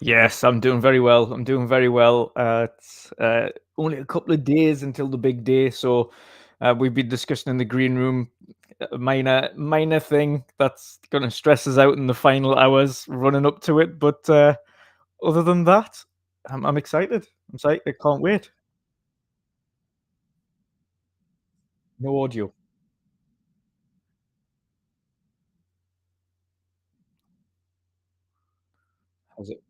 Yes, I'm doing very well. I'm doing very well. It's only a couple of days until the big day, so we've been discussing in the green room a minor thing that's going to stress us out in the final hours running up to it. But other than that, I'm excited. I'm excited. I can't wait. No audio. How's it?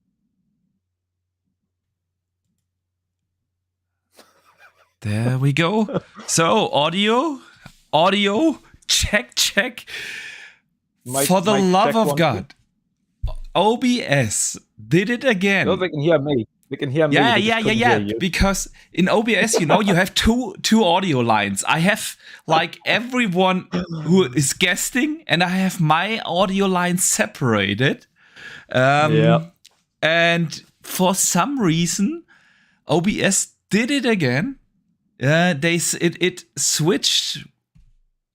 There we go. So audio, check. For the love of God, OBS did it again. No, they can hear me. They can hear me. Yeah. Because in OBS, you have two audio lines. I have like everyone who is guesting, and I have my audio line separated. And for some reason, OBS did it again. It switched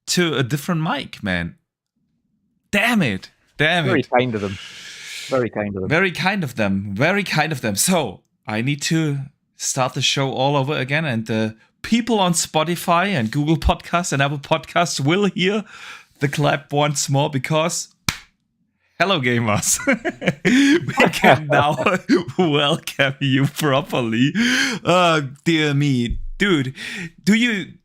to a different mic, man. Damn it. Very kind of them. Very kind of them. So I need to start the show all over again, and the people on Spotify and Google Podcasts and Apple Podcasts will hear the clap once more because hello, gamers. We can now welcome you properly. Dear me, dude.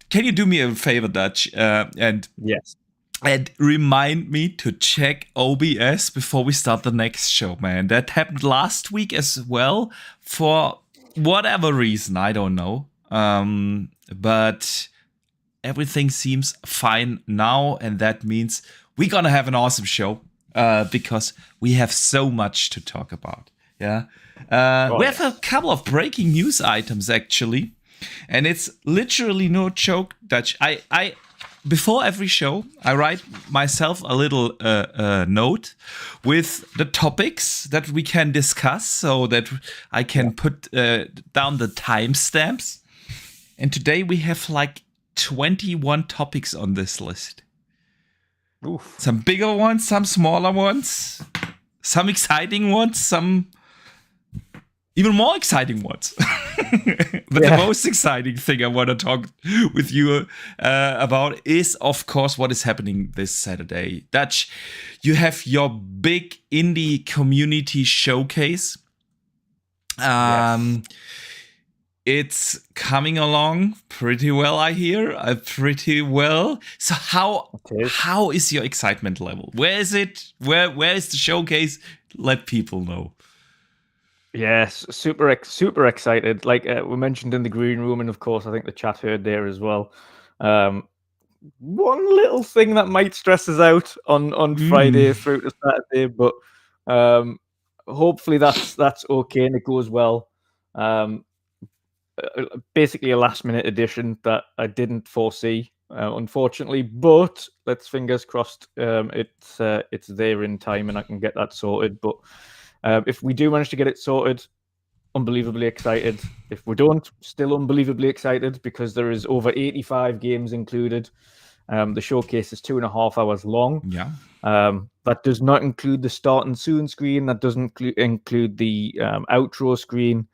Can you do me a favor, Dutch? Yes. And remind me to check OBS before we start the next show, man. That happened last week as well for whatever reason. I don't know. But everything seems fine now. And that means we're going to have an awesome show because we have so much to talk about. Yeah. We have a couple of breaking news items, actually. And it's literally no joke, Dutch. Before every show, I write myself a little note with the topics that we can discuss so that I can put down the timestamps. And today we have like 21 topics on this list. Oof. Some bigger ones, some smaller ones, some exciting ones, some even more exciting ones. But the most exciting thing I want to talk with you about is, of course, what is happening this Saturday. Dutch, you have your big indie community showcase. It's coming along pretty well, I hear. Pretty well. So how is your excitement level? Where is it? Where is the showcase? Let people know. Yes, super excited. Like we mentioned in the green room, and of course, I think the chat heard there as well. One little thing that might stress us out on Friday through to Saturday, but hopefully that's okay and it goes well. Basically, a last-minute addition that I didn't foresee, unfortunately. But let's fingers crossed, it's there in time and I can get that sorted. But if we do manage to get it sorted, unbelievably excited. If we don't, still unbelievably excited because there is over 85 games included. The showcase is 2.5 hours long. Yeah. That does not include the start and soon screen. That doesn't include the outro screen.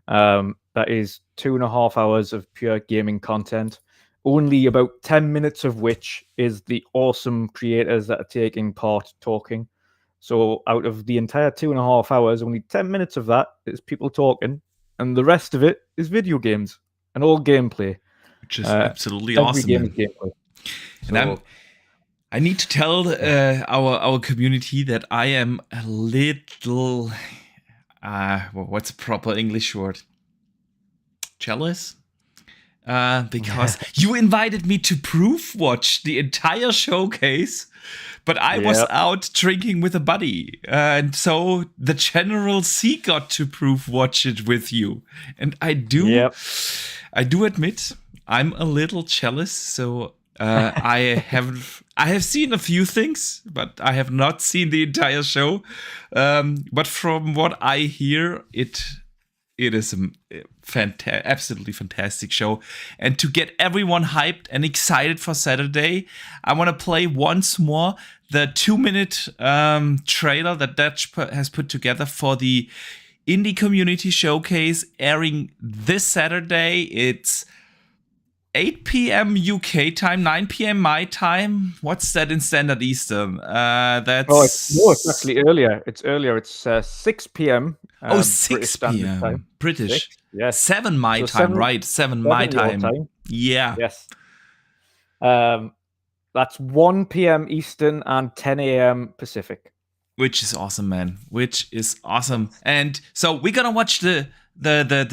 That is 2.5 hours of pure gaming content. Only about 10 minutes of which is the awesome creators that are taking part talking. So out of the entire 2.5 hours, only 10 minutes of that is people talking, and the rest of it is video games and all gameplay. Which is absolutely awesome. Every game is gameplay. And I need to tell our community that I am a little, what's a proper English word? Jealous? Because you invited me to proof watch the entire showcase, but I was out drinking with a buddy. And so the General C got to proof watch it with you. And I do admit I'm a little jealous. So I have seen a few things, but I have not seen the entire show. But from what I hear, it is a absolutely fantastic show. And to get everyone hyped and excited for Saturday, I want to play once more the 2-minute trailer that Dutch has put together for the Indie Community Showcase airing this Saturday. It's 8 p.m. UK time, 9 p.m. my time. What's that in Standard Eastern? It's actually earlier. It's earlier. It's 6 p.m. 6 p.m. Time. British. 6, yes. 7 my time, 7, right? 7 my time. Yeah. Yes. That's 1 p.m. Eastern and 10 a.m. Pacific. Which is awesome, man. Which is awesome. And so we're gonna watch the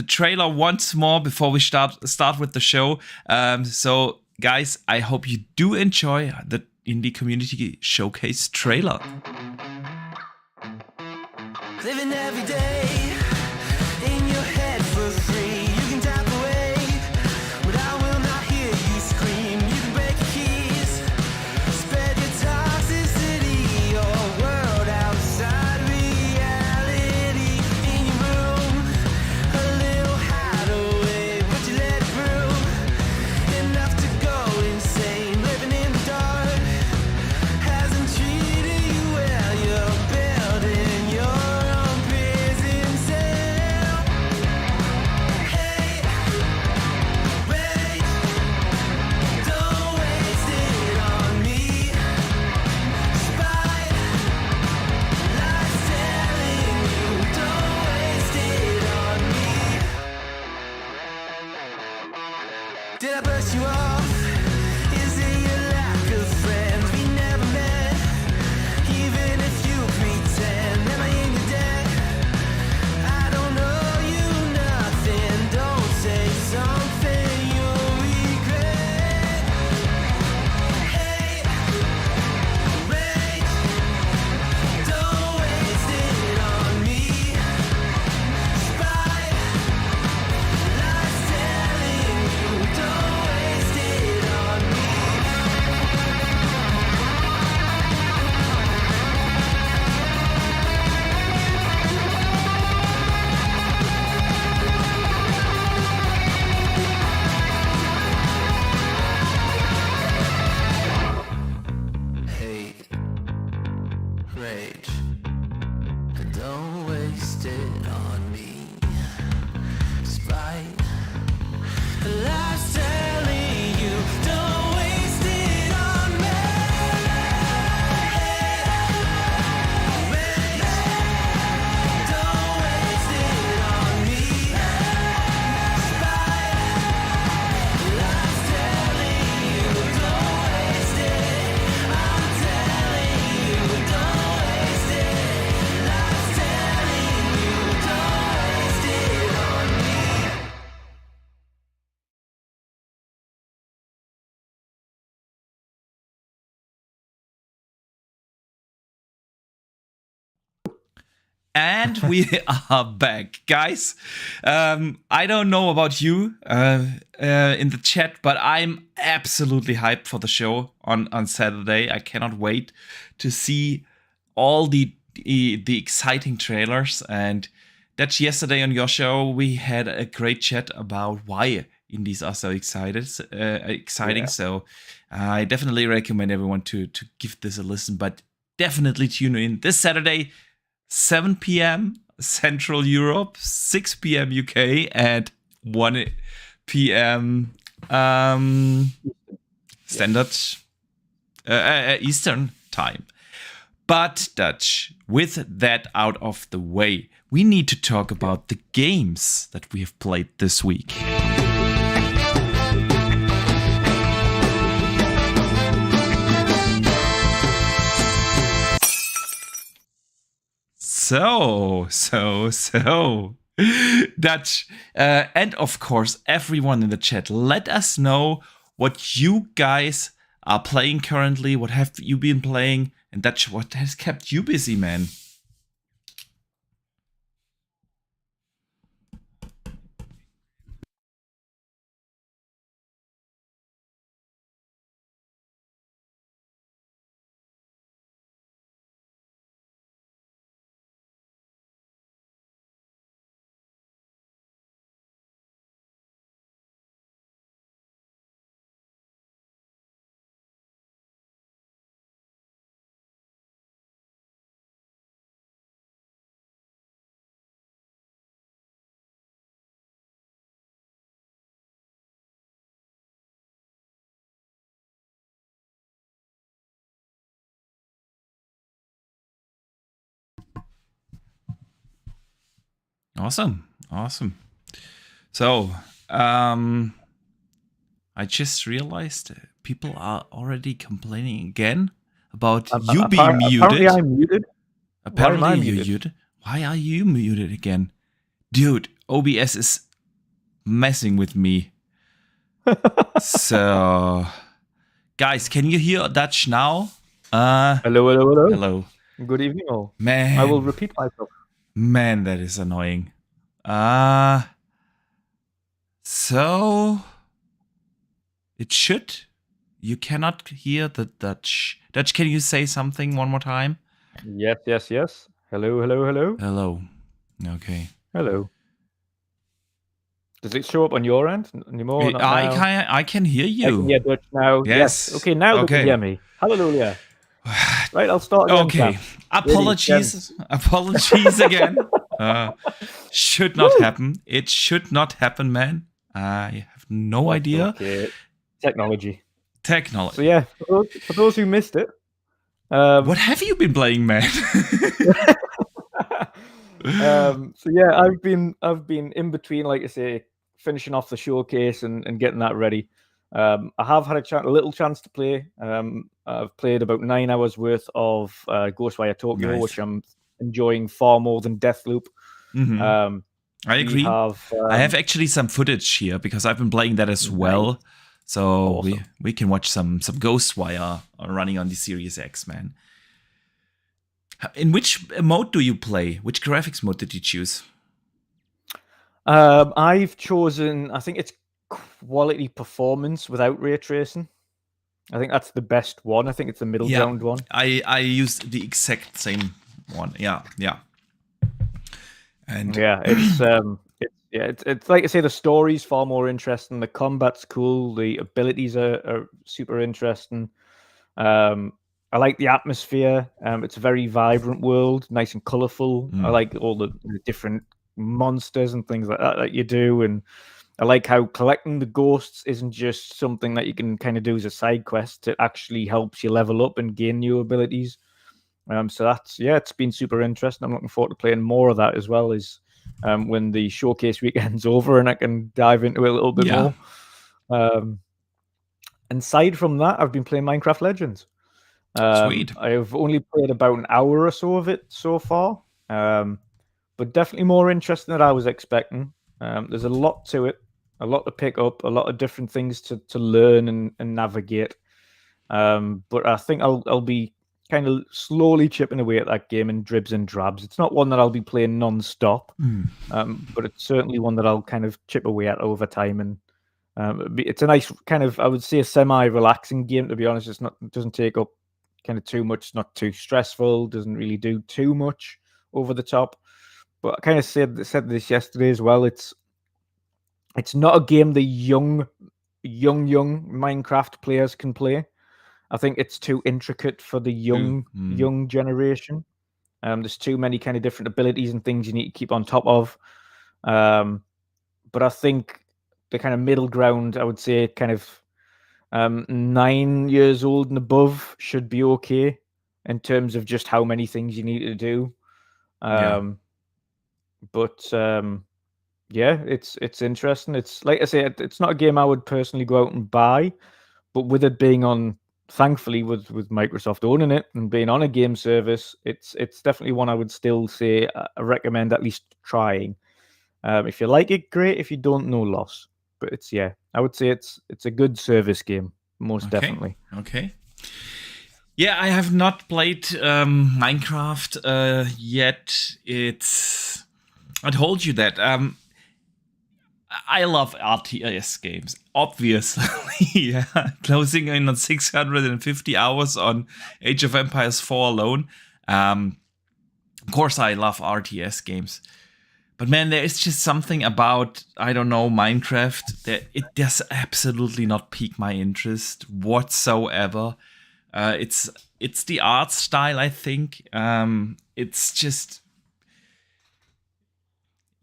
trailer once more before we start with the show. So guys, I hope you do enjoy the Indie Community Showcase trailer. Living every day in your head for free. You can tap away, but I will not hear you scream. You can break the keys, spread your toxicity, your world outside reality. In your room, a little hideaway, but you let it through. Enough to go insane, living in the dark hasn't treated you well. You're building your own prison cell. Hey, wait, don't waste it on me. Spite, lies telling you, don't waste it on me. Did I brush you off? Is it your lack of friends? We never met, even if you pretend. Am I in your debt? I don't owe you nothing. Don't say something you'll regret. Hey, wait, don't waste it on me. Spite, lies telling you, don't waste it on me. Hate, rage, don't waste it on me. Spite, lies telling you, don't waste it on me. Rage, don't waste it on me. Spite, lies telling you, don't waste it. I'm telling you, don't waste it. Lies telling you, don't waste it on me. And we are back, guys. I don't know about you in the chat, but I'm absolutely hyped for the show on Saturday. I cannot wait to see all the exciting trailers. And that's yesterday on your show. We had a great chat about why indies are so exciting. Yeah. So I definitely recommend everyone to give this a listen. But definitely tune in this Saturday. 7 p.m. Central Europe, 6 p.m. UK, and 1 p.m. Standard Eastern Time. But Dutch, with that out of the way, we need to talk about the games that we have played this week. So, Dutch, and of course, everyone in the chat, let us know what you guys are playing currently. What have you been playing? And Dutch, what has kept you busy, man? Awesome. So, I just realized people are already complaining again about you being muted. Apparently I'm muted. Apparently Why am I you're muted? muted. Why are you muted again? Dude, OBS is messing with me. So, guys, can you hear Dutch now? Hello. Good evening, all. Man. I will repeat myself. Man, that is annoying. So it should. You cannot hear the Dutch. Dutch, can you say something one more time? Yes. Hello. Hello. Okay. Hello. Does it show up on your end anymore? Not now? I can hear you. I can hear Dutch now. Yes. Okay, now they can hear me. Hallelujah. Right, I'll start again. Okay. Chaps. Apologies again. Should not happen. It should not happen, man. I have no idea. Okay. Technology. Technology. So yeah, for those who missed it, what have you been playing, man? So yeah, I've been in between, like I say, finishing off the showcase and getting that ready. I have had a little chance to play. I've played about 9 hours worth of Ghostwire Tokyo, Nice. which I'm enjoying far more than Deathloop. Mm-hmm. I agree. I have actually some footage here because I've been playing that as well. So awesome. we can watch some Ghostwire running on the Series X, man. In which mode do you play? Which graphics mode did you choose? I've chosen, I think it's quality performance without ray tracing. I think that's the best one. I think it's the middle ground one. I used the exact same one. Yeah. And yeah, it's like I say, the story's far more interesting. The combat's cool. The abilities are super interesting. I like the atmosphere. It's a very vibrant world, nice and colorful. I like all the different monsters and things like that you do, and I like how collecting the ghosts isn't just something that you can kind of do as a side quest. It actually helps you level up and gain new abilities. So that's it's been super interesting. I'm looking forward to playing more of that as well. When the showcase weekend's over and I can dive into it a little bit more. And aside from that, I've been playing Minecraft Legends. Sweet. I've only played about an hour or so of it so far, but definitely more interesting than I was expecting. There's a lot to it, a lot to pick up, a lot of different things to learn and navigate. But I think I'll be kind of slowly chipping away at that game in dribs and drabs. It's not one that I'll be playing non-stop, but it's certainly one that I'll kind of chip away at over time. And it's a nice kind of, I would say, a semi-relaxing game, to be honest. It doesn't take up kind of too much, not too stressful, doesn't really do too much over the top. But I kind of said this yesterday as well. It's not a game the young Minecraft players can play. I think it's too intricate for the young generation. There's too many kind of different abilities and things you need to keep on top of. But I think the kind of middle ground, I would say, kind of 9 years old and above should be okay in terms of just how many things you need to do. But it's interesting. It's like I say, it's not a game I would personally go out and buy, but with it being on, thankfully, with Microsoft owning it and being on a game service, it's definitely one I would still say I recommend at least trying. If you like it, great. If you don't, no loss. But I would say it's a good service game, most definitely. Okay. Yeah, I have not played Minecraft yet. I told you that. I love RTS games, obviously. Closing in on 650 hours on Age of Empires 4 alone. Of course, I love RTS games. But man, there is just something about, I don't know, Minecraft that it does absolutely not pique my interest whatsoever. It's the art style, I think. It's just...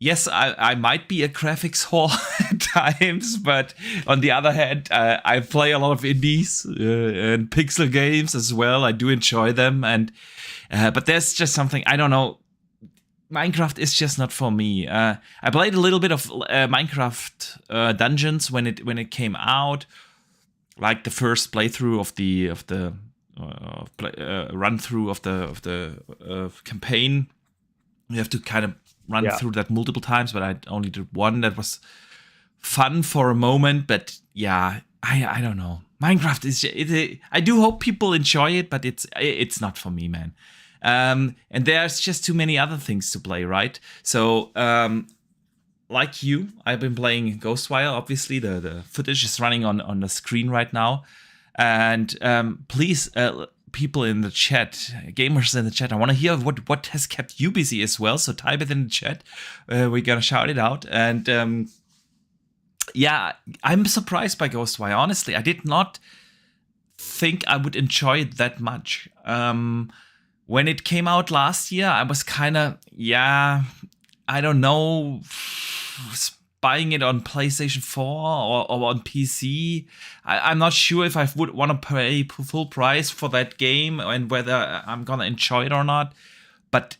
Yes, I might be a graphics whore at times, but on the other hand, I play a lot of indies and pixel games as well. I do enjoy them, but there's just something, I don't know. Minecraft is just not for me. I played a little bit of Minecraft Dungeons when it came out, like the first playthrough of the run through of the campaign. You have to kind of run through that multiple times, but I only did one. That was fun for a moment, but yeah, I don't know. Minecraft is. I do hope people enjoy it, but it's not for me, man. And there's just too many other things to play, right? So, like you, I've been playing Ghostwire. Obviously, the footage is running on the screen right now. And please, people in the chat, gamers in the chat, I want to hear what has kept you busy as well. So type it in the chat. We're gonna shout it out. And yeah, I'm surprised by Ghostwire. Honestly, I did not think I would enjoy it that much. When it came out last year, I was kind of, I don't know, buying it on PlayStation 4 or on PC. I'm not sure if I would want to pay full price for that game and whether I'm going to enjoy it or not. But,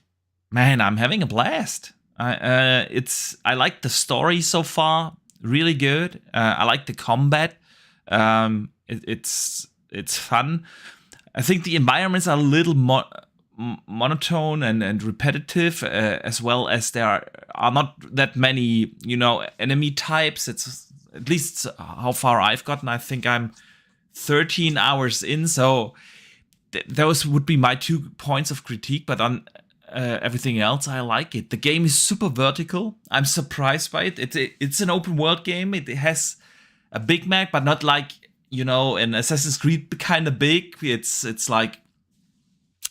man, I'm having a blast. I like the story so far. Really good. I like the combat. It's fun. I think the environments are a little more monotone and repetitive, as well as there are not that many, enemy types. It's at least how far I've gotten. I think I'm 13 hours in, so those would be my 2 points of critique. But on everything else, I like it. The game is super vertical. I'm surprised by it. It's an open world game. It has a big map, but not like an Assassin's Creed kind of big. It's like,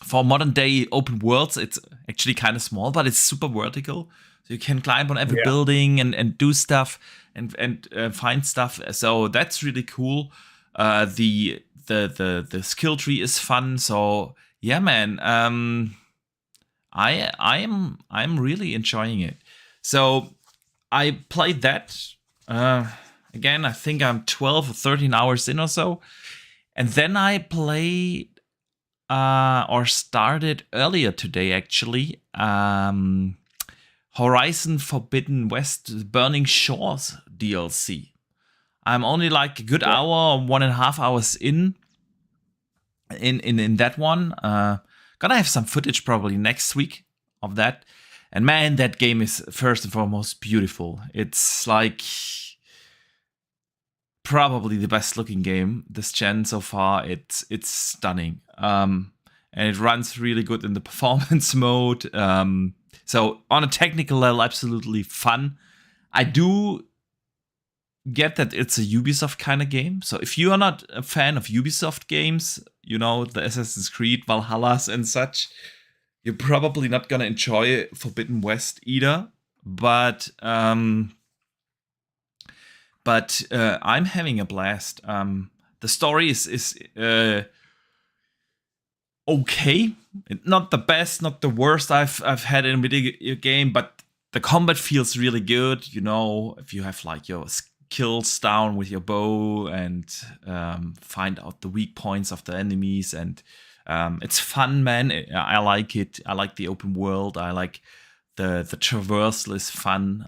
for modern day open worlds, it's actually kind of small, but it's super vertical. So you can climb on every building and do stuff and find stuff. So that's really cool. The skill tree is fun. So yeah, man. I'm really enjoying it. So I played that again. I think I'm 12 or 13 hours in or so, and then I played. Or started earlier today, actually. Horizon Forbidden West Burning Shores DLC. I'm only like a good hour or 1.5 hours in that one. Gonna have some footage probably next week of that. And man, that game is first and foremost beautiful. It's like probably the best looking game this gen so far. It's stunning. And it runs really good in the performance mode. So on a technical level, absolutely fun. I do get that it's a Ubisoft kind of game. So if you are not a fan of Ubisoft games, the Assassin's Creed, Valhallas and such, you're probably not gonna enjoy Forbidden West either. But I'm having a blast. The story is okay, not the best, not the worst I've had in a video game, but the combat feels really good. If you have like your skills down with your bow and find out the weak points of the enemies, and it's fun, man. I like it. I like the open world. I like the traversal is fun.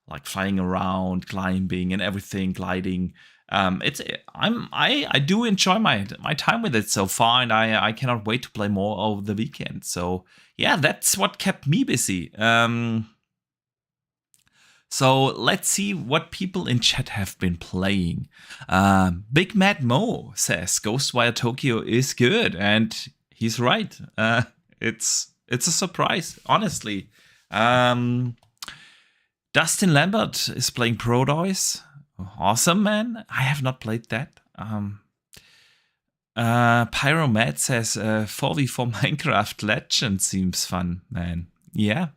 Like flying around, climbing, and everything, gliding. I do enjoy my time with it so far, and I cannot wait to play more over the weekend. So yeah, that's what kept me busy. So let's see what people in chat have been playing. Big Mad Mo says Ghostwire Tokyo is good, and he's right. It's a surprise, honestly. Dustin Lambert is playing Prodois. Awesome, man. I have not played that. Pyromat says 4v4 Minecraft Legend seems fun, man. Yeah.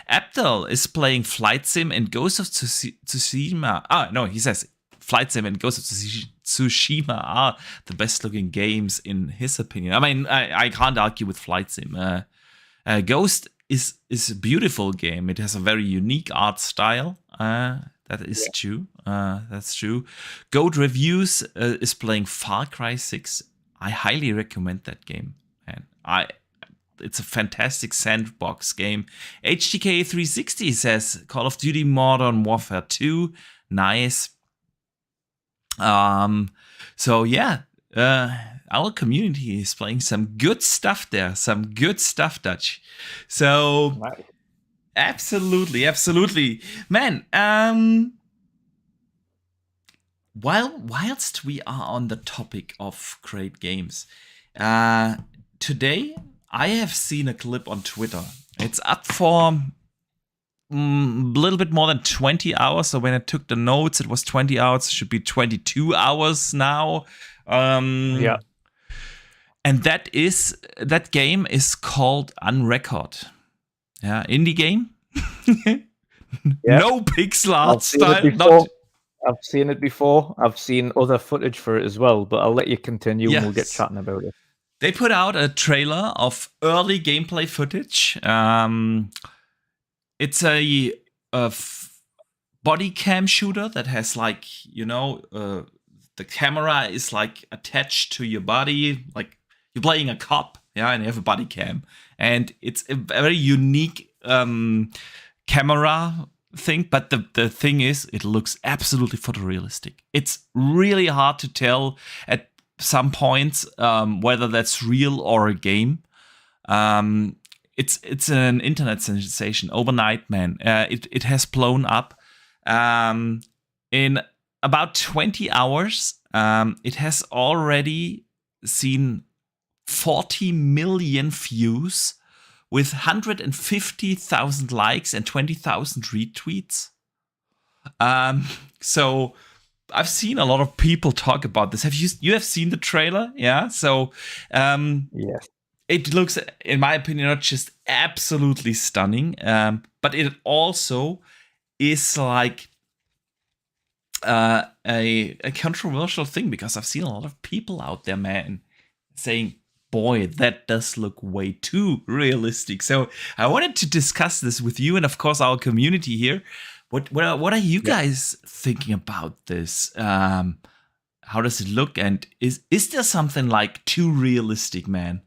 Abdel is playing Flight Sim and Ghost of Tsushima. No, he says Flight Sim and Ghost of Tsushima are the best looking games in his opinion. I mean, I can't argue with Flight Sim. Ghost is a beautiful game. It has a very unique art style. That is true. That's true. Goat Reviews is playing Far Cry 6. I highly recommend that game. And It's a fantastic sandbox game. HTK 360 says Call of Duty Modern Warfare 2. Nice. So yeah, our community is playing some good stuff there. Some good stuff, Dutch. So Nice. absolutely, man. Whilst we are on the topic of great games, today I have seen a clip on Twitter. It's up for a little bit more than 20 hours. So when I took the notes, it was 20 hours. It should be 22 hours now. Yeah. And that game is called Unrecord. Yeah, indie game. No pixel art style. I've seen it before. I've seen other footage for it as well, but I'll let you continue and we'll get chatting about it. They put out a trailer of early gameplay footage. It's a body cam shooter that has like, the camera is like attached to your body, like you're playing a cop, and you have a body cam. And it's a very unique camera thing, but the thing is, it looks absolutely photorealistic. It's really hard to tell at some points whether that's real or a game. It's an internet sensation overnight, man. It has blown up. In about 20 hours, it has already seen 40 million views with 150,000 likes and 20,000 retweets. So I've seen a lot of people talk about this. You have seen the trailer? Yeah. So yes. It looks, in my opinion, not just absolutely stunning, but it also is like a controversial thing, because I've seen a lot of people out there, man, saying, boy, that does look way too realistic. So I wanted to discuss this with you and, of course, our community here. What are you guys thinking about this? How does it look? And is there something like too realistic, man?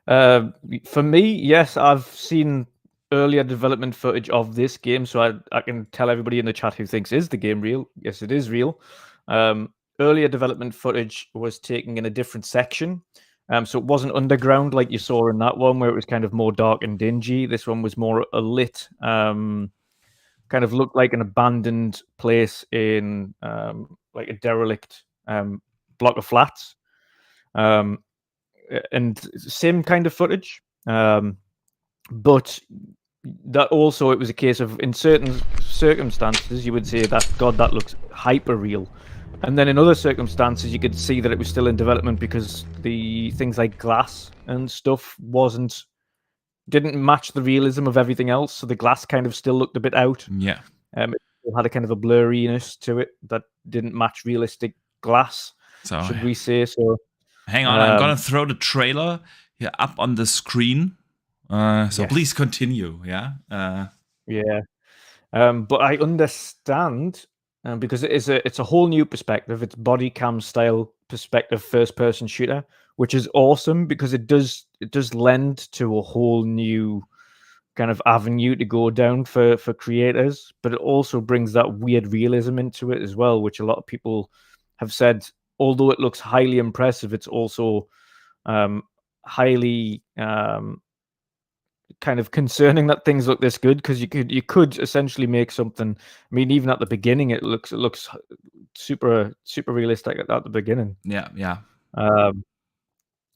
For me, yes, I've seen earlier development footage of this game, so I can tell everybody in the chat who thinks, is the game real? Yes, it is real. Earlier development footage was taken in a different section. So it wasn't underground like you saw in that one, where it was kind of more dark and dingy. This one was more a lit, kind of looked like an abandoned place in like a derelict block of flats. And same kind of footage. But that also, it was a case of, in certain circumstances, you would say that, God, that looks hyper real. And then in other circumstances, you could see that it was still in development because the things like glass and stuff didn't match the realism of everything else. So the glass kind of still looked a bit out. Yeah. It had a kind of a blurriness to it that didn't match realistic glass, should we say. So hang on, I'm going to throw the trailer here up on the screen. So please continue. Yeah. But I understand, because it's a whole new perspective. It's body cam style perspective, first person shooter, which is awesome because it does lend to a whole new kind of avenue to go down for creators. But it also brings that weird realism into it as well, which a lot of people have said, although it looks highly impressive, it's also highly kind of concerning that things look this good, because you could essentially make something. I mean, even at the beginning, it looks super realistic at the beginning. Yeah.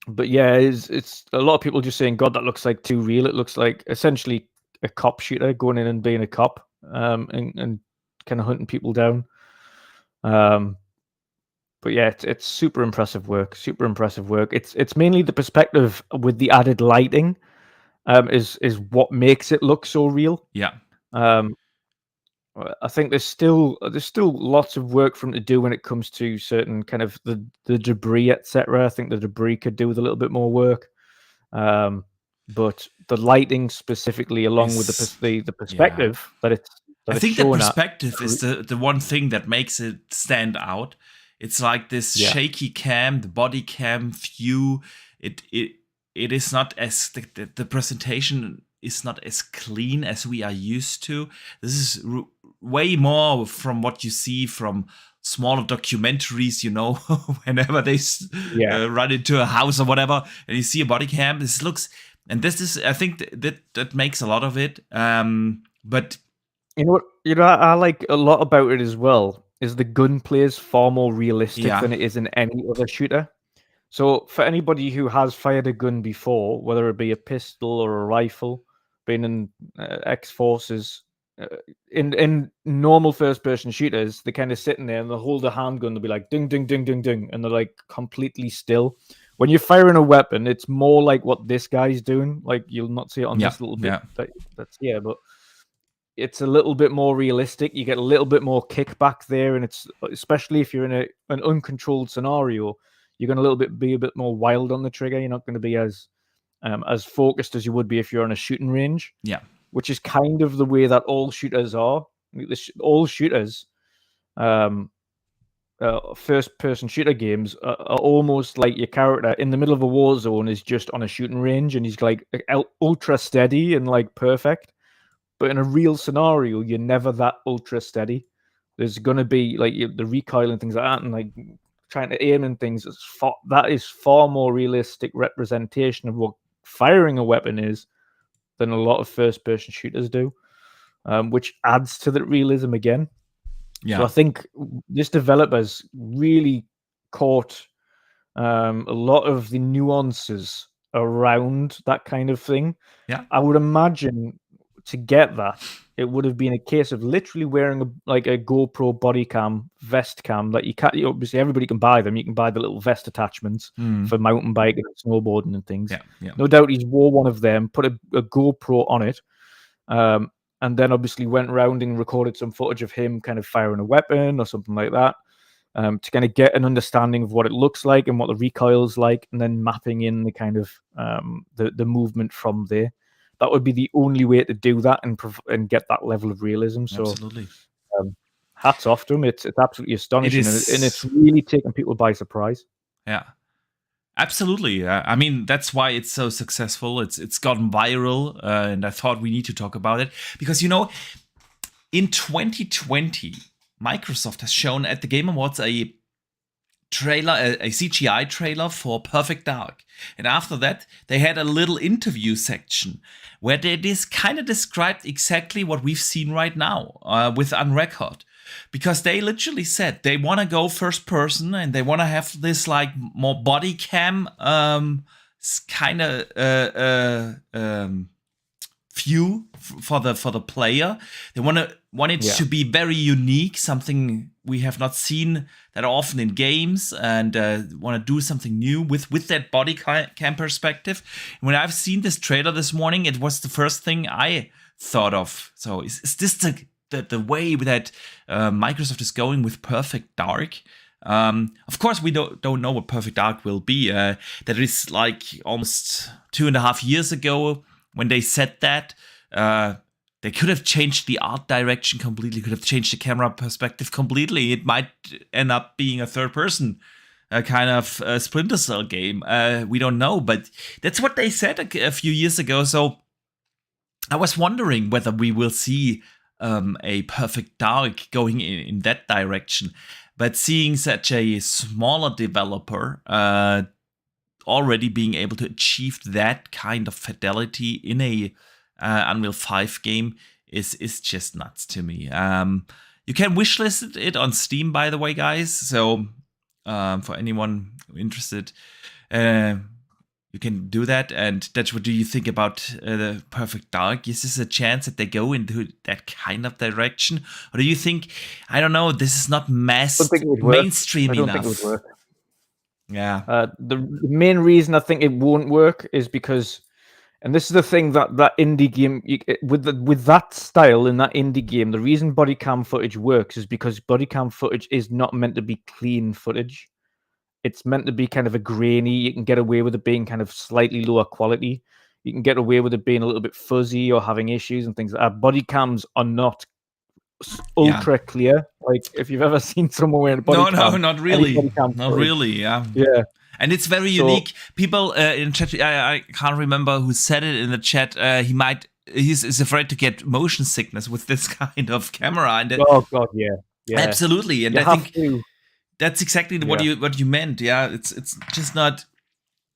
But yeah, it's a lot of people just saying, God, that looks like too real. It looks like essentially a cop shooter going in and being a cop, and kind of hunting people down. But yeah, it's super impressive work. It's mainly the perspective with the added lighting. Is what makes it look so real. Yeah. I think there's still lots of work for them to do when it comes to certain kind of the debris, etc. I think the debris could do with a little bit more work. But the lighting specifically, along with the perspective that it's. I think the perspective is the one thing that makes it stand out. It's like this shaky cam, the body cam view. it is not as the presentation is not as clean as we are used to. This is way more from what you see from smaller documentaries, whenever they run into a house or whatever, and you see a body cam. This looks, and this is, I think that makes a lot of it. But I like a lot about it as well. Is the gunplay is far more realistic than it is in any other shooter. So for anybody who has fired a gun before, whether it be a pistol or a rifle, been in X-Forces, in normal first-person shooters, they're kind of sitting there and they'll hold a handgun, they'll be like, ding, ding, ding, ding, ding, and they're like completely still. When you're firing a weapon, it's more like what this guy's doing. Like, you'll not see it on this little bit that's here, but it's a little bit more realistic. You get a little bit more kickback there, and it's especially if you're in an uncontrolled scenario, you're going to be a bit more wild on the trigger. You're not going to be as focused as you would be if you're on a shooting range. Yeah, which is kind of the way that all shooters are. All shooters, first-person shooter games are almost like your character in the middle of a war zone is just on a shooting range, and he's like ultra steady and like perfect. But in a real scenario, you're never that ultra steady. There's going to be like the recoil and things like that, and like trying to aim and things. That is far more realistic representation of what firing a weapon is than a lot of first-person shooters do, which adds to the realism again. Yeah. So I think this developer's really caught a lot of the nuances around that kind of thing. Yeah, I would imagine to get that, it would have been a case of literally wearing a GoPro body cam, vest cam that you can't. Obviously, everybody can buy them. You can buy the little vest attachments for mountain biking and snowboarding and things. Yeah. No doubt he's wore one of them, put a GoPro on it, and then obviously went around and recorded some footage of him kind of firing a weapon or something like that, to kind of get an understanding of what it looks like and what the recoil's like, and then mapping in the kind of the movement from there. That would be the only way to do that and get that level of realism. So, absolutely, hats off to him. It's absolutely astonishing, and it's really taken people by surprise. Yeah, absolutely. I mean, that's why it's so successful. It's gotten viral, and I thought we need to talk about it because in 2020, Microsoft has shown at the Game Awards a CGI trailer for Perfect Dark. And after that, they had a little interview section where they kind of described exactly what we've seen right now with Unrecord. Because they literally said they want to go first person and they want to have this like more body cam kind of view for the player. They want it to be very unique, something we have not seen that often in games, and want to do something new with that body cam perspective. And when I've seen this trailer this morning, it was the first thing I thought of. So is this the way that Microsoft is going with Perfect Dark? Of course, we don't know what Perfect Dark will be. That is like almost 2.5 years ago when they said that. They could have changed the art direction completely, could have changed the camera perspective completely. It might end up being a third-person kind of Splinter Cell game. We don't know, but that's what they said a few years ago. So I was wondering whether we will see a Perfect Dark going in that direction. But seeing such a smaller developer already being able to achieve that kind of fidelity in a Unreal 5 game is just nuts to me. You can wishlist it on Steam, by the way, guys. So for anyone interested, you can do that. And that's what do you think about the Perfect Dark? Is this a chance that they go into that kind of direction, or do you think, I don't know, this is not mainstream enough? I don't think it would work. Yeah. The main reason I think it won't work is because, and this is the thing that indie game with that style in that indie game, the reason body cam footage works is because body cam footage is not meant to be clean footage. It's meant to be kind of a grainy. You can get away with it being kind of slightly lower quality. You can get away with it being a little bit fuzzy or having issues and things like that. Body cams are not ultra clear. Like if you've ever seen someone wearing a body cam. No, not really. Not really, yeah. Yeah. And it's very unique. People in chat, I can't remember who said it in the chat. He's afraid to get motion sickness with this kind of camera. And oh god, yeah, absolutely. And you I think to. that's exactly what you meant. Yeah, it's just not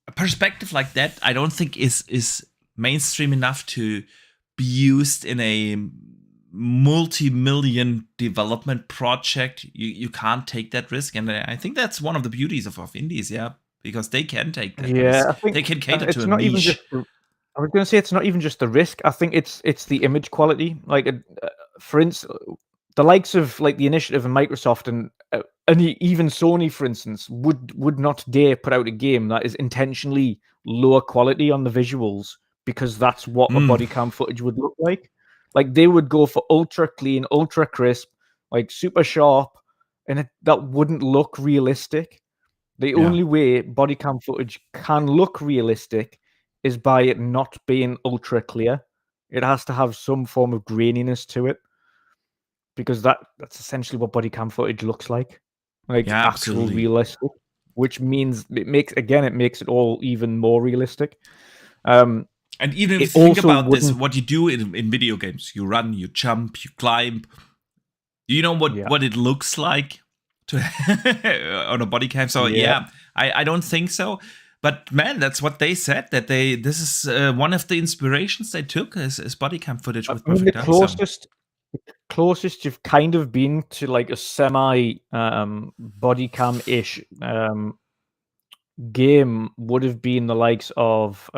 a perspective like that. I don't think is mainstream enough to be used in a multi-million development project. You can't take that risk, and I think that's one of the beauties of indies. Yeah, because they can take that risk. I think they can cater to a not niche. Even just I was going to say it's not even just the risk. I think it's the image quality. Like, for instance, the likes of like the Initiative and Microsoft and even Sony, for instance, would not dare put out a game that is intentionally lower quality on the visuals because that's what a body cam footage would look like. Like, they would go for ultra clean, ultra crisp, like super sharp, and that wouldn't look realistic. The only way body cam footage can look realistic is by it not being ultra clear. It has to have some form of graininess to it, because that's essentially what body cam footage looks like actual realistic, which means it makes it all even more realistic. And even if you think about this, what you do in video games, you run, you jump, you climb. Do you know what it looks like on a body cam? So I don't think so. But man, that's what they said. That this is one of the inspirations they took is body cam footage with perfect the closest you've kind of been to like a semi body cam ish game would have been the likes of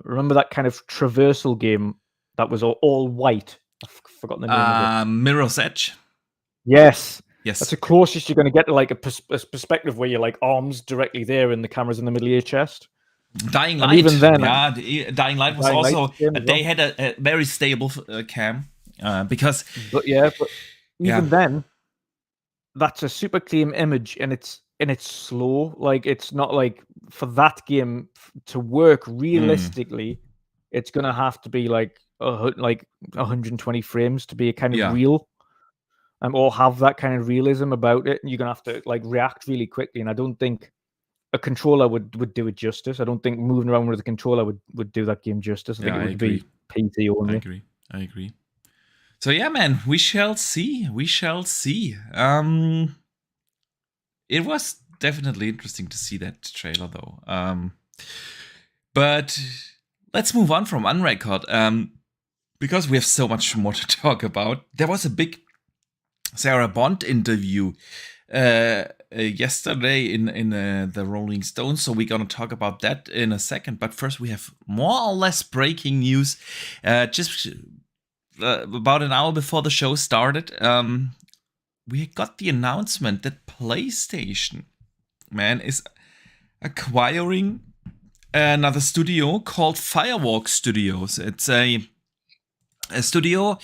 remember that kind of traversal game that was all white? I've forgotten the name of it. Mirror's Edge. Yes. That's the closest you're going to get to like a perspective where you're like arms directly there and the camera's in the middle of your chest. Dying Light. And even then, Dying Light was also they had a very stable cam because. But even then, that's a super clean image, and it's slow. Like, it's not like for that game to work realistically, it's gonna have to be like 120 frames to be a kind of real, or have that kind of realism about it. And you're gonna have to like react really quickly. And I don't think a controller would do it justice. I don't think moving around with a controller would do that game justice. I think it would be PC only. I agree. So yeah, man, we shall see. It was definitely interesting to see that trailer, though. But let's move on from Unrecord, because we have so much more to talk about. There was a big Sarah Bond interview yesterday in the Rolling Stone, so we're gonna talk about that in a second. But first, we have more or less breaking news. Just about an hour before the show started, we got the announcement that PlayStation, man, is acquiring another studio called Firewalk Studios. It's a studio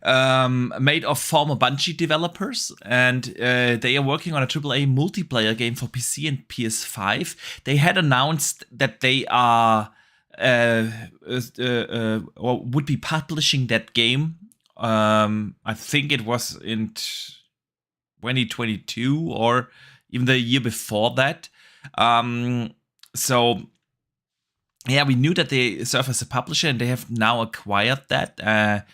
made of former Bungie developers, and they are working on a AAA multiplayer game for PC and PS5. They had announced that they are or would be publishing that game. I think it was in 2022 or even the year before that. So yeah, we knew that they serve as a publisher, and they have now acquired that.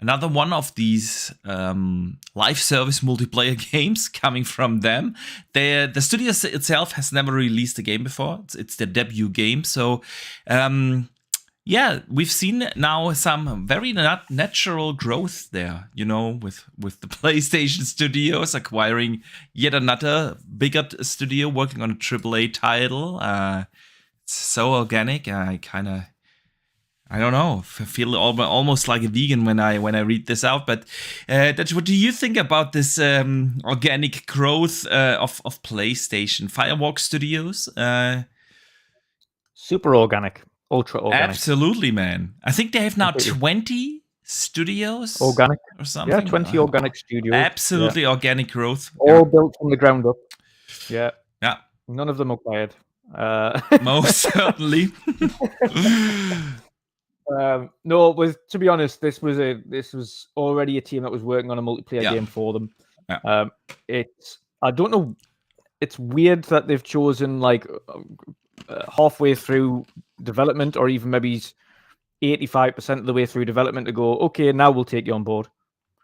Another one of these live service multiplayer games coming from them. The studio itself has never released a game before. It's their debut game. So yeah, we've seen now some very natural growth there, with the PlayStation studios acquiring yet another bigger studio working on a AAA title. It's so organic. I don't know. I feel almost like a vegan when I read this out. But what do you think about this organic growth of PlayStation Firewalk Studios? Super organic, ultra organic. Absolutely, man. I think they have now 20 studios, organic or something. Yeah, 20 organic studios. Absolutely organic growth. All built from the ground up. Yeah. None of them acquired. Most certainly. No, to be honest, this was already a team that was working on a multiplayer game for them. Yeah. I don't know. it's weird that they've chosen like halfway through development, or even maybe 85% of the way through development, to go, okay, now we'll take you on board.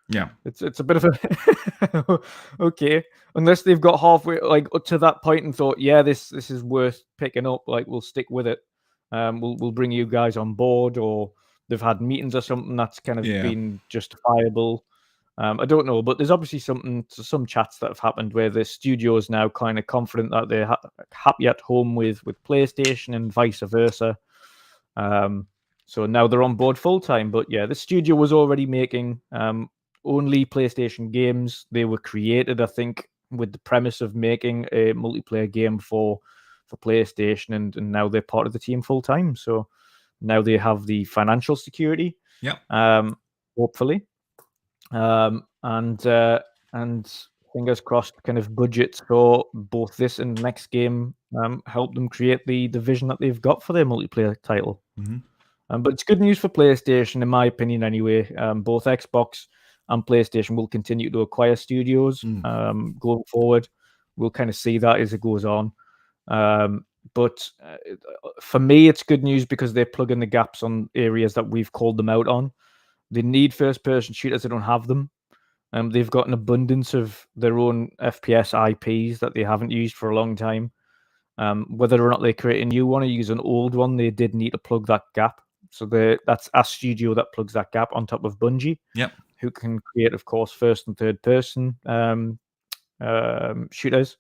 Yeah, it's a bit of a okay, unless they've got halfway like up to that point and thought, yeah, this is worth picking up, like we'll stick with it. We'll bring you guys on board, or they've had meetings or something that's kind of been justifiable. I don't know, but there's obviously some chats that have happened where the studio is now kind of confident that they're happy at home with PlayStation and vice versa. So now they're on board full time. But yeah, the studio was already making only PlayStation games. They were created, I think, with the premise of making a multiplayer game for PlayStation, and now they're part of the team full time. So now they have the financial security. Yeah. Hopefully. And fingers crossed, kind of budgets for both this and the next game help them create the vision that they've got for their multiplayer title. Mm-hmm. But it's good news for PlayStation, in my opinion, anyway. Both Xbox and PlayStation will continue to acquire studios going forward. We'll kind of see that as it goes on. But for me, it's good news because they're plugging the gaps on areas that we've called them out on. They need first-person shooters. They don't have them. They've got an abundance of their own FPS IPs that they haven't used for a long time. Whether or not they create a new one or use an old one, they did need to plug that gap. So that's a studio that plugs that gap on top of Bungie, who can create, of course, first and third person shooters.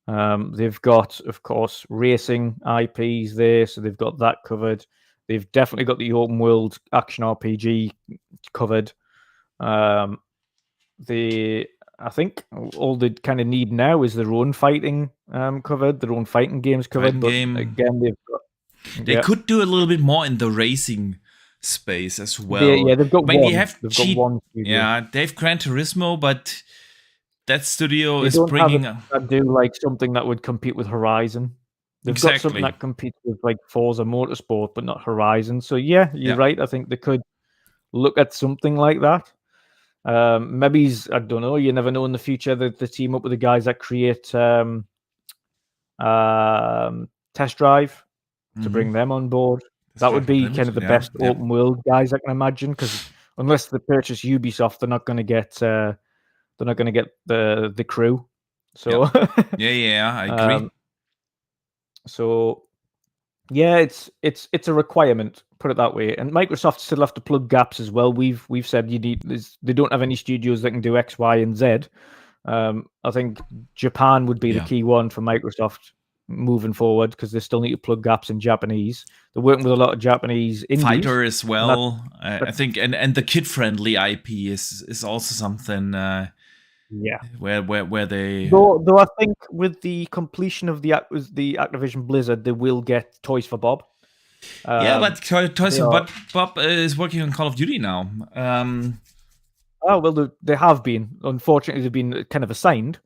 They've got, of course, racing IPs there, so they've got that covered. They've definitely got the open world action RPG covered. I think all they kind of need now is their own fighting covered, their own fighting games covered. Again, they could do a little bit more in the racing space as well. They've got one. Got one studio. Yeah, they have Gran Turismo, but that studio is bringing. Do like something that would compete with Horizon. They've got something that competes with like Forza Motorsport, but not Horizon. So yeah, you're right. I think they could look at something like that. Maybe I don't know. You never know in the future that the team up with the guys that create Test Drive to bring them on board. That would be kind of the best open world guys I can imagine. Because unless they purchase Ubisoft, they're not going to get the crew. So I agree. So yeah, it's a requirement, put it that way. And Microsoft still have to plug gaps as well. We've said they don't have any studios that can do X, Y, and Z. I think Japan would be the key one for Microsoft moving forward, because they still need to plug gaps in Japanese. They're working with a lot of Japanese indies. Fighter as well, I think, and the kid-friendly IP is also something. Where they though I think with the completion of the Activision Blizzard, they will get Toys for Bob. But Toys for Bob is working on Call of Duty now. They have been. Unfortunately, they've been kind of assigned.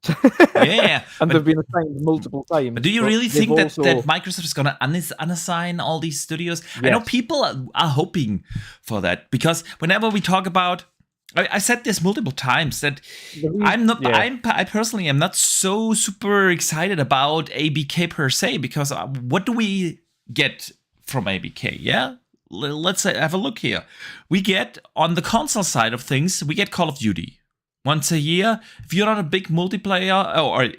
And they've been assigned multiple times. But do you really think that Microsoft is going to unassign all these studios? Yes. I know people are hoping for that, because whenever we talk about, I said this multiple times, that I personally am not so super excited about ABK per se, because what do we get from ABK? Yeah, let's have a look here. We get, on the console side of things, we get Call of Duty once a year. If you're not a big multiplayer or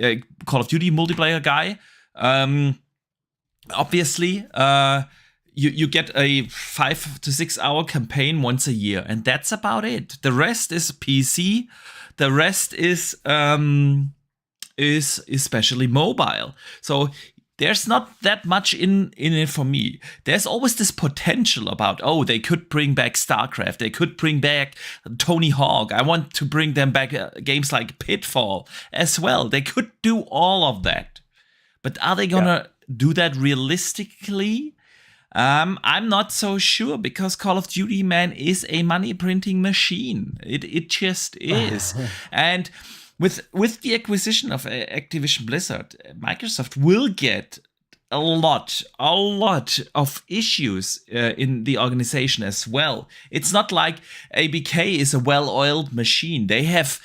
Call of Duty multiplayer guy, obviously you get a 5 to 6 hour campaign once a year, and that's about it. The rest is PC. The rest is especially mobile. So there's not that much in it for me. There's always this potential about, they could bring back StarCraft. They could bring back Tony Hawk. I want to bring them back games like Pitfall as well. They could do all of that. But are they going to do that realistically? I'm not so sure, because Call of Duty, man, is a money printing machine. It just is. And with the acquisition of Activision Blizzard, Microsoft will get a lot of issues in the organization as well. It's not like ABK is a well-oiled machine. They have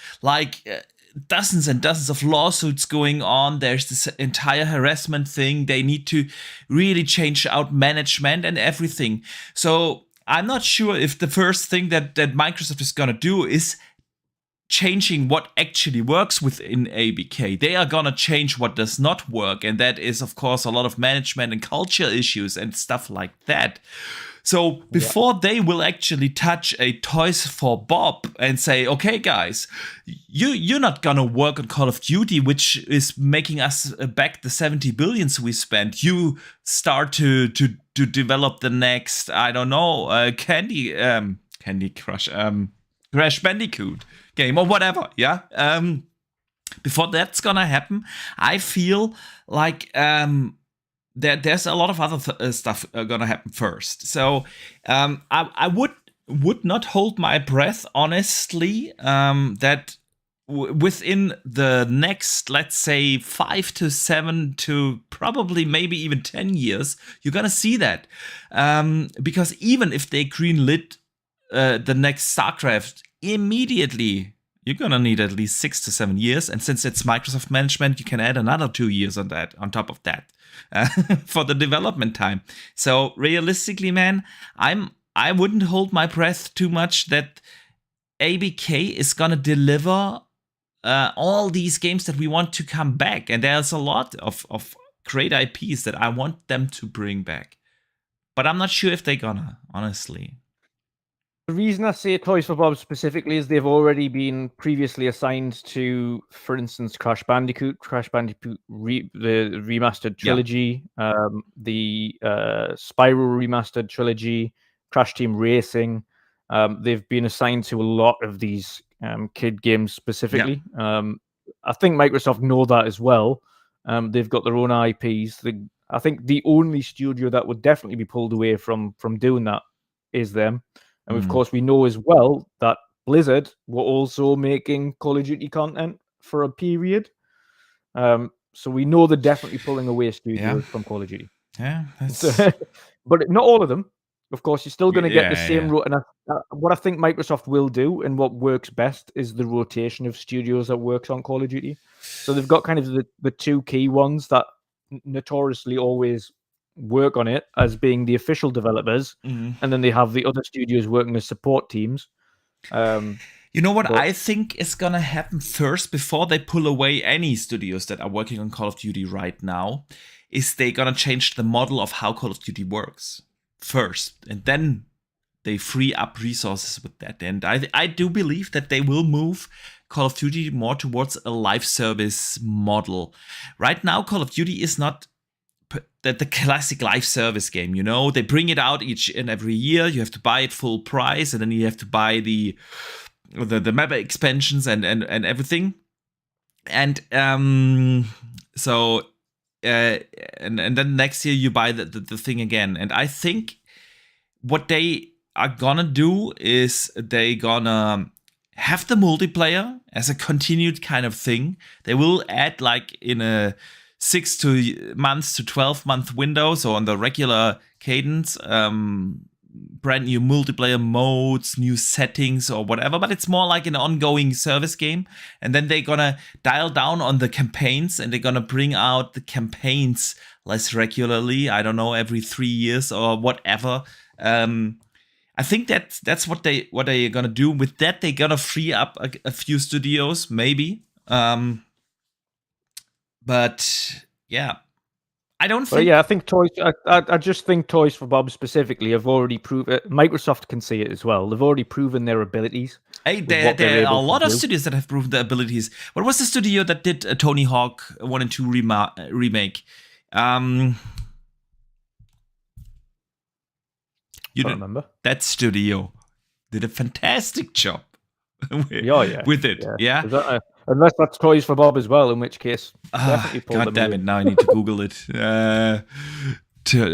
dozens and dozens of lawsuits going on. There's this entire harassment thing. They need to really change out management and everything. So I'm not sure if the first thing that Microsoft is going to do is changing what actually works within ABK. They are gonna change what does not work, and that is, of course, a lot of management and culture issues and stuff like that. So before they will actually touch a Toys for Bob and say, okay, guys, you're not gonna work on Call of Duty, which is making us back the 70 billions we spent. You start to develop the next, I don't know, Candy Crush, Crash Bandicoot game or whatever, yeah. Before that's gonna happen, I feel like there's a lot of other stuff gonna happen first. So I would not hold my breath, honestly, that within the next, let's say, 5 to 7 to probably maybe even 10 years, you're gonna see that, because even if they greenlit the next StarCraft immediately, you're gonna need at least 6 to 7 years, and since it's Microsoft management, you can add another 2 years on top of that, for the development time. So realistically, man, I wouldn't hold my breath too much that ABK is gonna deliver all these games that we want to come back, and there's a lot of great IPs that I want them to bring back, but I'm not sure if they're gonna, honestly. The reason I say Toys for Bob specifically is they've already been previously assigned to, for instance, Crash Bandicoot, the remastered trilogy, the Spyro remastered trilogy, Crash Team Racing. They've been assigned to a lot of these kid games specifically. I think Microsoft know that as well. They've got their own IPs. I think the only studio that would definitely be pulled away from doing that is them. And of course, we know as well that Blizzard were also making Call of Duty content for a period. So we know they're definitely pulling away studios from Call of Duty. Yeah, but not all of them. Of course, you're still going to get the same. And what I think Microsoft will do, and what works best, is the rotation of studios that works on Call of Duty. So they've got kind of the two key ones that notoriously always work on it as being the official developers, and then they have the other studios working as support teams. You know what I think is gonna happen first before they pull away any studios that are working on Call of Duty right now, is they gonna change the model of how Call of Duty works first, and then they free up resources with that. And I do believe that they will move Call of Duty more towards a live service model. Right now, Call of Duty is not the classic live service game, you know. They bring it out each and every year. You have to buy it full price, and then you have to buy the map expansions and everything. And so and then next year you buy the thing again. And I think what they are gonna do is they gonna have the multiplayer as a continued kind of thing. They will add, like, in a 6 months to 12-month window, so on the regular cadence, brand new multiplayer modes, new settings or whatever, but it's more like an ongoing service game. And then they're gonna dial down on the campaigns, and they're gonna bring out the campaigns less regularly, I don't know, every 3 years or whatever. I think that's what they're gonna do. With that, they're gonna free up a few studios, maybe. But yeah, I don't think. But yeah, I think Toys. I just think Toys for Bob specifically have already proven. Microsoft can see it as well. They've already proven their abilities. Hey, there are a lot of studios that have proven their abilities. What was the studio that did Tony Hawk 1 and 2 remake? You don't remember? That studio did a fantastic job with it. Yeah. Unless that's Toys for Bob as well, in which case, definitely pull them. God damn it! Now I need to Google it.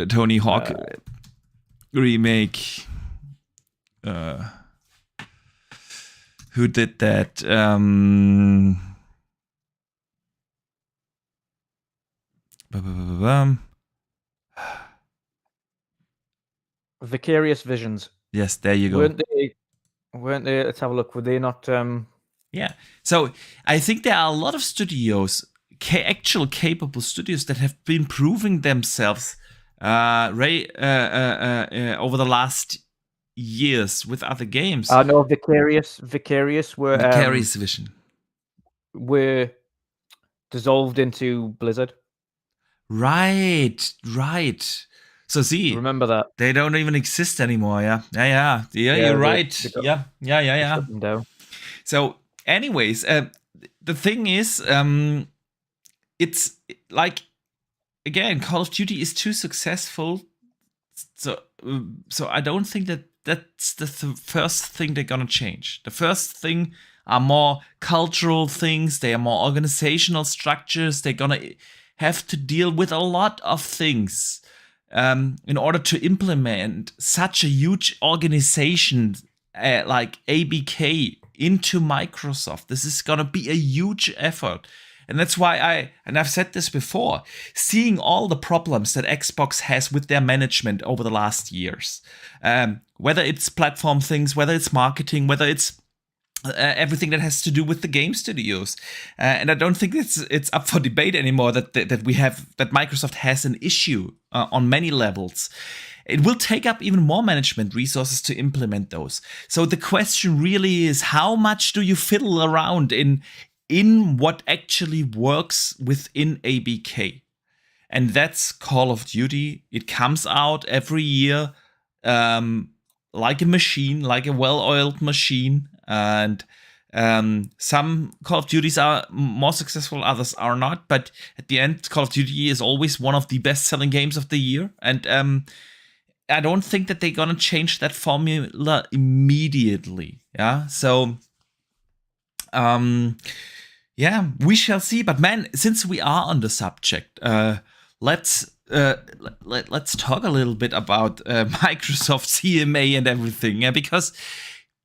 Tony Hawk remake. Who did that? Vicarious Visions. Yes, there you go. Weren't they? Let's have a look. Were they not? Yeah. So I think there are a lot of studios, actual capable studios, that have been proving themselves over the last years with other games. I know Vicarious were Vicarious Vision dissolved into Blizzard. Right. So see, Remember that they don't even exist anymore. Yeah. You're right. Yeah. Shut them down. So, anyways, the thing is, it's like, again, Call of Duty is too successful. So I don't think that's the first thing they're gonna change. The first thing are more cultural things. They are more organizational structures. They're gonna have to deal with a lot of things in order to implement such a huge organization like ABK into Microsoft. This is gonna be a huge effort. And that's why I've said this before, seeing all the problems that Xbox has with their management over the last years, whether it's platform things, whether it's marketing, whether it's everything that has to do with the game studios, and I don't think it's up for debate anymore that Microsoft has an issue on many levels. It will take up even more management resources to implement those. So the question really is, how much do you fiddle around in what actually works within ABK? And that's Call of Duty. It comes out every year like a machine, like a well-oiled machine. And some Call of Duties are more successful, others are not. But at the end, Call of Duty is always one of the best-selling games of the year. And I don't think that they're gonna change that formula immediately. Yeah, so yeah, we shall see. But man, since we are on the subject, let's talk a little bit about Microsoft CMA and everything. Yeah, because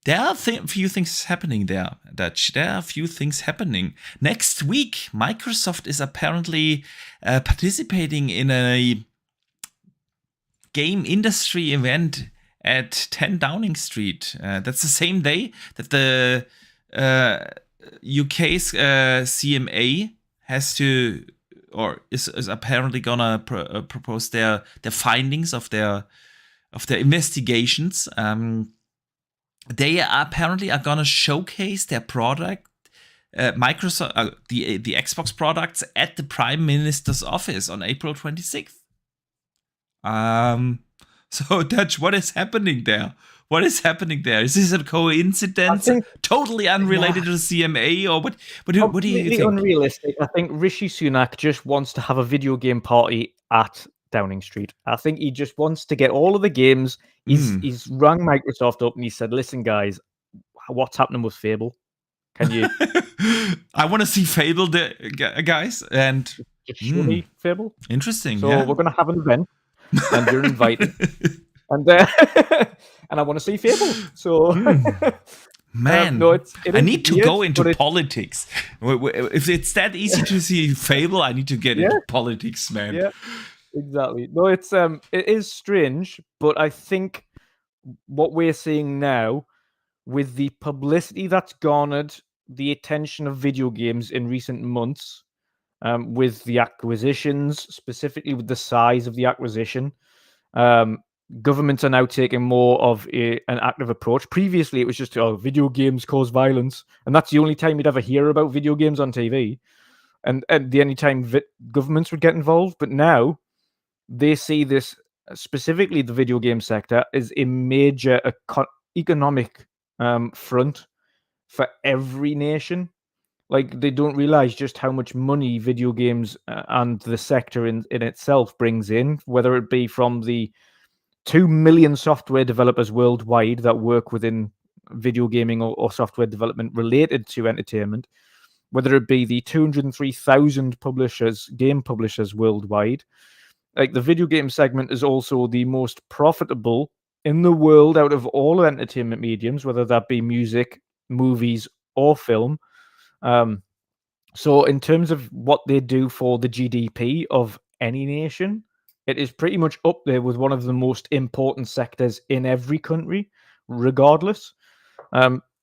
there are a few things happening there. There are a few things happening. Next week, Microsoft is apparently participating in a game industry event at 10 Downing Street. That's the same day that the UK's CMA has to, or is apparently gonna propose their findings of their investigations. They apparently are gonna showcase their product, Microsoft, the Xbox products, at the Prime Minister's office on April 26th. So Dutch, what is happening there? What is happening there? Is this a coincidence? Totally unrelated to the CMA, or what do you think? Unrealistic. I think Rishi Sunak just wants to have a video game party at Downing Street. I think he just wants to get all of the games. He's rang Microsoft up and he said, "Listen, guys, what's happening with Fable? Can you?" I want to see Fable, guys, and just show me Fable. Interesting. So yeah. We're going to have an event, and you're invited, and and I want to see Fable. So. Man, no, I need to go into politics. If it's that easy to see Fable, I need to get into politics, man. Yeah, exactly. No, it is strange, but I think what we're seeing now, with the publicity that's garnered the attention of video games in recent months, with the acquisitions, specifically with the size of the acquisition, governments are now taking more of an active approach. Previously, it was just, video games cause violence, and that's the only time you'd ever hear about video games on TV, and the only time governments would get involved. But now they see this, specifically the video game sector, as a major economic front for every nation. Like, they don't realize just how much money video games and the sector in itself brings in, whether it be from the 2 million software developers worldwide that work within video gaming or software development related to entertainment, whether it be the 203,000 game publishers worldwide. Like, the video game segment is also the most profitable in the world out of all entertainment mediums, whether that be music, movies, or film. So in terms of what they do for the GDP of any nation, it is pretty much up there with one of the most important sectors in every country, regardless.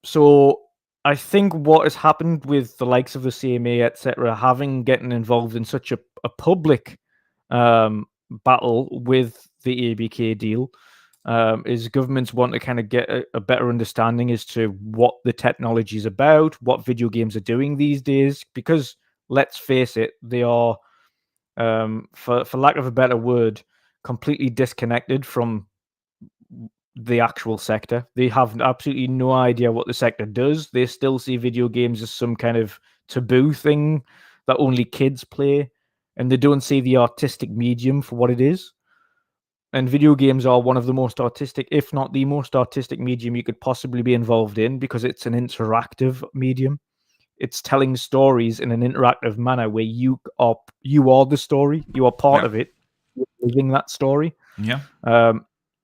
So I think what has happened with the likes of the CMA, etc., getting involved in such a public battle with the ABK deal, is governments want to kind of get a better understanding as to what the technology is about, what video games are doing these days. Because let's face it, they are, for lack of a better word, completely disconnected from the actual sector. They have absolutely no idea what the sector does. They still see video games as some kind of taboo thing that only kids play, and they don't see the artistic medium for what it is. And video games are one of the most artistic, if not the most artistic medium you could possibly be involved in, because it's an interactive medium. It's telling stories in an interactive manner where you are the story, you are part of it, you're living that story. Yeah.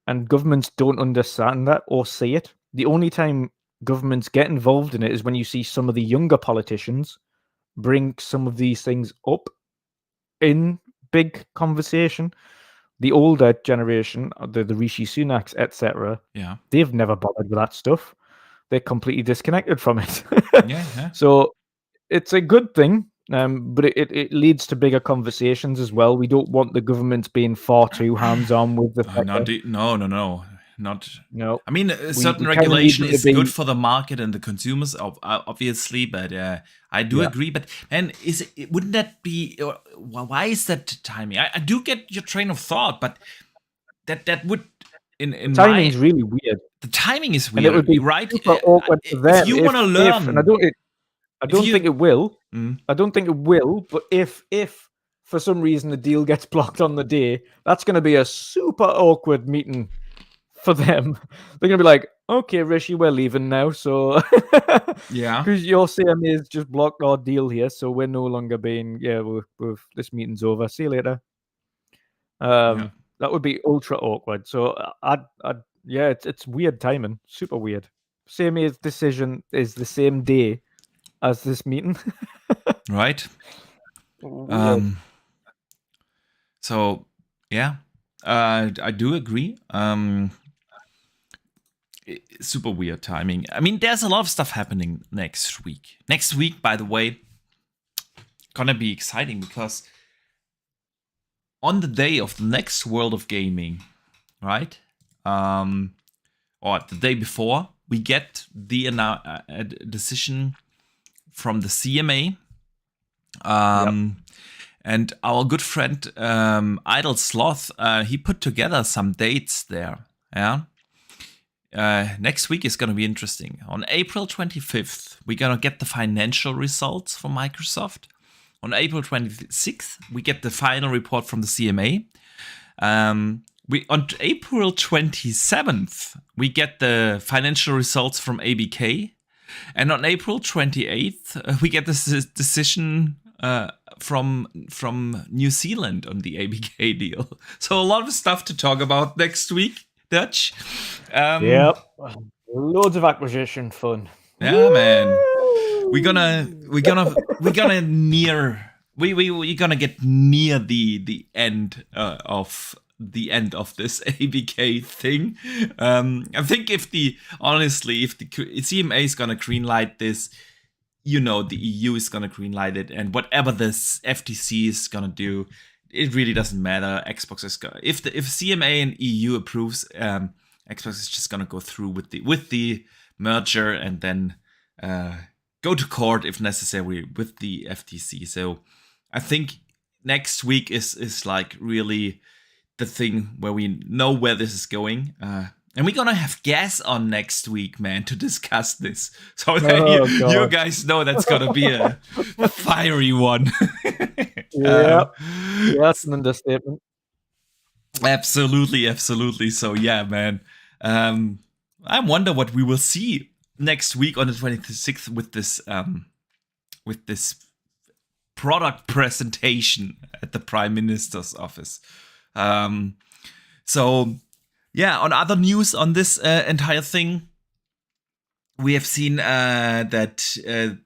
And governments don't understand that or see it. The only time governments get involved in it is when you see some of the younger politicians bring some of these things up in big conversation. The older generation, the Rishi Sunaks, etc., they've never bothered with that stuff. They're completely disconnected from it. Yeah. So it's a good thing, but it leads to bigger conversations as well. We don't want the government being far too hands-on with the No. I mean, a certain regulation is good for the market and the consumers, obviously, but I do agree. But man, wouldn't that be? Why is that timing? I do get your train of thought, but that would in timing's really weird. The timing is weird, and it would be right? Awkward for them if you want to learn, and I don't think it will. I don't think it will. But if for some reason the deal gets blocked on the day, that's going to be a super awkward meeting for them. They're going to be like, okay, Rishi, we're leaving now. So because your CMA has just blocked our deal here, so we're no longer being this meeting's over. See you later. That would be ultra awkward. So it's weird timing, super weird. CMA's decision is the same day as this meeting. Right. So yeah, I do agree. Super weird timing. I mean, there's a lot of stuff happening next week. Next week, by the way, gonna be exciting because on the day of the next World of Gaming, right? Or the day before, we get the decision from the CMA. And our good friend Idle Sloth, he put together some dates there. Yeah. Next week is going to be interesting. On April 25th, we're going to get the financial results from Microsoft. On April 26th, we get the final report from the CMA. On April 27th, we get the financial results from ABK. And on April 28th, we get this decision from New Zealand on the ABK deal. So a lot of stuff to talk about next week, Dutch. Yep. Loads of acquisition fun. Yeah, woo! Man. We're gonna get near the end of this ABK thing. I think if the CMA is gonna greenlight this, the EU is gonna greenlight it, and whatever this FTC is gonna do, it really doesn't matter. Xbox is gonna if CMA and EU approves, Xbox is just gonna go through with the merger and then go to court if necessary with the FTC. So I think next week is like really the thing where we know where this is going. And we're gonna have guests on next week, man, to discuss this. So you guys know that's gonna be a fiery one. Yeah, that's an understatement. Absolutely. So yeah, man. I wonder what we will see next week on the 26th with this product presentation at the Prime Minister's office. So yeah, on other news on this entire thing, we have seen that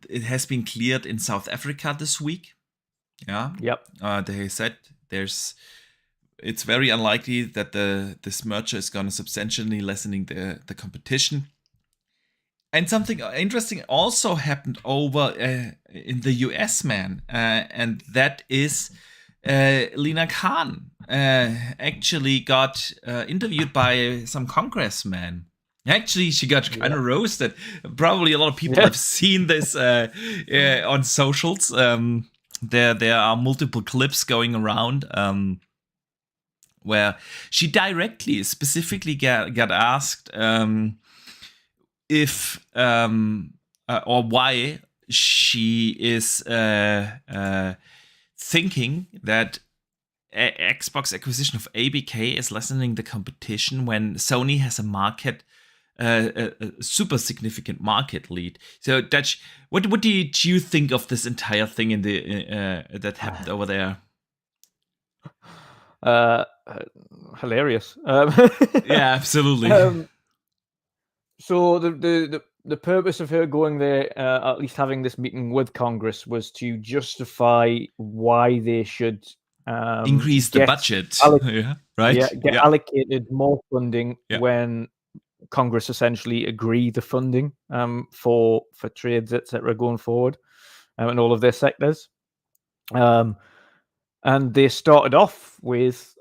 it has been cleared in South Africa this week. Yeah. Yep. They said it's very unlikely that this merger is going to substantially lessening the competition. And something interesting also happened over in the US, man, and that is Lina Khan actually got interviewed by some congressman. Actually, she got kind of roasted. Probably a lot of people have seen this on socials. There are multiple clips going around where she directly, specifically got asked if or why she is thinking that Xbox acquisition of ABK is lessening the competition when Sony has a super significant market lead. So, Dutch, what did you think of this entire thing in the that happened over there? Hilarious. Yeah, absolutely. So the purpose of her going there, at least having this meeting with Congress, was to justify why they should increase the budget. Yeah, right. Get allocated more funding when Congress essentially agree the funding for trades, etc., going forward, in all of their sectors. And they started off with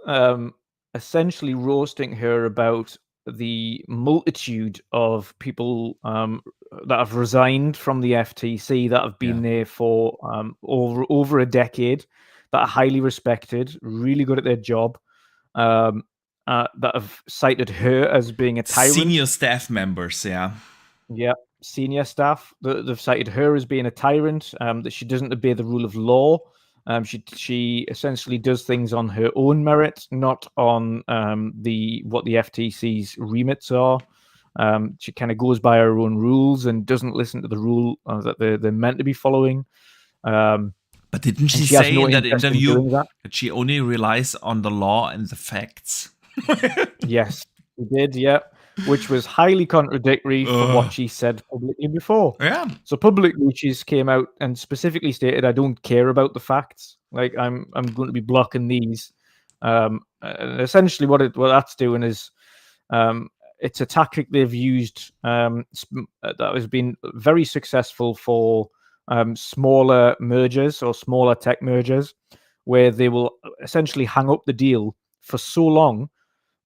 essentially roasting her about the multitude of people that have resigned from the FTC that have been there for over a decade, that are highly respected, really good at their job, that have cited her as being a tyrant. Senior staff members, senior staff. They've cited her as being a tyrant, that she doesn't obey the rule of law. She essentially does things on her own merit, not on what the FTC's remits are. She kind of goes by her own rules and doesn't listen to the rule that they're meant to be following. But didn't she say in that interview that she only relies on the law and the facts? Yes, she did, yeah. Which was highly contradictory from what she said publicly before. Yeah. So publicly, she's came out and specifically stated, "I don't care about the facts. Like I'm going to be blocking these." And essentially, what that's doing is, it's a tactic they've used that has been very successful for smaller mergers or smaller tech mergers, where they will essentially hang up the deal for so long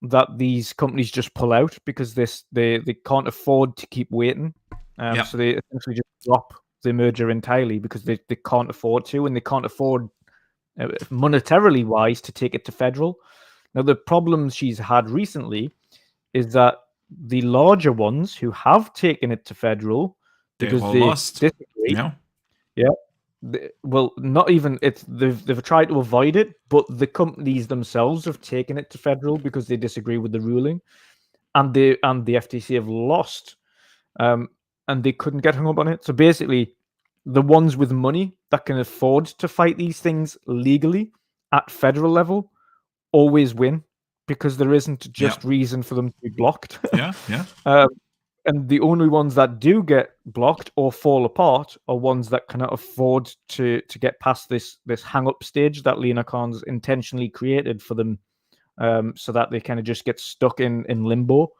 that these companies just pull out because they can't afford to keep waiting. So they essentially just drop the merger entirely because they can't afford to, and they can't afford monetarily wise to take it to federal. Now, the problems she's had recently is that the larger ones who have taken it to federal because they disagree. Well, not even they've tried to avoid it, but the companies themselves have taken it to federal because they disagree with the ruling, and the FTC have lost, and they couldn't get hung up on it. So basically, the ones with money that can afford to fight these things legally at federal level always win because there isn't just reason for them to be blocked. And the only ones that do get blocked or fall apart are ones that cannot afford to get past this hang-up stage that Lina Khan's intentionally created for them, so that they kind of just get stuck in limbo.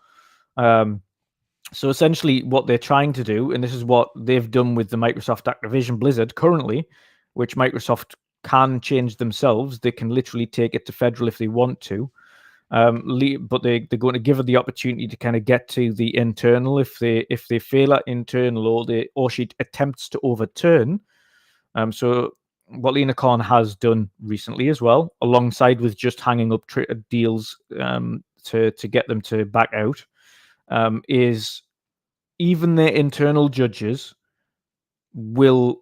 So essentially what they're trying to do, and this is what they've done with the Microsoft Activision Blizzard currently, which Microsoft can change themselves. They can literally take it to federal if they want to. But they're going to give her the opportunity to kind of get to the internal if they fail at internal or she attempts to overturn. So what Lina Khan has done recently as well, alongside with just hanging up deals to get them to back out, is even their internal judges will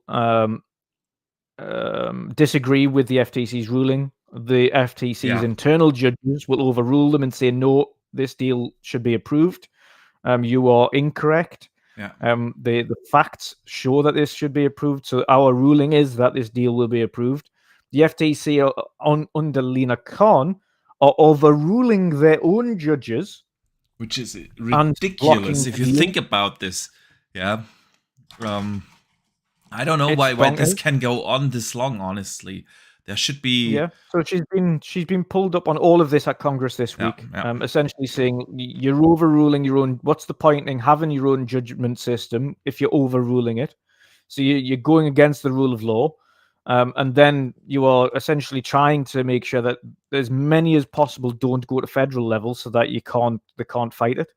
disagree with the FTC's ruling. The FTC's internal judges will overrule them and say, no, this deal should be approved. You are incorrect. The facts show that this should be approved. So our ruling is that this deal will be approved. The FTC under Lina Khan are overruling their own judges. Which is ridiculous if you think about this. I don't know why this can go on this long, honestly. There should be. Yeah, so she's been pulled up on all of this at Congress this week, essentially saying you're overruling your own. What's the point in having your own judgment system if you're overruling it? So you're going against the rule of law, and then you are essentially trying to make sure that as many as possible don't go to federal level, so that they can't fight it.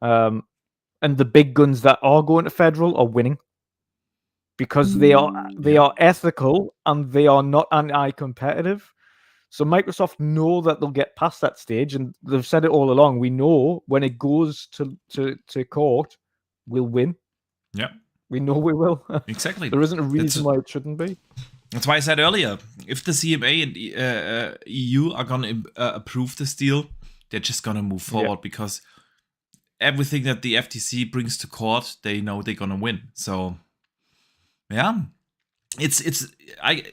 And the big guns that are going to federal are winning, because they are ethical and they are not anti-competitive. So Microsoft know that they'll get past that stage, and they've said it all along. We know when it goes to court, we'll win. Yeah, we know we will. Exactly. There isn't a reason why it shouldn't be. That's why I said earlier, if the CMA and EU are gonna approve this deal, they're just gonna move forward because everything that the FTC brings to court, they know they're gonna win. So. Yeah, I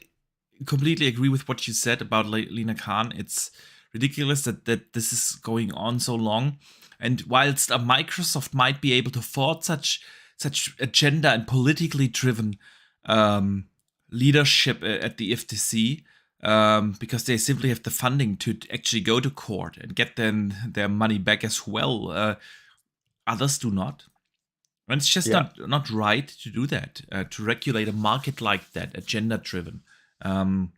completely agree with what you said about Lina Khan. It's ridiculous that this is going on so long. And whilst Microsoft might be able to afford such agenda and politically driven leadership at the FTC, because they simply have the funding to actually go to court and get their money back as well, others do not. And it's just not right to do that, to regulate a market like that, agenda-driven. And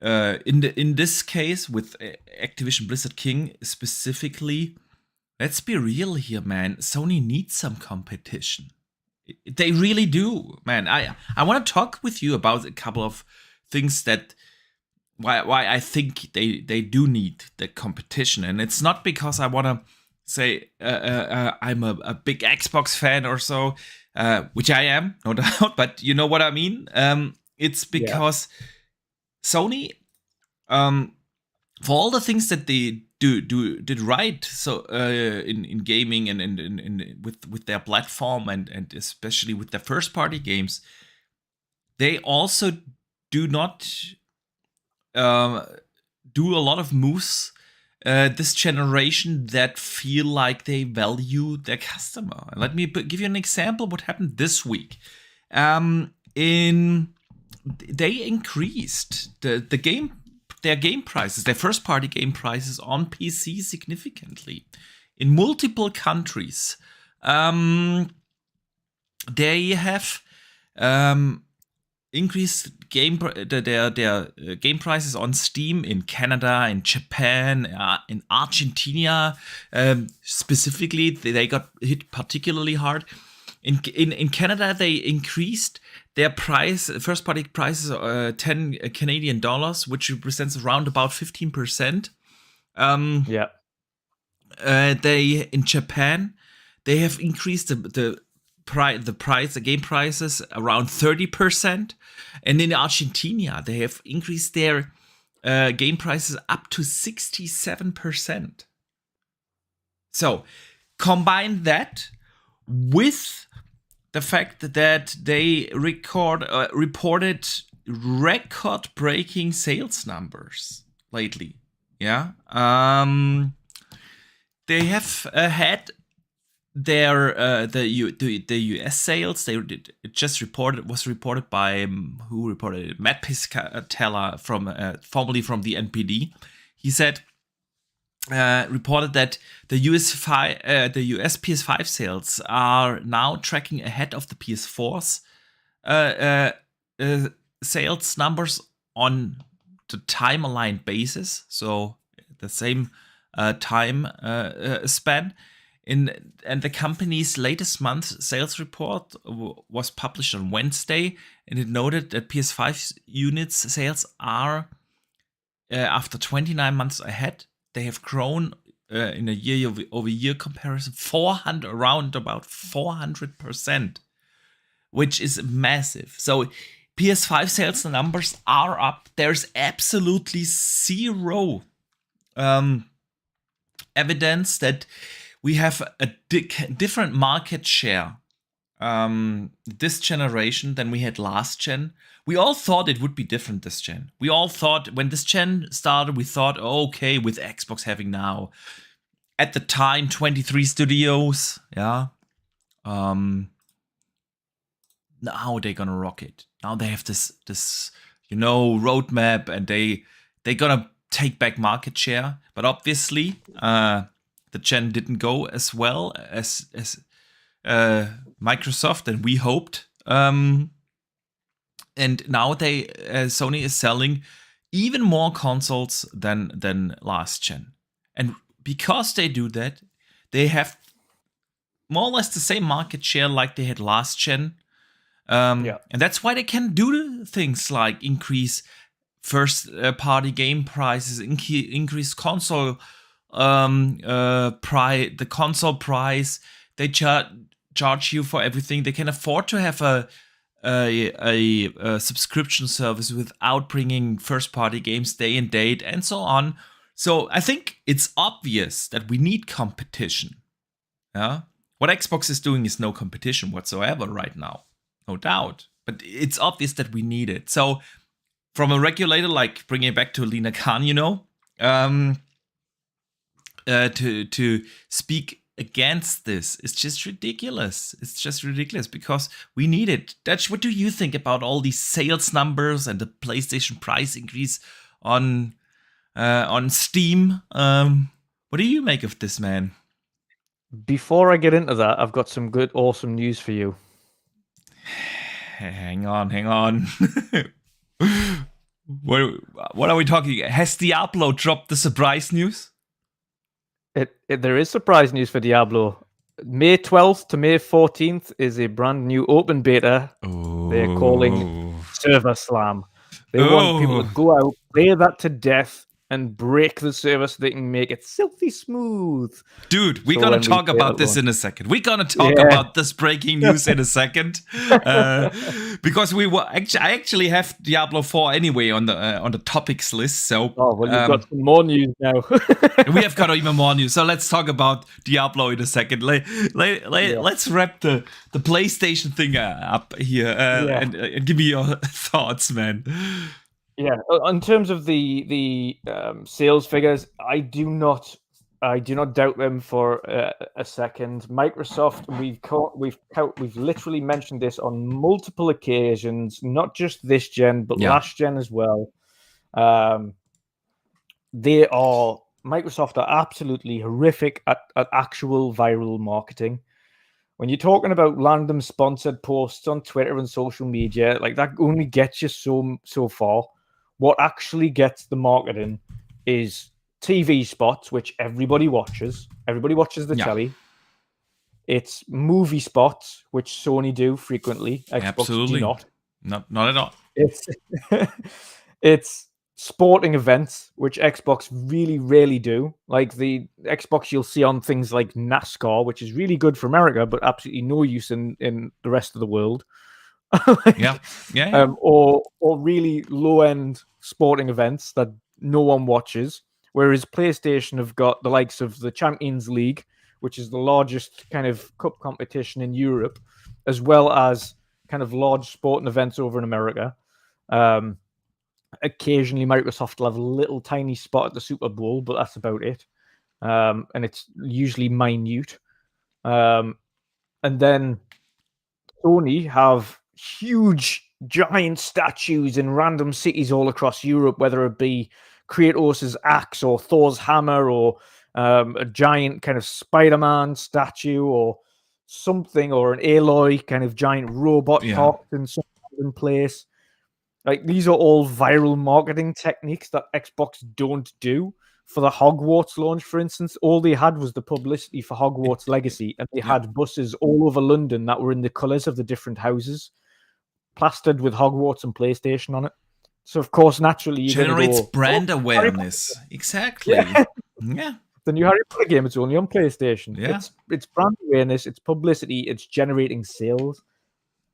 in this case, with Activision Blizzard King specifically, let's be real here, man. Sony needs some competition. They really do, man. I want to talk with you about a couple of things that why I think they do need the competition. And it's not because I want to say I'm a big Xbox fan or so, which I am, no doubt, but you know what I mean. It's because Sony, for all the things that they did right, so in gaming and with their platform and especially with their first party games, they also do not do a lot of moves this generation that feel like they value their customer. Let me give you an example of what happened this week. They increased their game prices, their first party game prices on PC significantly in multiple countries. They have increased their game prices on Steam in Canada, in Japan, in Argentina. Specifically, they got hit particularly hard. In Canada, they increased their first party prices, 10 Canadian dollars, which represents around about 15%. In Japan, they have increased the game prices around 30%, and in Argentina they have increased their game prices up to 67%. So combine that with the fact that they reported record-breaking sales numbers lately. Yeah, they have had their the US sales. It was reported by who reported it? Matt Piscatella from formerly from the NPD. He said reported that the US PS5 sales are now tracking ahead of the PS4's sales numbers on the time-aligned basis, so the same time span. And the company's latest month sales report was published on Wednesday, and it noted that PS5 units sales are, after 29 months ahead, they have grown in a year-over-year comparison around about 400%, which is massive. So PS5 sales numbers are up. There's absolutely zero evidence that we have a different market share this generation than we had last gen. We all thought it would be different this gen. We all thought when this gen started, we thought, okay, with Xbox having now, at the time, 23 studios, now they're gonna rock it. Now they have this roadmap, and they're gonna take back market share. But obviously, the gen didn't go as well as Microsoft and we hoped. And now Sony is selling even more consoles than last gen. And because they do that, they have more or less the same market share like they had last gen. And that's why they can do things like increase first party game prices, increase console the console price. They charge you for everything. They can afford to have a subscription service without bringing first party games day and date and so on. So I think it's obvious that we need competition. Yeah, what Xbox is doing is no competition whatsoever right now, no doubt. But it's obvious that we need it. So from a regulator, like bringing it back to Lina Khan, to speak against this is just ridiculous. It's just ridiculous because we need it. Dutch, what do you think about all these sales numbers and the PlayStation price increase on Steam? What do you make of this, man? Before I get into that, I've got some good, awesome news for you. Hang on. What are we talking? Has Diablo dropped the surprise news? There is surprise news for Diablo. May 12th to May 14th is a brand new open beta. They're calling Server Slam. They want people to go out, play that to death, and break the server so they can make it silky smooth. Dude, we're going to talk about this in a second. We're going to talk about this breaking news in a second. Because I actually have Diablo 4 anyway on the topics list. So you've got some more news now. We have got even more news. So let's talk about Diablo in a second. Let's wrap the PlayStation thing up here and give me your thoughts, man. Yeah, in terms of the sales figures, I do not doubt them for a second. Microsoft, we've literally mentioned this on multiple occasions, not just this gen but last gen as well. Microsoft are absolutely horrific at actual viral marketing. When you're talking about random sponsored posts on Twitter and social media, like that only gets you so far. What actually gets the marketing is TV spots, which everybody watches. Everybody watches the telly. It's movie spots, which Sony do frequently. Xbox Absolutely. do not. Not at all. It's sporting events, which Xbox really rarely do. Like the Xbox you'll see on things like NASCAR, which is really good for America, but absolutely no use in the rest of the world. Or really low-end sporting events that no one watches. Whereas PlayStation have got the likes of the Champions League, which is the largest kind of cup competition in Europe, as well as kind of large sporting events over in America. Occasionally, Microsoft will have a little tiny spot at the Super Bowl, but that's about it. And it's usually minute. And then Sony have huge, giant statues in random cities all across Europe, whether it be Kratos' axe or Thor's hammer or a giant kind of Spider-Man statue or something, or an Aloy kind of giant robot parked in some random place. Like, these are all viral marketing techniques that Xbox don't do. For the Hogwarts launch, for instance, all they had was the publicity for Hogwarts Legacy, and they had buses all over London that were in the colours of the different houses, plastered with Hogwarts and PlayStation on it. So, of course, naturally, you generates brand awareness. Exactly. Yeah. The new Harry Potter game, it's only on PlayStation. Yeah. It's brand awareness, it's publicity, it's generating sales.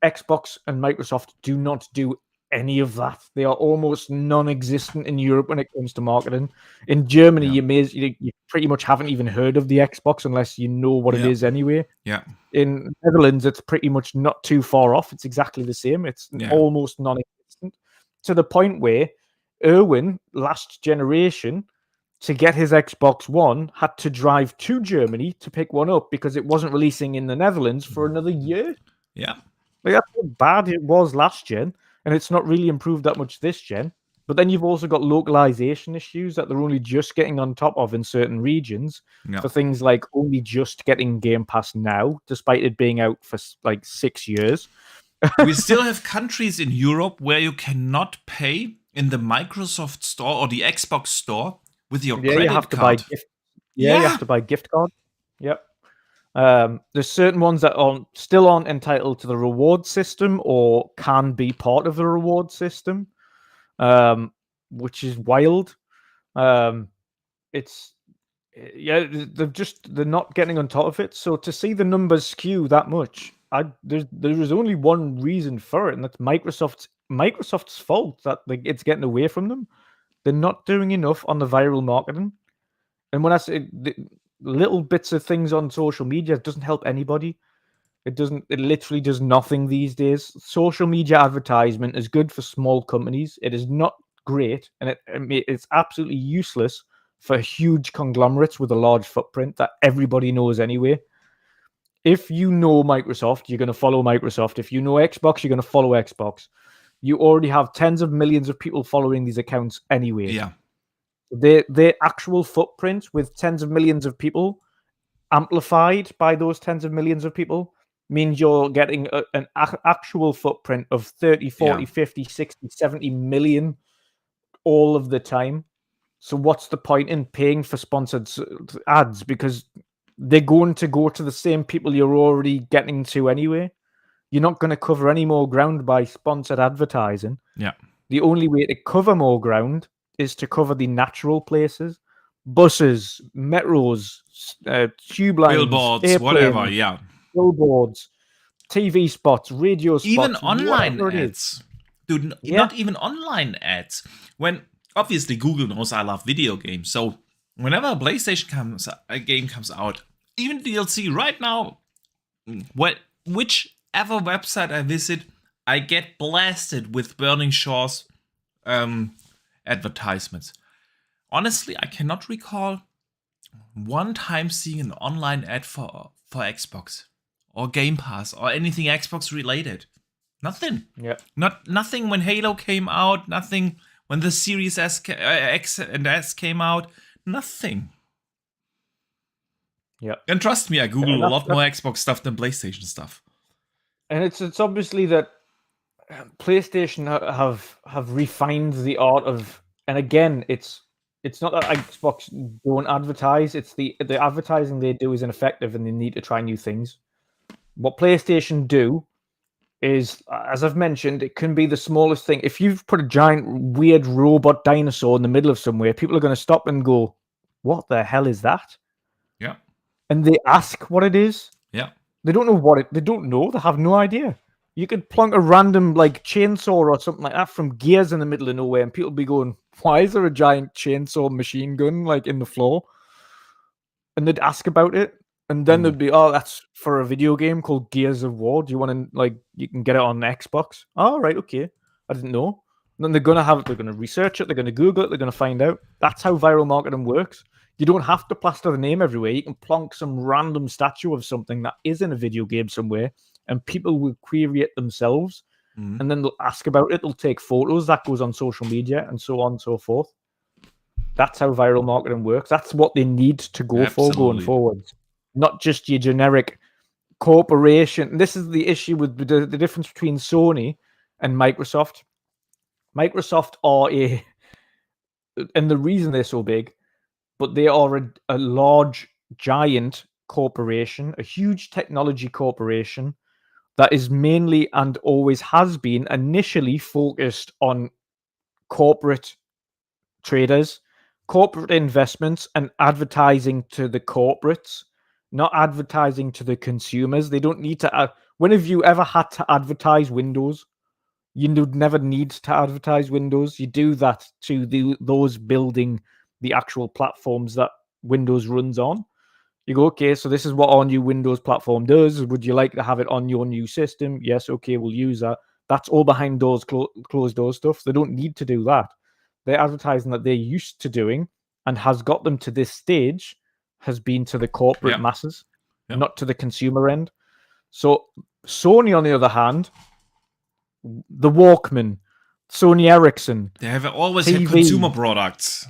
Xbox and Microsoft do not do any of that. They are almost non-existent in Europe when it comes to marketing. In Germany, you pretty much haven't even heard of the Xbox unless you know what it is anyway. Yeah. In Netherlands, it's pretty much not too far off. It's exactly the same. It's almost non-existent, to the point where Erwin, last generation, to get his Xbox One, had to drive to Germany to pick one up because it wasn't releasing in the Netherlands for another year. Yeah. Like, that's how bad it was last gen. and it's not really improved that much this gen. But then you've also got localization issues that they're only just getting on top of in certain regions for things like only just getting Game Pass now, despite it being out for like 6 years. We still have countries in Europe where you cannot pay in the Microsoft Store or the Xbox Store with your credit you have to card. buy you have to buy gift card. Yep. There's certain ones that still aren't entitled to the reward system or can be part of the reward system, which is wild. They're not getting on top of it. So to see the numbers skew that much, there is only one reason for it, and that's Microsoft's fault that it's getting away from them. They're not doing enough on the viral marketing. And when I say little bits of things on social media, it doesn't help anybody. It literally does nothing these days. Social media advertisement is good for small companies. It is not great, and it's absolutely useless for huge conglomerates with a large footprint that everybody knows anyway. If you know Microsoft, you're going to follow Microsoft. If you know Xbox, you're going to follow Xbox. You already have tens of millions of people following these accounts anyway. Yeah. Their actual footprint with tens of millions of people amplified by those tens of millions of people means you're getting an actual footprint of 30, 40, 50, 60, 70 million all of the time. So what's the point in paying for sponsored ads? Because they're going to go to the same people you're already getting to anyway. You're not going to cover any more ground by sponsored advertising. Yeah. The only way to cover more ground is to cover the natural places. Buses, metros, tube lines, billboards, airplanes, whatever, yeah. Billboards, TV spots, radio spots. Even online ads. Dude, not even online ads. When, obviously, Google knows I love video games, so whenever a PlayStation game comes out, even DLC right now, whichever website I visit, I get blasted with Burning Shores advertisements. Honestly, I cannot recall one time seeing an online ad for Xbox or Game Pass or anything Xbox related. Nothing. Yeah. Nothing when Halo came out. Nothing when the Series X and S came out. Nothing. Yeah. And trust me, I Google a lot more Xbox stuff than PlayStation stuff. And it's obviously that PlayStation have refined the art of, and again, it's not that Xbox don't advertise. It's the advertising they do is ineffective, and they need to try new things. What PlayStation do is, as I've mentioned, it can be the smallest thing. If you've put a giant weird robot dinosaur in the middle of somewhere, people are going to stop and go, "What the hell is that?" Yeah. And they ask what it is. Yeah. They don't know they don't know. They have no idea. You could plonk a random chainsaw or something like that from Gears in the middle of nowhere, and people be going, "Why is there a giant chainsaw machine gun in the floor?" And they'd ask about it, and then they'd be, "Oh, that's for a video game called Gears of War. Do you want to you can get it on Xbox?" "Oh, right, okay. I didn't know." And then they're gonna research it, they're gonna Google it, they're gonna find out. That's how viral marketing works. You don't have to plaster the name everywhere. You can plonk some random statue of something that is in a video game somewhere, and people will query it themselves, and then they'll ask about it. They'll take photos. That goes on social media, and so on and so forth. That's how viral marketing works. That's what they need to go for going forward. Not just your generic corporation. This is the issue with the difference between Sony and Microsoft. Microsoft are and the reason they're so big, but they are a large, giant corporation, a huge technology corporation that is mainly and always has been initially focused on corporate traders, corporate investments, and advertising to the corporates, not advertising to the consumers. They don't need to. When have you ever had to advertise Windows? You would never need to advertise Windows. You do that to those building the actual platforms that Windows runs on. You go, okay, so this is what our new Windows platform does. Would you like to have it on your new system? Yes, okay, we'll use that. That's all behind doors, closed door stuff. They don't need to do that. They're advertising that they're used to doing and has got them to this stage has been to the corporate masses, not to the consumer end. So Sony, on the other hand, the Walkman, Sony Ericsson. They have always TV, had consumer products.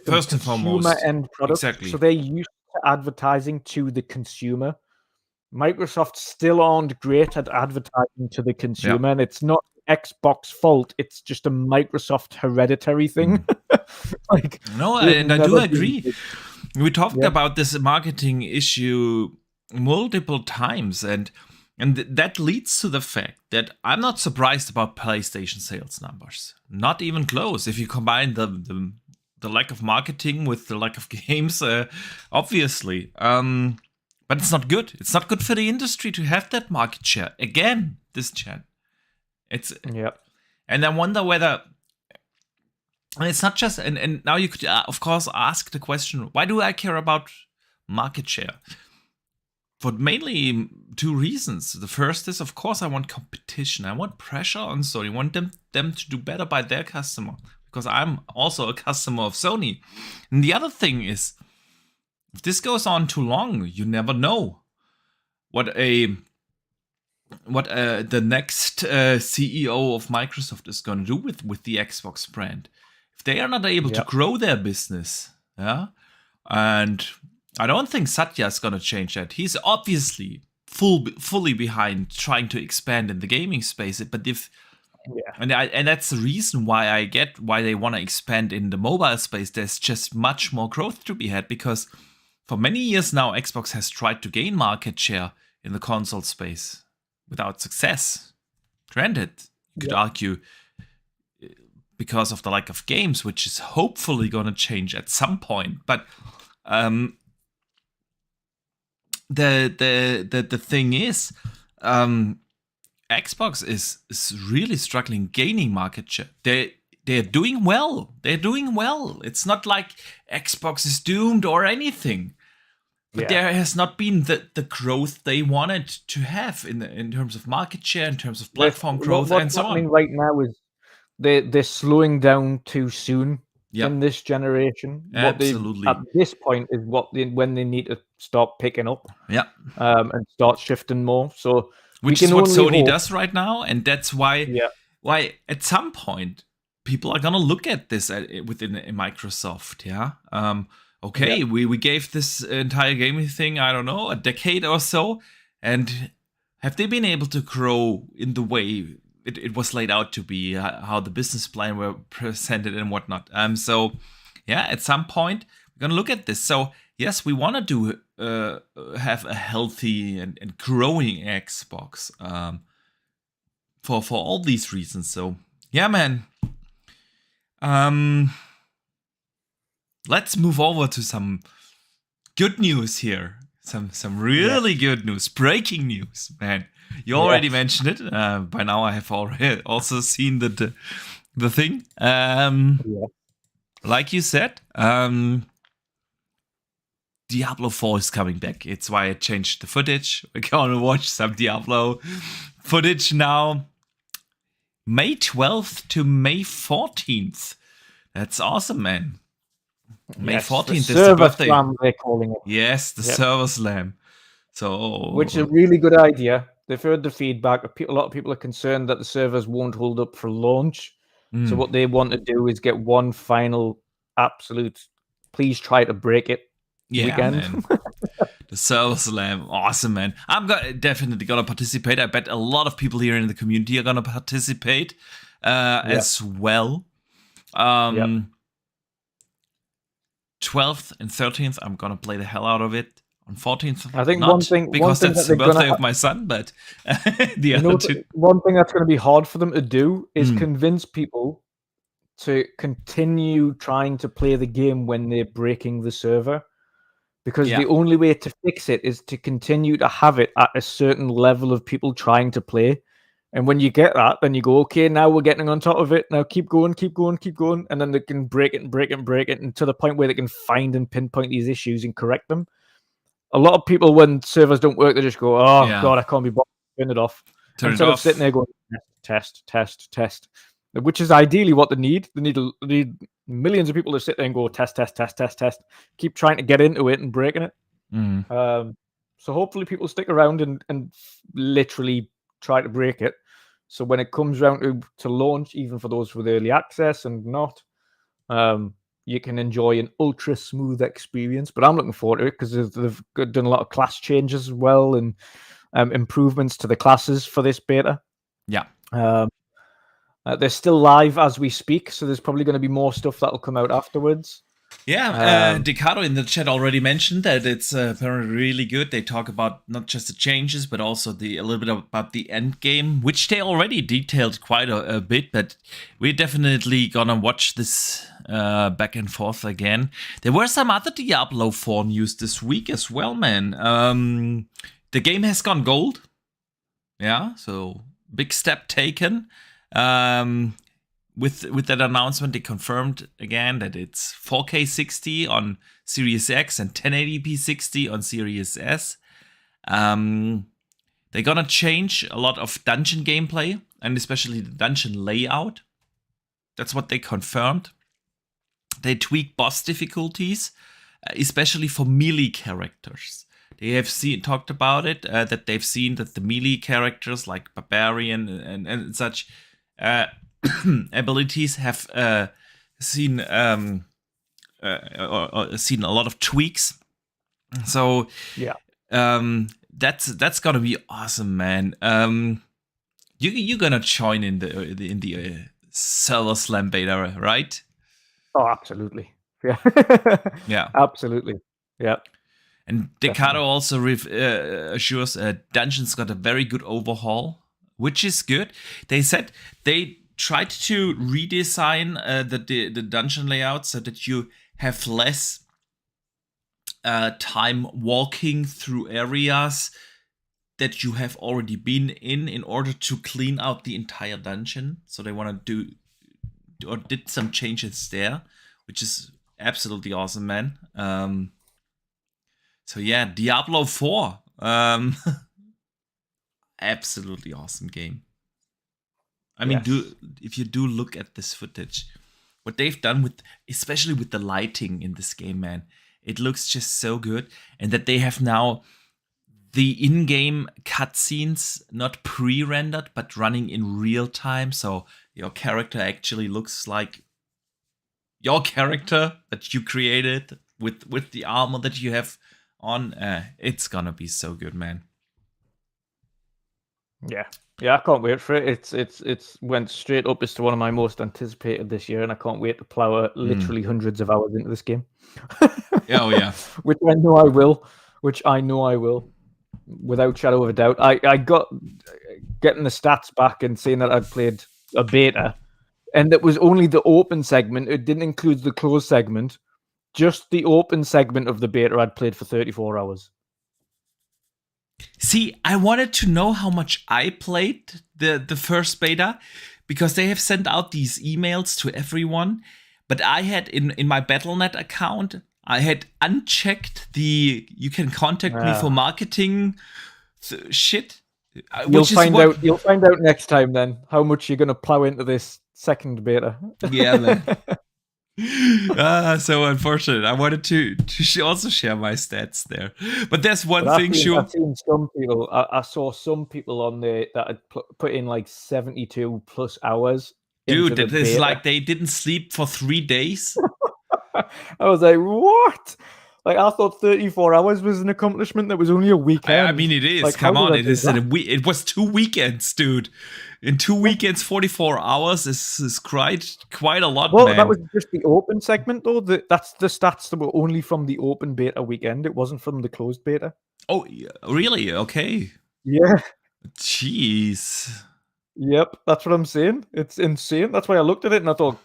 First and foremost. Consumer end products. Exactly. So they're used to advertising to the consumer. Microsoft still aren't great at advertising to the consumer, and it's not Xbox fault. It's just a Microsoft hereditary thing. I do agree. We talked about this marketing issue multiple times, and that leads to the fact that I'm not surprised about PlayStation sales numbers. Not even close. If you combine the lack of marketing with the lack of games, obviously. But it's not good. It's not good for the industry to have that market share again this gen. And I wonder whether, and it's not just, and now you could of course ask the question, why do I care about market share? For mainly two reasons. The first is, of course, I want competition. I want pressure on Sony. I want them to do better by their customer, because I'm also a customer of Sony. And the other thing is, if this goes on too long, you never know what the next CEO of Microsoft is going to do with the Xbox brand. If they are not able to grow their business, and I don't think Satya is going to change that. He's obviously fully behind trying to expand in the gaming space. But and that's the reason why I get why they want to expand in the mobile space. There's just much more growth to be had, because for many years now, Xbox has tried to gain market share in the console space without success. Granted, you could argue because of the lack of games, which is hopefully going to change at some point. But the thing is, Xbox is really struggling gaining market share. They're doing well. It's not like Xbox is doomed or anything. But there has not been the growth they wanted to have in terms of market share, in terms of platform growth, and so on. What's happening right now is they're slowing down too soon in this generation. Absolutely. At this point is when they need to start picking up. And start shifting more. So which is what Sony does right now, and that's why at some point people are gonna look at this within Microsoft. We gave this entire gaming thing, I don't know, a decade or so, and have they been able to grow in the way it was laid out to be, how the business plan were presented and whatnot? At some point we're gonna look at this. So yes, we want to have a healthy and growing Xbox for all these reasons. So yeah, man. Let's move over to some good news here. Some really good news, breaking news, man. You already mentioned it. By now, I have already also seen the thing. Like you said, Diablo 4 is coming back. It's why I changed the footage. We're gonna watch some Diablo footage now. May 12th to May 14th. That's awesome, man. May 14th is the birthday. Slam, they're calling it. Yes, the server slam. So, which is a really good idea. They've heard the feedback. A lot of people are concerned that the servers won't hold up for launch. So what they want to do is get one final absolute, please try to break it weekend. Man. The server slam, awesome, man. I'm definitely gonna participate. I bet a lot of people here in the community are gonna participate as well. 12th and 13th, I'm gonna play the hell out of it. On 14th, I think not because that's the birthday of my son, but the other two. One thing that's going to be hard for them to do is convince people to continue trying to play the game when they're breaking the server, because the only way to fix it is to continue to have it at a certain level of people trying to play. And when you get that, then you go, okay, now we're getting on top of it. Now keep going. And then they can break it, and to the point where they can find and pinpoint these issues and correct them. A lot of people, when servers don't work, they just go, oh, God, I can't be bothered. Turn it off. Instead of sitting there going, test, which is ideally what they need. They need millions of people to sit there and go, test. Keep trying to get into it and breaking it. So hopefully people stick around and literally try to break it. So when it comes round to launch, even for those with early access and not, you can enjoy an ultra smooth experience. But I'm looking forward to it because they've done a lot of class changes as well and improvements to the classes for this beta. Yeah. They're still live as we speak, so there's probably going to be more stuff that'll come out afterwards. Yeah, Decado in the chat already mentioned that it's apparently really good. They talk about not just the changes, but also a little bit about the end game, which they already detailed quite a bit. But we're definitely gonna watch this back and forth again. There were some other Diablo 4 news this week as well, man. The game has gone gold. Yeah, so big step taken. With that announcement, they confirmed again that it's 4K 60 on Series X and 1080p 60 on Series S. They're gonna change a lot of dungeon gameplay and especially the dungeon layout. That's what they confirmed. They tweak boss difficulties, especially for melee characters. They have talked about it, that they've seen that the melee characters like Barbarian and such abilities have seen a lot of tweaks. So yeah, that's gonna be awesome, man. You're gonna join in the Server Slam beta, right? Oh, absolutely. Yeah, yeah, absolutely. Yeah. And Decado also assures Dungeons got a very good overhaul, which is good. They said they tried to redesign the dungeon layout so that you have less time walking through areas that you have already been in order to clean out the entire dungeon. So they want to did some changes there, which is absolutely awesome, man. So yeah, Diablo 4. Absolutely awesome game. I mean, if you do look at this footage, what they've done especially with the lighting in this game, man, it looks just so good. And that they have now the in-game cutscenes not pre-rendered, but running in real time. So your character actually looks like your character that you created with the armor that you have on. It's gonna be so good, man. Yeah, I can't wait for it. It's went straight up as to one of my most anticipated this year, and I can't wait to plow literally hundreds of hours into this game. Oh yeah, which I know I will, without shadow of a doubt. I got getting the stats back and saying that I'd played a beta, and that was only the open segment. It didn't include the closed segment. Just the open segment of the beta I'd played for 34 hours. See, I wanted to know how much I played the first beta, because they have sent out these emails to everyone. But I had in my Battle.net account, I had unchecked you can contact me for marketing shit. You'll find out next time then how much you're gonna plow into this second beta. Yeah, man. So unfortunate. I wanted to also share my stats there, but there's one thing. I've seen some people. I saw some people on there that had put in like 72 plus hours. Dude, it is like they didn't sleep for 3 days. I was like, what? Like, I thought 34 hours was an accomplishment that was only a weekend. I mean, it is. Like, come on, it is. It was 2 weekends, dude. In 2 weekends, 44 hours is quite a lot, man. That was just the open segment, though. That's the stats that were only from the open beta weekend. It wasn't from the closed beta. Oh, really? Okay. Yeah. Jeez. Yep, that's what I'm saying. It's insane. That's why I looked at it and I thought,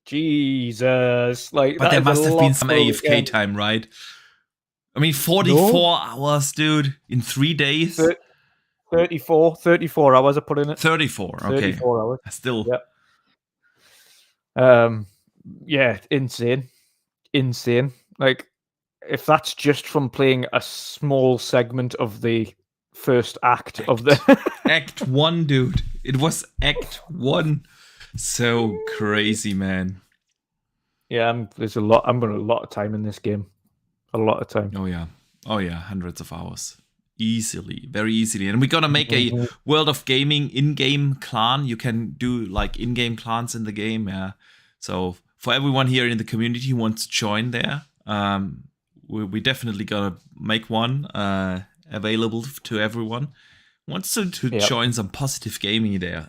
Jesus. Like, but there must have been some AFK time, right? I mean, 44 hours, dude, in 3 days. 34 hours I put in it. 34, okay. 34 hours. Still. Yep. Yeah, insane. Like, if that's just from playing a small segment of the first act of the... Act 1, dude. It was Act 1. So crazy, man. Yeah, I'm putting a lot of time in this game. A lot of time. Oh, yeah. Hundreds of hours. easily, very easily. And we're gonna make a World of Gaming in-game clan. You can do like in-game clans in the game. Yeah. So for everyone here in the community who wants to join there, we definitely gonna make one available to everyone who wants to join some positive gaming there.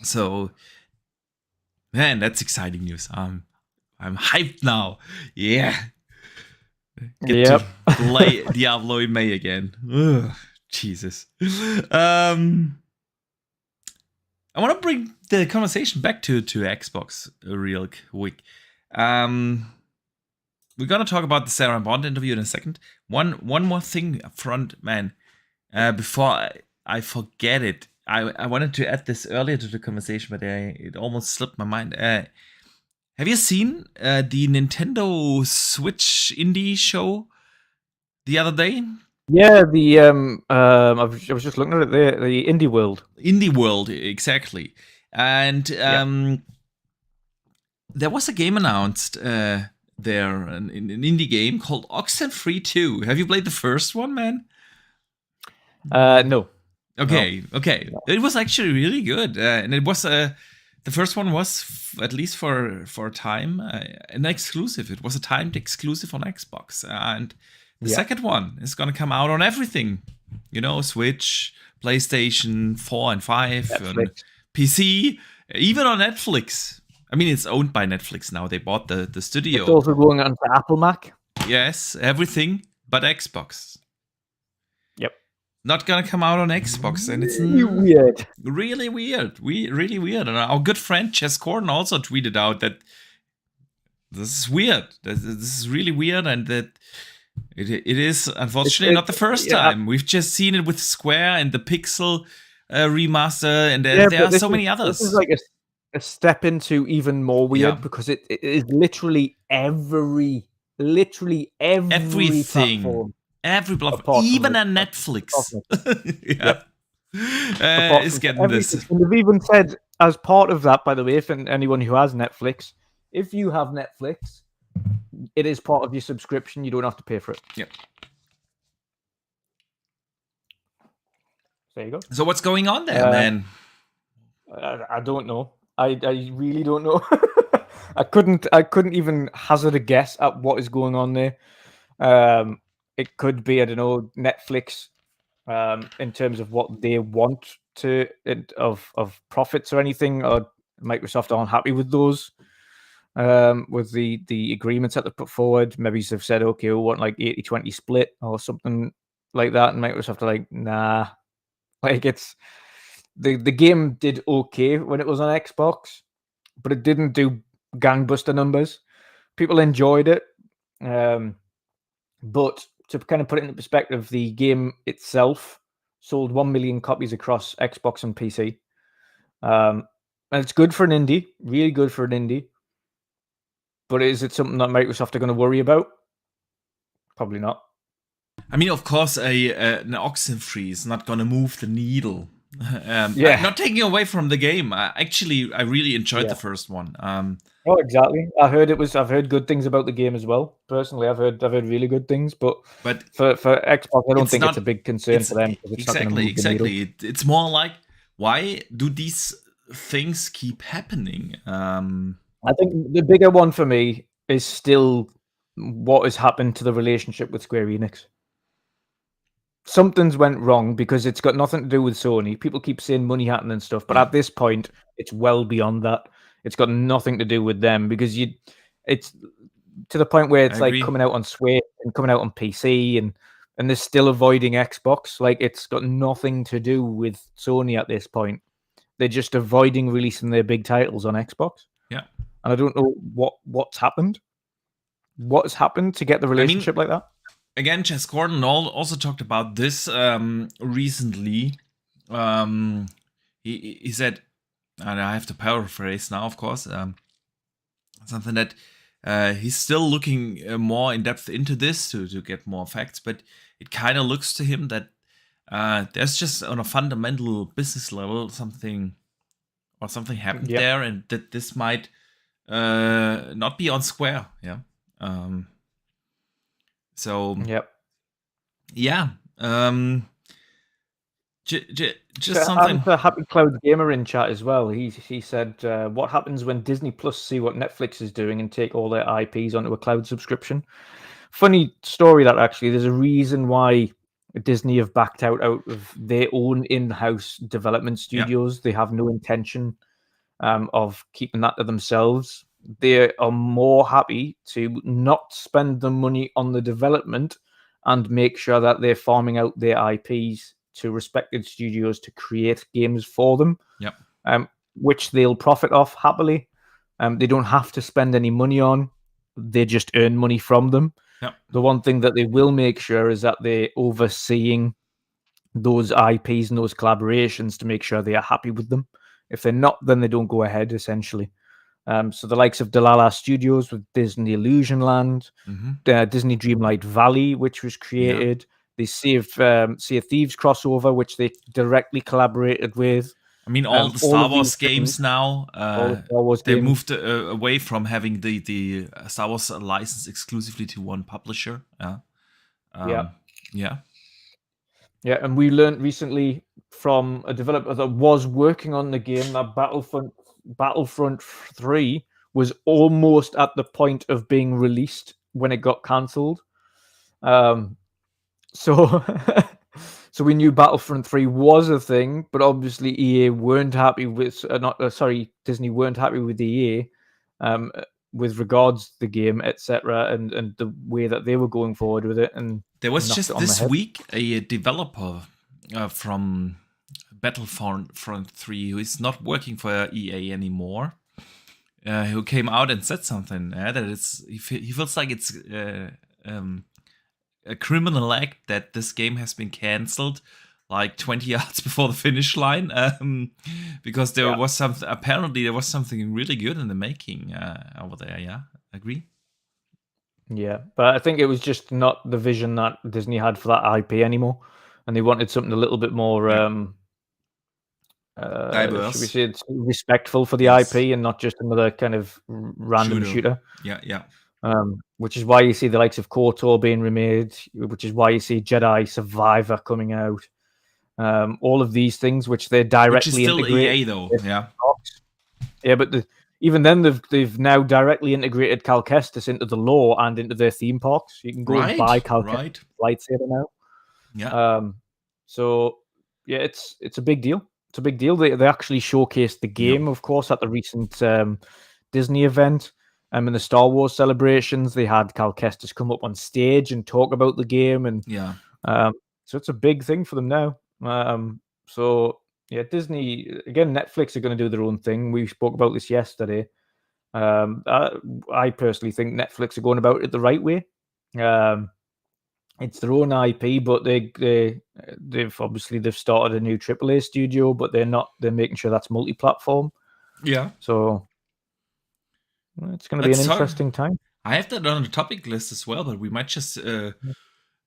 So man, that's exciting news. I'm hyped now. Yeah. Get to play Diablo in May again. Ugh, Jesus. I want to bring the conversation back to Xbox real quick. We're gonna talk about the Sarah Bond interview in a second. One more thing up front, man. Before I forget it, I wanted to add this earlier to the conversation, but it almost slipped my mind. Have you seen the Nintendo Switch indie show the other day? Yeah, the I was just looking at it there, the Indie World. Indie World, exactly. And there was a game announced there, an indie game called Oxenfree 2. Have you played the first one, man? No. Okay. It was actually really good, and it was the first one was, at least for a time, an exclusive. It was a timed exclusive on Xbox. And the second one is going to come out on everything. You know, Switch, PlayStation 4 and 5, and PC, even on Netflix. I mean, it's owned by Netflix now. They bought the studio. It's also going on to Apple Mac. Yes, everything but Xbox. Yep. Not gonna come out on Xbox, and it's weird. Really weird. Really weird. And our good friend Chess Gordon also tweeted out that this is weird. This is really weird, and that it is unfortunately not the first time. We've just seen it with Square and the Pixel remaster, and there are so many others. This is like a step into even more weird because it is literally everything. Platform. Every platform, even on Netflix. Is getting this. And they've even said, as part of that, by the way, if anyone who has Netflix, if you have Netflix, it is part of your subscription. You don't have to pay for it. Yep. There you go. So what's going on there, man? I don't know. I really don't know. I couldn't even hazard a guess at what is going on there. It could be, I don't know, Netflix, in terms of what they want of profits or anything, or Microsoft aren't happy with those, with the agreements that they put forward. Maybe they've said, okay, we want like 80-20 split or something like that, and Microsoft are like, nah. Like, it's the game did okay when it was on Xbox, but it didn't do gangbuster numbers. People enjoyed it, but to kind of put it into perspective, the game itself sold 1 million copies across Xbox and PC. And it's good for an indie, really good for an indie. But is it something that Microsoft are going to worry about? Probably not. I mean, of course, an Oxenfree is not going to move the needle. Not taking away from the game. I really enjoyed the first one. Oh, exactly. I've heard good things about the game as well. Personally, I've heard really good things. But for Xbox, I don't think it's a big concern for them. Exactly. It's more like, why do these things keep happening? I think the bigger one for me is still what has happened to the relationship with Square Enix. Something's went wrong, because it's got nothing to do with Sony. People keep saying money happening and stuff, but at this point, it's well beyond that. It's got nothing to do with them, because it's to the point where it's like coming out on Switch and coming out on PC, and they're still avoiding Xbox. Like, it's got nothing to do with Sony at this point. They're just avoiding releasing their big titles on Xbox. Yeah, and I don't know what's happened. What has happened to get the relationship like that? Again, Chess Gordon also talked about this recently. He said, and I have to paraphrase now, of course, something that he's still looking more in depth into this to get more facts, but it kind of looks to him that there's just on a fundamental business level something happened there, and that this might not be on Square. So Yeah. Just So, something. a Happy Cloud Gamer in chat as well. He said, "What happens when Disney Plus see what Netflix is doing and take all their IPs onto a cloud subscription?" Funny story that actually. There's a reason why Disney have backed out of their own in-house development studios. Yeah. They have no intention of keeping that to themselves. They are more happy to not spend the money on the development and make sure that they're farming out their IPs to respected studios to create games for them, which they'll profit off happily. They don't have to spend any money on. They just earn money from them. Yep. The one thing that they will make sure is that they're overseeing those IPs and those collaborations to make sure they are happy with them. If they're not, then they don't go ahead, essentially. So the likes of Delilah Studios with Disney Illusion Land, Disney Dreamlight Valley, which was created. The Sea of Thieves crossover, which they directly collaborated with. I mean, all the Star Wars games now, they moved away from having the Star Wars license exclusively to one publisher. Yeah, and we learned recently from a developer that was working on the game that Battlefront 3 was almost at the point of being released when it got cancelled. So we knew Battlefront 3 was a thing, but obviously EA weren't happy with Disney weren't happy with EA with regards to the game, etc., and the way that they were going forward with it. And there was just this week a developer from Battlefront 3 who is not working for EA anymore, who came out and said something that he feels like it's a criminal act that this game has been cancelled like 20 yards before the finish line, because there was something really good in the making over there. Yeah, agree. Yeah, but I think it was just not the vision that Disney had for that IP anymore, and they wanted something a little bit more diverse. Should we say it's respectful for the IP and not just another kind of random shooter. Yeah. Which is why you see the likes of KOTOR being remade, which is why you see Jedi Survivor coming out. All of these things, which they're directly integrated. Which is still EA though, yeah. But even then, they've now directly integrated Cal Kestis into the lore and into their theme parks. You can go and buy Cal Kestis lightsaber now. Yeah. So yeah, it's a big deal. It's a big deal. They actually showcased the game, of course, at the recent Disney event. In the Star Wars celebrations, they had Cal Kestis come up on stage and talk about the game, and so it's a big thing for them now. So yeah, Disney again, Netflix are going to do their own thing. We spoke about this yesterday. I personally think Netflix are going about it the right way. It's their own IP, but they've started a new AAA studio, but they're making sure that's multi-platform. Yeah. So it's going to be an interesting time. I have that on the topic list as well, but we might just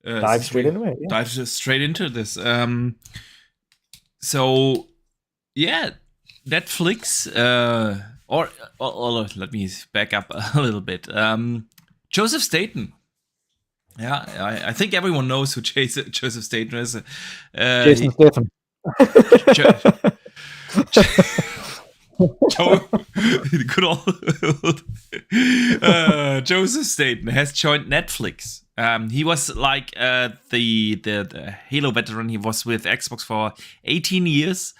dive straight into it. Dive straight into this. So yeah, Netflix, or let me back up a little bit. Joseph Staten. Yeah, I think everyone knows who Joseph Staten is. Jason Statham. Good old Joseph Staten has joined Netflix. He was like the Halo veteran. He was with Xbox for 18 years.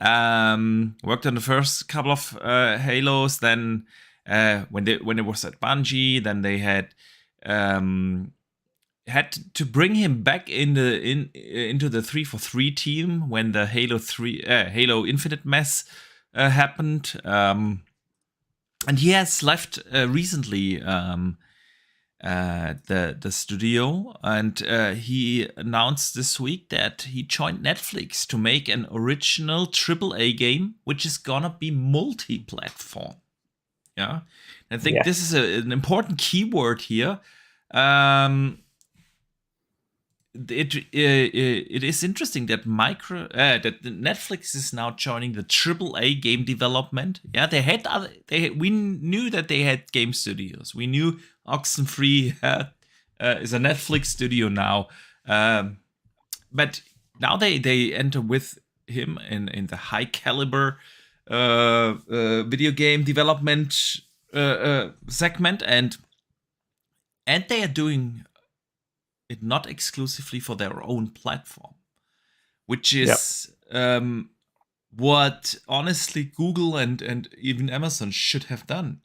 Worked on the first couple of Halos. Then when it was at Bungie, then they had to bring him back into the 343 team when the Halo Infinite mess happened, and he has left recently the studio, and he announced this week that he joined Netflix to make an original AAA game, which is gonna be multi-platform. Yeah, I think this is an important keyword here. It is interesting that that Netflix is now joining the AAA game development. Yeah, we knew that they had game studios. We knew Oxenfree is a Netflix studio now. But now they enter with him in the high caliber video game development segment, and they are doing it not exclusively for their own platform, which is what honestly Google and even Amazon should have done.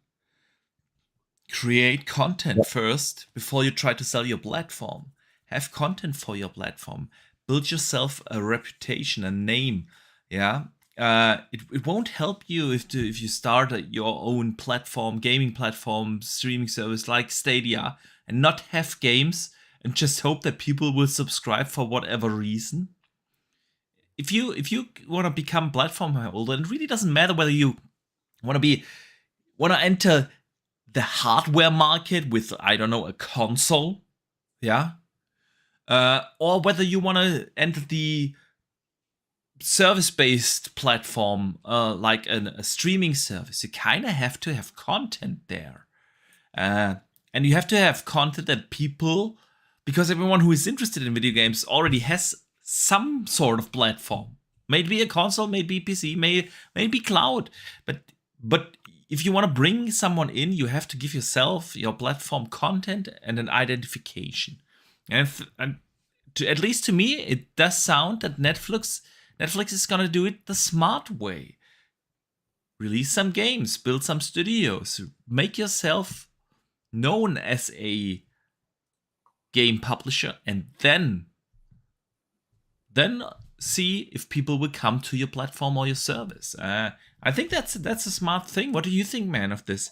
Create content first before you try to sell your platform. Have content for your platform. Build yourself a reputation, a name. Yeah, it won't help you if you start your own platform, gaming platform, streaming service like Stadia, and not have games and just hope that people will subscribe for whatever reason. If you want to become platform holder, it really doesn't matter whether you want to enter the hardware market with, I don't know, a console, yeah, or whether you want to enter the service-based platform like a streaming service. You kind of have to have content there, and you have to have content that people, because everyone who is interested in video games already has some sort of platform. Maybe a console, maybe PC, maybe cloud. But if you want to bring someone in, you have to give yourself, your platform, content and an identification. And at least to me, it does sound that Netflix is going to do it the smart way. Release some games, build some studios, make yourself known as a game publisher, and then see if people will come to your platform or your service. I think that's a smart thing. What do you think, man, of this?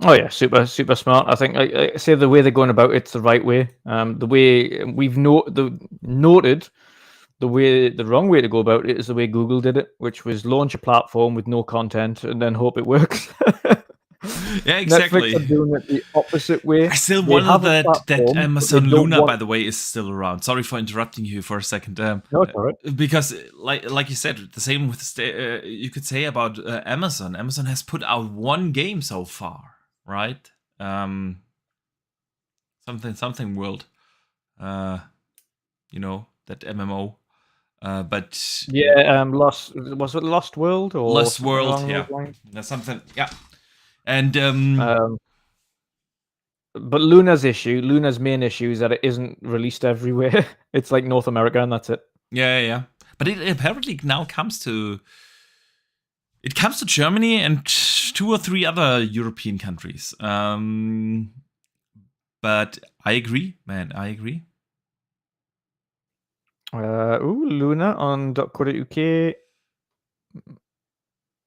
Oh yeah, super smart. I think I say the way they're going about it's the right way. The way we've noted the wrong way to go about it is the way Google did it, which was launch a platform with no content and then hope it works. Yeah, exactly. Netflix are doing it the opposite way. I still wonder that Amazon Luna, by the way, is still around. Sorry for interrupting you for a second. No, it's all right. Because, like you said, the same with you could say about Amazon. Amazon has put out one game so far, right? Something World. That MMO. But yeah, was it Lost World or Lost World? Yeah, that's something. Yeah. And but Luna's main issue is that it isn't released everywhere. It's like North America, and that's it. Yeah. But it apparently now comes to Germany and 2 or 3 other European countries. But I agree, man. I agree. Luna on .co.uk. Yeah,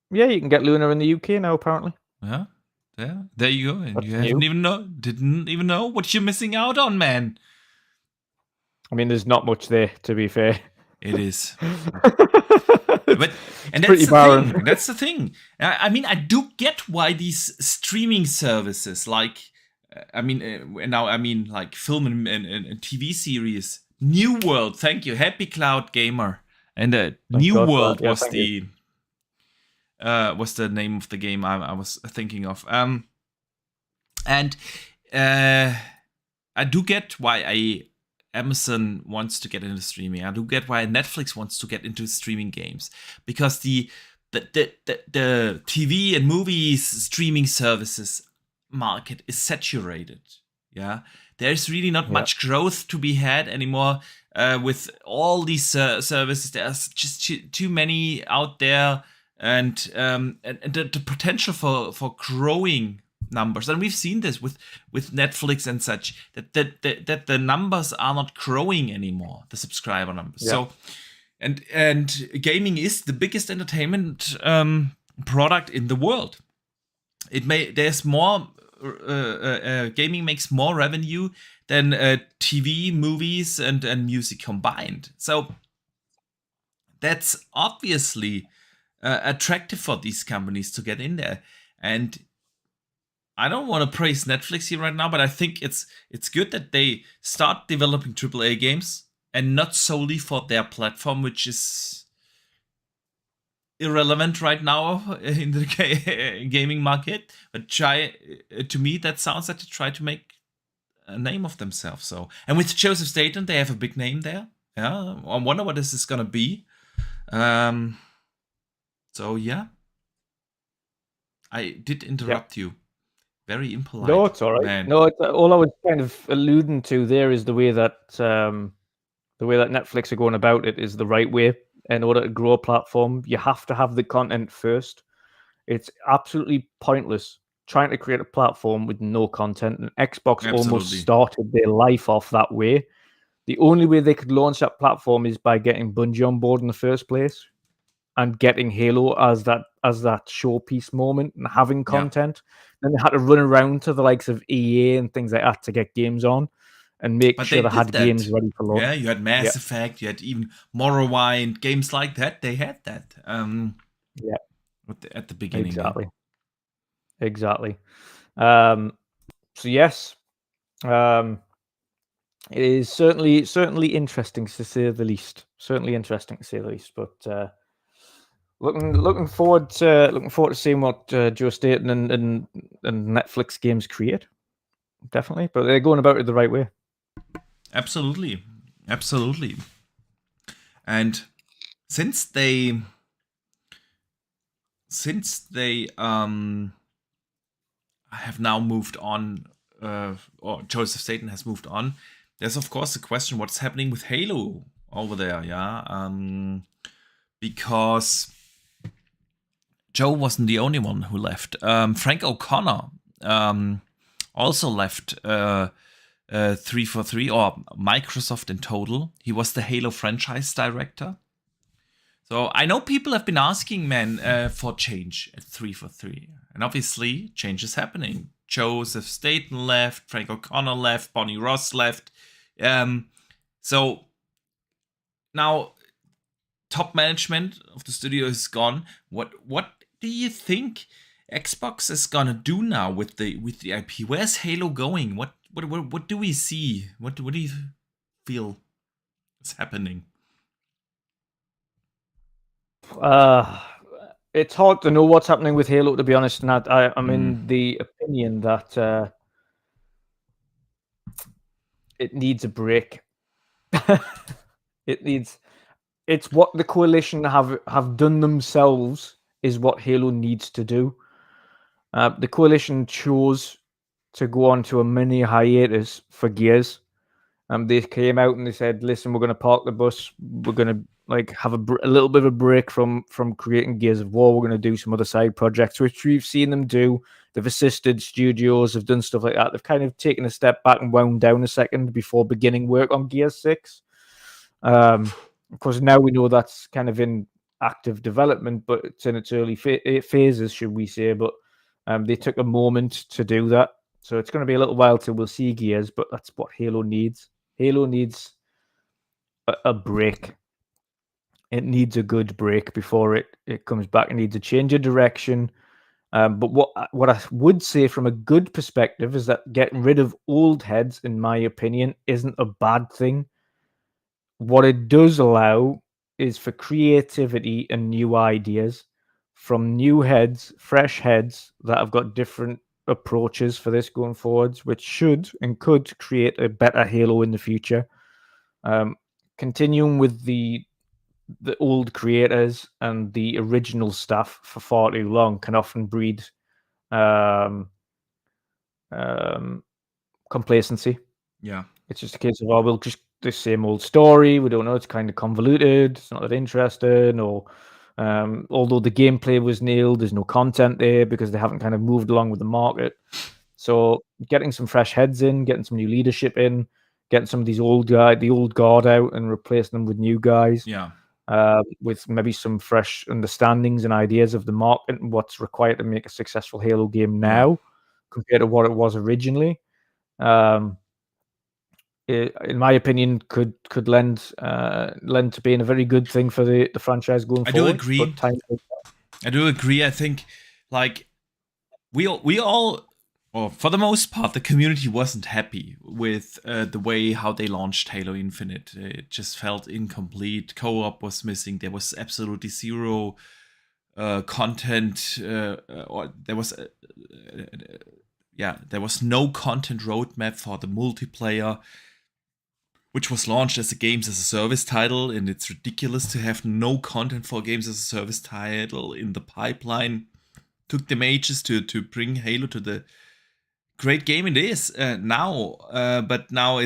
you can get Luna in the UK now, apparently. Yeah. There you go. And you didn't even know what you're missing out on, man. I mean, there's not much there, to be fair. It is. But that's the thing. That's the thing. I mean, I do get why these streaming services, like, like film and TV series, New World. Thank you, Happy Cloud Gamer, and New World was the name of the game I was thinking of. And I do get why Amazon wants to get into streaming. I do get why Netflix wants to get into streaming games, because the TV and movies streaming services market is saturated. Yeah, there's really not much growth to be had anymore with all these services. There's just too many out there. And the potential for growing numbers, and we've seen this with Netflix and such, that the numbers are not growing anymore, the subscriber numbers. Yeah. So and gaming is the biggest entertainment product in the world. There's more gaming makes more revenue than TV, movies, and music combined. So that's obviously attractive for these companies to get in there. And I don't want to praise Netflix here right now, but I think it's good that they start developing AAA games, and not solely for their platform, which is irrelevant right now in the gaming market. But to me, that sounds like to try to make name of themselves. So, and with Joseph Staten, they have a big name there. Yeah, I wonder what this is gonna be. So yeah, I did interrupt you. Very impolite. No, it's all right. Man. No, all I was kind of alluding to there is the way that Netflix are going about it is the right way. In order to grow a platform, you have to have the content first. It's absolutely pointless trying to create a platform with no content. And Xbox almost started their life off that way. The only way they could launch that platform is by getting Bungie on board in the first place and getting Halo as that showpiece moment and having content. Then they had to run around to the likes of EA and things like that to get games on and make sure they had games ready for launch. Yeah, you had Mass Effect, you had even Morrowind, games like that. They had that. At the beginning. Exactly. So yes, it is certainly interesting to say the least. But looking forward to seeing what Joe Staten and Netflix games create. Definitely, but they're going about it the right way. Absolutely. And since they have now moved on, or Joseph Staten has moved on, there's of course the question what's happening with Halo over there, because Joe wasn't the only one who left. Frank O'Connor also left 343, or Microsoft in total. He was the Halo franchise director. So I know people have been asking, for change at 343. And obviously, change is happening. Joseph Staten left, Frank O'Connor left, Bonnie Ross left. So now top management of the studio is gone. What do you think Xbox is gonna do now with the IP? Where's Halo going? What do we see? What do you feel is happening? It's hard to know what's happening with Halo, to be honest. And I'm in the opinion that it needs a break. It's what the coalition have done themselves is what Halo needs to do. The coalition chose to go on to a mini hiatus for Gears. They came out and they said, "Listen, we're going to park the bus. We're going to have a little bit of a break from creating Gears of War. We're going to do some other side projects," which we've seen them do. They've assisted studios, have done stuff like that. They've kind of taken a step back and wound down a second before beginning work on Gears 6. Of course, now we know that's kind of in active development, but it's in its early phases, should we say. But they took a moment to do that. So it's going to be a little while till we'll see Gears, but that's what Halo needs. Halo needs a break. It needs a good break before it comes back. It needs a change of direction. But what I would say from a good perspective is that getting rid of old heads, in my opinion, isn't a bad thing. What it does allow is for creativity and new ideas from new heads, fresh heads that have got different approaches for this going forwards, which should and could create a better Halo in the future. Continuing with the old creators and the original staff for far too long can often breed complacency. Yeah. It's just a case of, we'll just the same old story. We don't know. It's kind of convoluted. It's not that interesting. Or although the gameplay was nailed, there's no content there because they haven't kind of moved along with the market. So getting some fresh heads in, getting some new leadership in, getting some of these the old guard out and replacing them with new guys. Yeah. With maybe some fresh understandings and ideas of the market and what's required to make a successful Halo game now compared to what it was originally. In my opinion, could lend to being a very good thing for the franchise going forward. I do agree. I think we all, or for the most part, the community wasn't happy with the way how they launched Halo Infinite. It just felt incomplete. Co-op was missing. There was absolutely zero content, or there was there was no content roadmap for the multiplayer, which was launched as a games as a service title, and it's ridiculous to have no content for games as a service title in the pipeline. Took them ages to bring Halo to the great game it is now, but now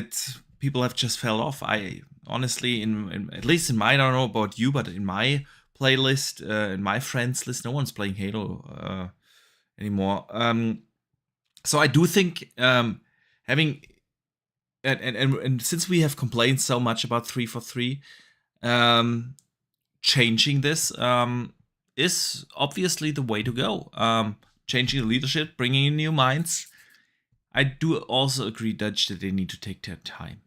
people have just fell off. I honestly, in at least in my, I don't know about you, but in my playlist, in my friends list, no one's playing Halo anymore. So I do think having and since we have complained so much about 343, changing this is obviously the way to go. Changing the leadership, bringing in new minds. I do also agree, Dutch, that they need to take their time.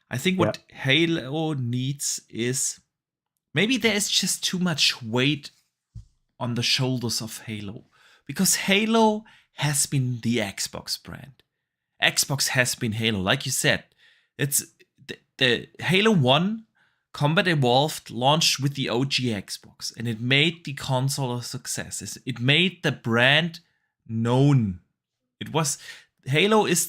I think what Halo needs is maybe there's just too much weight on the shoulders of Halo, because Halo has been the Xbox brand. Xbox has been Halo, like you said. It's the Halo 1 Combat Evolved launched with the OG Xbox, and it made the console a success. It made the brand known. It was Halo is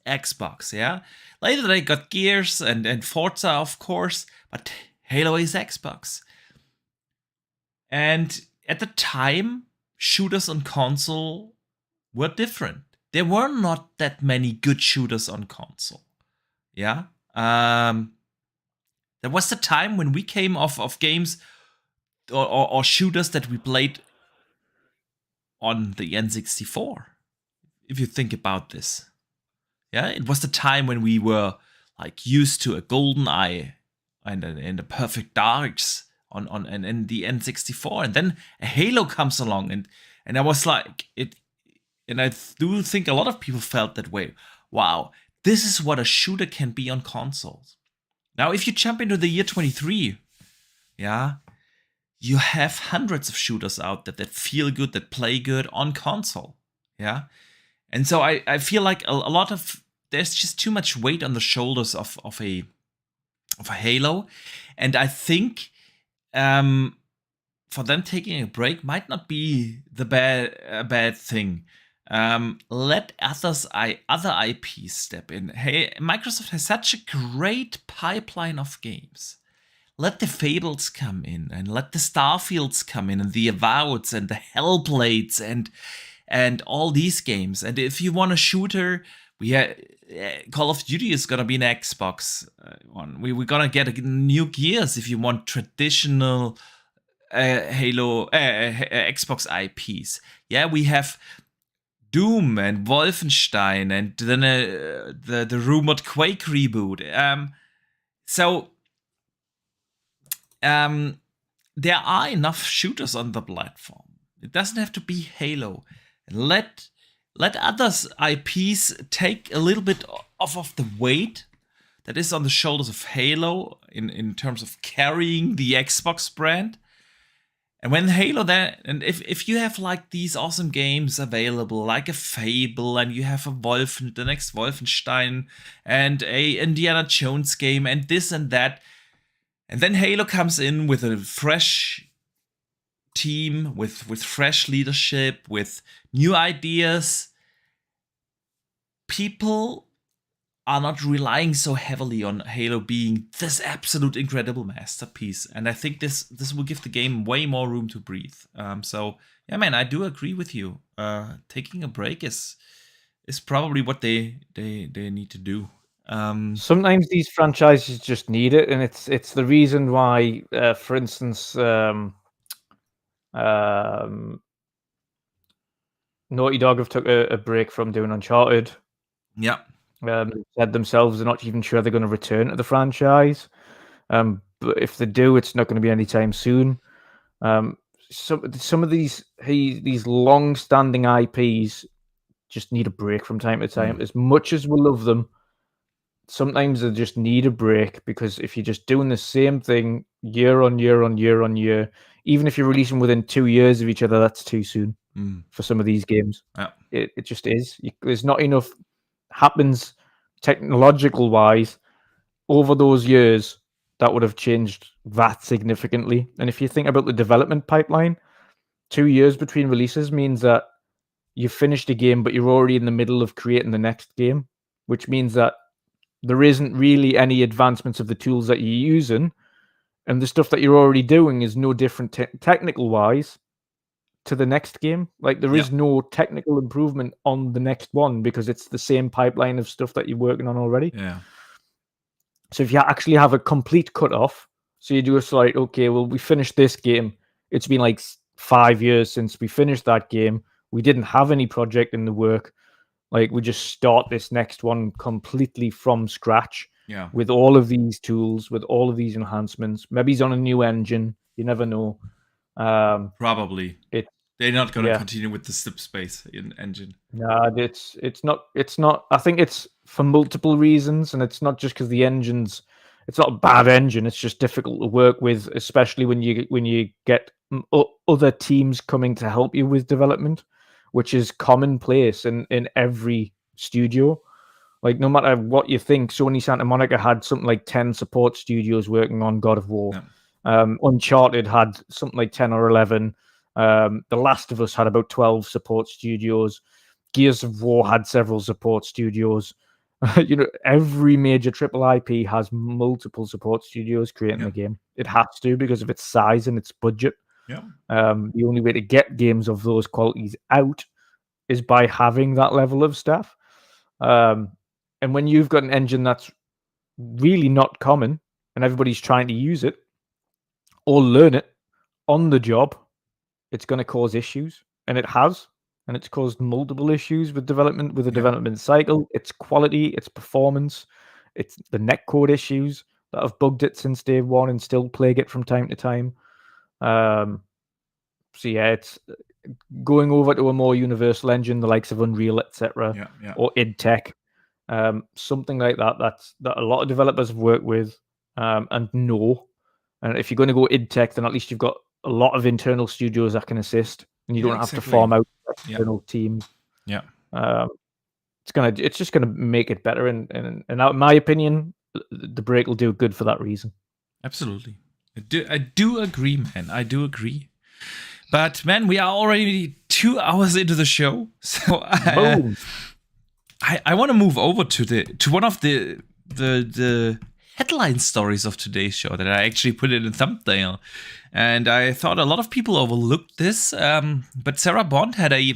Xbox, yeah. Later they got Gears and Forza, of course, but Halo is Xbox. And at the time, shooters on console were different. There were not that many good shooters on console. Yeah. There was a time when we came off of games or shooters that we played on the N64. If you think about this. Yeah, it was the time when we were like used to a GoldenEye and a Perfect Darks on the N64, and then a Halo comes along, and I was like it. And I do think a lot of people felt that way. Wow, this is what a shooter can be on consoles. Now, if you jump into the year 23, yeah, you have hundreds of shooters out there that feel good, that play good on console. Yeah. And so I feel like a lot of, there's just too much weight on the shoulders of a Halo. And I think for them taking a break might not be a bad thing. Let other IPs step in. Hey, Microsoft has such a great pipeline of games. Let the Fables come in, and let the Starfields come in, and the Avoweds, and the Hellblades, and all these games. And if you want a shooter, Call of Duty is gonna be an Xbox one. We're gonna get new Gears if you want traditional Halo Xbox IPs. Yeah, we have Doom and Wolfenstein, and then the rumored Quake reboot. There are enough shooters on the platform. It doesn't have to be Halo. Let others IPs take a little bit off of the weight that is on the shoulders of Halo in terms of carrying the Xbox brand. And when Halo then, and if you have like these awesome games available, like a Fable, and you have the next Wolfenstein, and a Indiana Jones game, and this and that, and then Halo comes in with a fresh team, with fresh leadership, with new ideas, people are not relying so heavily on Halo being this absolute incredible masterpiece. And I think this will give the game way more room to breathe. So yeah, man, I do agree with you. Taking a break is probably what they need to do. Sometimes these franchises just need it, and it's the reason why, for instance, Naughty Dog have took a break from doing Uncharted. Yeah. Said themselves they're not even sure they're going to return to the franchise. But if they do, it's not going to be anytime soon. Some of these long-standing IPs just need a break from time to time. As much as we love them, sometimes they just need a break, because if you're just doing the same thing year on year on year on year, even if you're releasing within 2 years of each other, that's too soon for some of these games. Yeah. It just is. There's not enough happens technological wise over those years that would have changed that significantly. And if you think about the development pipeline, 2 years between releases means that you finished a game, but you're already in the middle of creating the next game, which means that there isn't really any advancements of the tools that you're using, and the stuff that you're already doing is no different technical wise to the next game. Like there is no technical improvement on the next one because it's the same pipeline of stuff that you're working on already. Yeah. So if you actually have a complete cutoff, so you do just like, okay, well, we finished this game. It's been like 5 years since we finished that game. We didn't have any project in the work. Like we just start this next one completely from scratch. Yeah. With all of these tools, with all of these enhancements. Maybe he's on a new engine. You never know. Probably. They're not going to continue with the slip space engine. No, it's not. It's not. I think it's for multiple reasons, and it's not just because the engine's. It's not a bad engine. It's just difficult to work with, especially when you get other teams coming to help you with development, which is commonplace in every studio. Like no matter what you think, Sony Santa Monica had something like 10 support studios working on God of War. Yeah. Uncharted had something like 10 or 11. The Last of Us had about 12 support studios. Gears of War had several support studios. Every major triple IP has multiple support studios creating the game. It has to because of its size and its budget. Yeah. The only way to get games of those qualities out is by having that level of staff. And when you've got an engine that's really not common and everybody's trying to use it or learn it on the job, it's going to cause issues. And it has. And it's caused multiple issues with development, with the development cycle, its quality, its performance, it's the netcode issues that have bugged it since day one and still plague it from time to time. So yeah, it's going over to a more universal engine, the likes of Unreal, etc., or id Tech, something like that. That a lot of developers have worked with and know. And if you're going to go id Tech, then at least you've got a lot of internal studios that can assist, and you don't have to farm out external teams. Yeah, it's just gonna make it better. And in my opinion, the break will do good for that reason. Absolutely, I do agree, man. I do agree. But man, we are already 2 hours into the show, so I want to move over to one of the headline stories of today's show that I actually put in a thumbnail, and I thought a lot of people overlooked this. But Sarah Bond had a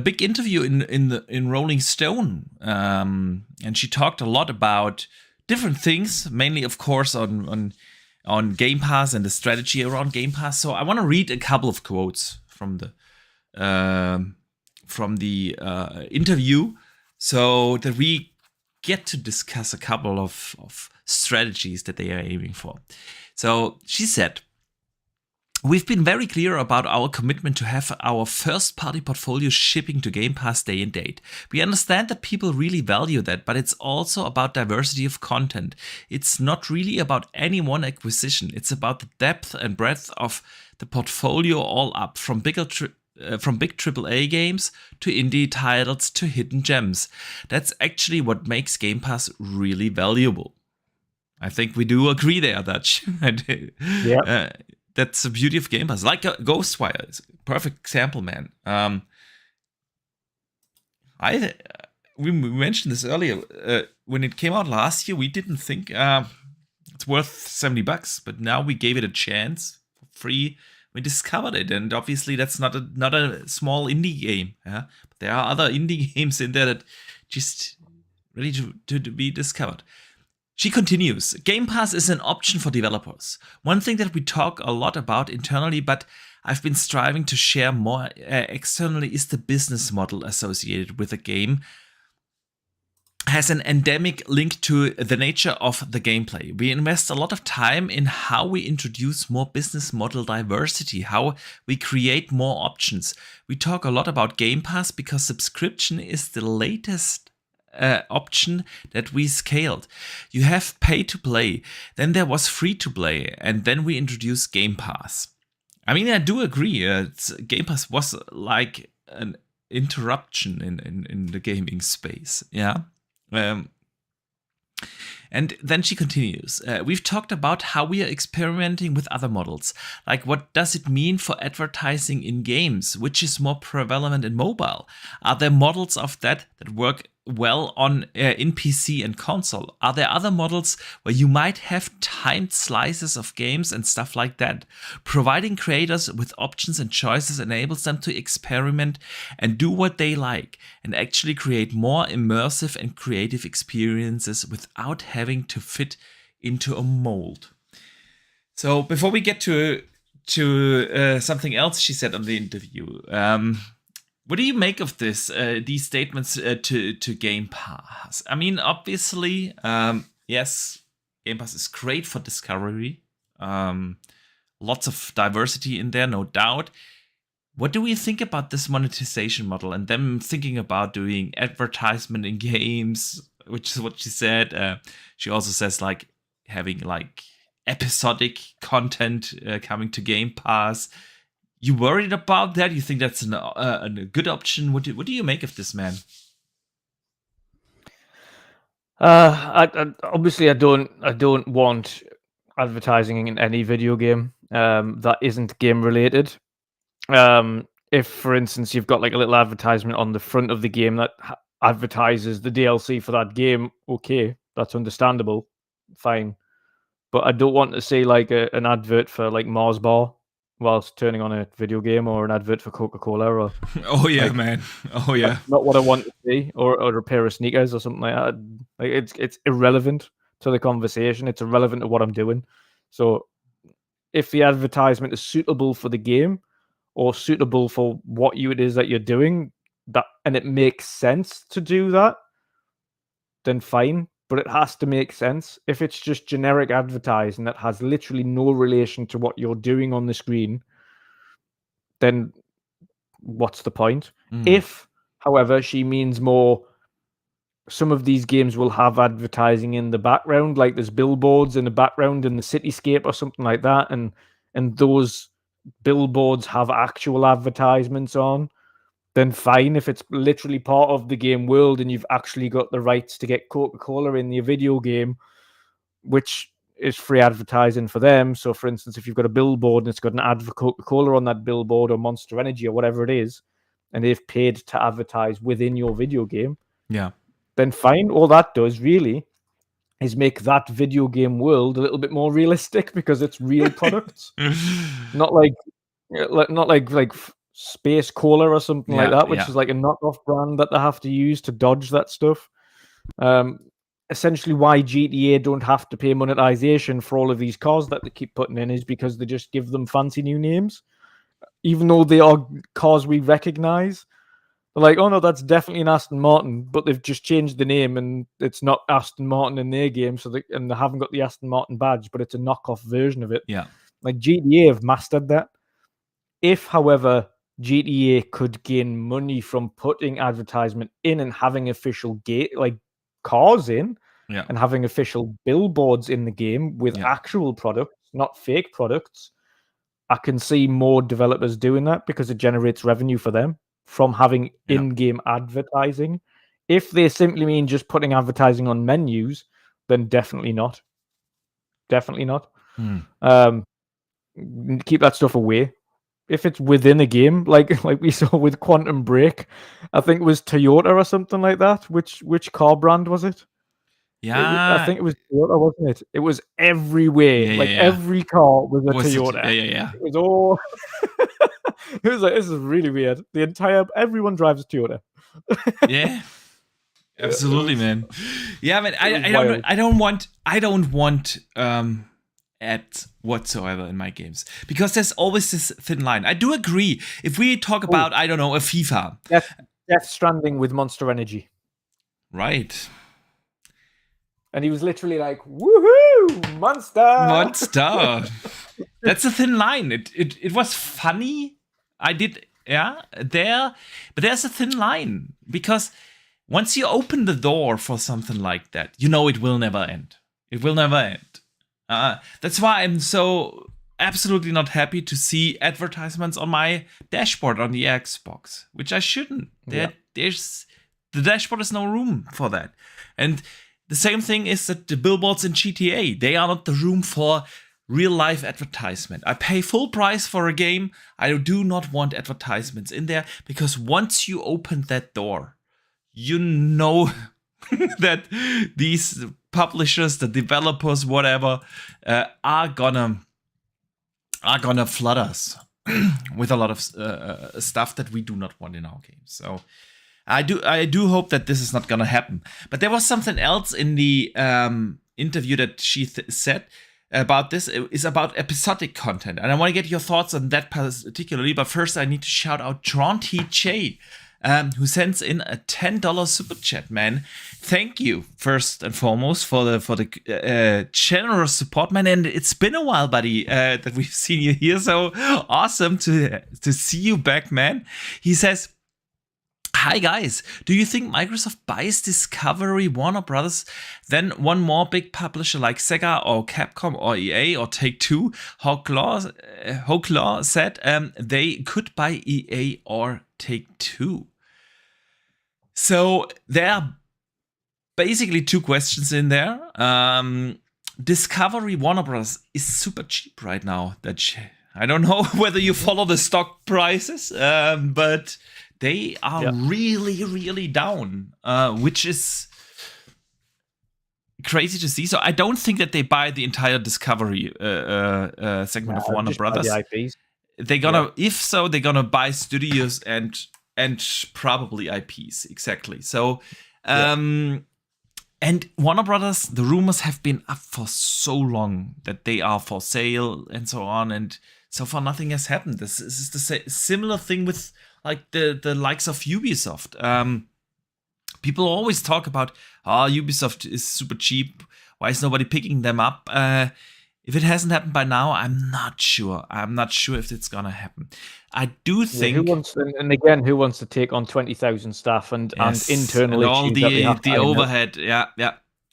big interview in Rolling Stone, and she talked a lot about different things, mainly, of course, on Gamepass and the strategy around Gamepass. So I want to read a couple of quotes from the interview, so that we get to discuss a couple of strategies that they are aiming for. So she said, "We've been very clear about our commitment to have our first-party portfolio shipping to Game Pass day and date. We understand that people really value that, but it's also about diversity of content. It's not really about any one acquisition. It's about the depth and breadth of the portfolio all up, from big AAA games to indie titles to hidden gems. That's actually what makes Game Pass really valuable." I think we do agree there, Dutch. Yeah. That's the beauty of Game Pass. Like Ghostwire is a perfect example, man. We mentioned this earlier. When it came out last year, we didn't think it's worth $70, but now we gave it a chance for free. We discovered it, and obviously that's not a small indie game. Yeah, but there are other indie games in there that just ready to be discovered. She continues, "Game Pass is an option for developers. One thing that we talk a lot about internally, but I've been striving to share more externally, is the business model associated with a game. Has an endemic link to the nature of the gameplay. We invest a lot of time in how we introduce more business model diversity, how we create more options. We talk a lot about Game Pass because subscription is the latest option that we scaled. You have pay to play, then there was free to play, and then we introduced Game Pass." I mean, I do agree. Game Pass was like an interruption in the gaming space. Yeah. And then she continues, we've talked about how we are experimenting with other models. Like, what does it mean for advertising in games? Which is more prevalent in mobile? Are there models of that work well on in PC and console? Are there other models where you might have timed slices of games and stuff like that? Providing creators with options and choices enables them to experiment and do what they like and actually create more immersive and creative experiences without having to fit into a mold. So before we get to something else she said on the interview, what do you make of these statements to Gamepass? I mean, obviously, yes, Gamepass is great for discovery. Lots of diversity in there, no doubt. What do we think about this monetization model and them thinking about doing advertisement in games, which is what she said. She also says like having like episodic content coming to Gamepass. You worried about that? You think that's a good option? What do you make of this, man? Obviously, I don't want advertising in any video game that isn't game related. If, for instance, you've got like a little advertisement on the front of the game that advertises the DLC for that game, okay, that's understandable, fine. But I don't want to see like an advert for like Mars Bar whilst turning on a video game, or an advert for Coca-Cola, or oh yeah, like, man, oh yeah, not what I want to see, or a pair of sneakers or something like that. Like it's irrelevant to the conversation. It's irrelevant to what I'm doing. So if the advertisement is suitable for the game or suitable for what it is that you're doing, that and it makes sense to do that, then fine. But it has to make sense. If it's just generic advertising that has literally no relation to what you're doing on the screen, then what's the point? If, however, she means more, some of these games will have advertising in the background, like there's billboards in the background in the cityscape or something like that, and those billboards have actual advertisements on, then fine. If it's literally part of the game world and you've actually got the rights to get Coca-Cola in the video game, which is free advertising for them. So, for instance, if you've got a billboard and it's got an ad for Coca-Cola on that billboard, or Monster Energy or whatever it is, and they've paid to advertise within your video game, yeah, then fine. All that does really is make that video game world a little bit more realistic, because it's real products, not like Space Cola or something like that, which is like a knockoff brand that they have to use to dodge that stuff. Essentially, why GTA don't have to pay monetization for all of these cars that they keep putting in is because they just give them fancy new names, even though they are cars we recognize. They're like, oh no, that's definitely an Aston Martin, but they've just changed the name and it's not Aston Martin in their game, and they haven't got the Aston Martin badge, but it's a knockoff version of it. Yeah, like GTA have mastered that. If, however, GTA could gain money from putting advertisement in and having official cars in, and having official billboards in the game with actual products, not fake products, I can see more developers doing that, because it generates revenue for them from having in-game advertising. If they simply mean just putting advertising on menus, then definitely not. Definitely not. Keep that stuff away. If it's within a game, like we saw with Quantum Break, I think it was Toyota or something like that. Which car brand was it? Yeah, I think it was Toyota, wasn't it? It was everywhere. Every car was a Toyota. Yeah. It was all. It was like, this is really weird. Everyone drives a Toyota. Yeah, absolutely, man. Yeah, man. I don't want ads whatsoever in my games, because there's always this thin line. I do agree. If we talk about, I don't know, a FIFA, Death Stranding with Monster Energy, right? And he was literally like, "Woohoo, Monster!" That's a thin line. It was funny. I did, but there's a thin line, because once you open the door for something like that, you know it will never end. It will never end. That's why I'm so absolutely not happy to see advertisements on my dashboard on the Xbox, which I shouldn't. The dashboard has no room for that. And the same thing is that the billboards in GTA, they are not the room for real life advertisement. I pay full price for a game. I do not want advertisements in there, because once you open that door, you know that these publishers, the developers, whatever, are gonna flood us with a lot of stuff that we do not want in our games. So I do hope that this is not gonna happen. But there was something else in the interview that she said about this. It is about episodic content, and I want to get your thoughts on that particularly. But first, I need to shout out Tronty J, who sends in a $10 super chat. Man, thank you first and foremost for the generous support, man. And it's been a while, buddy, that we've seen you here. So awesome to see you back, man. He says, "Hi guys, do you think Microsoft buys Discovery, Warner Brothers, then one more big publisher like Sega or Capcom or EA or Take-Two?" Hawklaw said they could buy EA or Take-Two. So there are basically two questions in there. Discovery, Warner Brothers is super cheap right now. I don't know whether you follow the stock prices, but they are really, really down, which is crazy to see. So I don't think that they buy the entire Discovery segment of Warner Brothers. The IPs. They're gonna, if so, they're gonna buy studios and probably IPs. Exactly. So, and Warner Brothers, the rumors have been up for so long that they are for sale and so on, and so far nothing has happened. This is the similar thing with like the likes of Ubisoft. People always talk about, Ubisoft is super cheap. Why is nobody picking them up? If it hasn't happened by now, I'm not sure. I'm not sure if it's gonna happen. I do think. Who wants to take on 20,000 staff and internally and all the overhead? Yeah.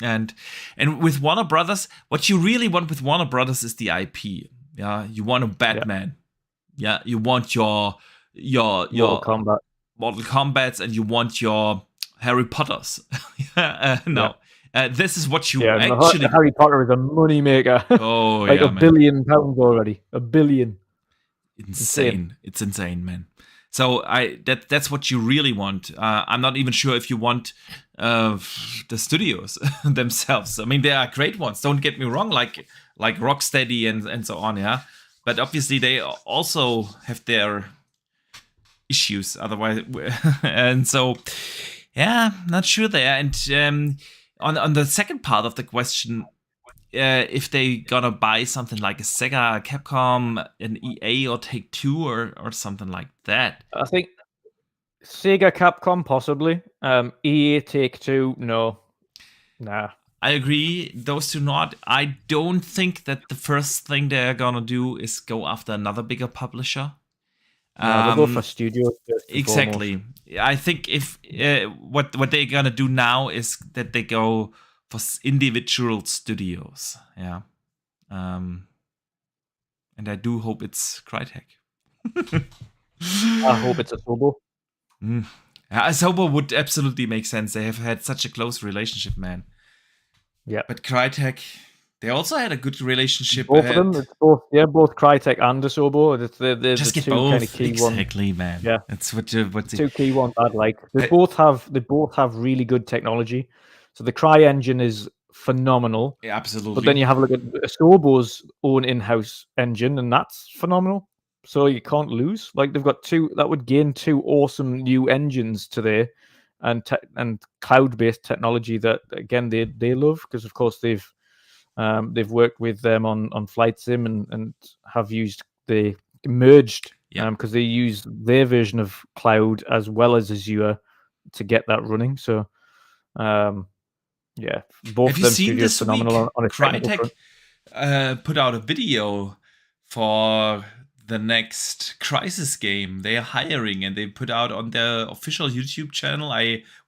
And with Warner Brothers, what you really want with Warner Brothers is the IP. Yeah, you want a Batman. Yeah, you want your Mortal Kombats, and you want your Harry Potters. This is what you actually. Harry Potter is a moneymaker. Oh, like £1 billion already. $1 billion. Insane. It's insane, man. So that's what you really want. I'm not even sure if you want the studios themselves. I mean, they are great ones. Don't get me wrong, like Rocksteady and so on. Yeah, but obviously they also have their issues. Otherwise, and so not sure there. And on the second part of the question, if they gonna buy something like a Sega, Capcom, an EA or Take-Two or something like that. I think Sega, Capcom possibly. EA, Take-Two, no. Nah. I agree. Those two not. I don't think that the first thing they're gonna do is go after another bigger publisher. They'll go for studios. Exactly. I think if what they're gonna do now is that they go for individual studios. Yeah. And I do hope it's Crytek. I hope it's Asobo. Asobo would absolutely make sense. They have had such a close relationship, man. Yeah. But Crytek, they also had a good relationship. Both of them. It's both Crytek and Asobo. They're just the get two both. kind of key Exactly, ones. Man. Yeah. That's what two key ones I'd like. They both have really good technology. So the Cry engine is phenomenal. Yeah, absolutely. But then you have a look at Asobo's own in-house engine, and that's phenomenal. So you can't lose. Like they've got that would gain two awesome new engines to there, and cloud-based technology that again they love, because of course they've worked with them on Flight Sim and have used they merged because they use their version of cloud as well as Azure to get that running. So both of them studios phenomenal on a Crytek put out a video for the next Crisis game. They are hiring, and they put out on their official YouTube channel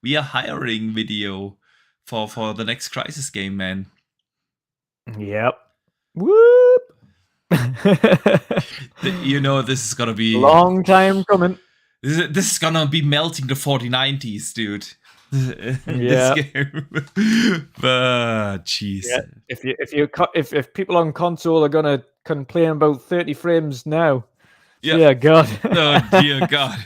we are hiring video for the next Crisis game, man. Yep. Whoop. This is gonna be long time coming. This is gonna be melting the 4090s, dude. in this game. But jeez. Yeah. If people on console are gonna complain about 30 frames now, dear God. Oh dear God.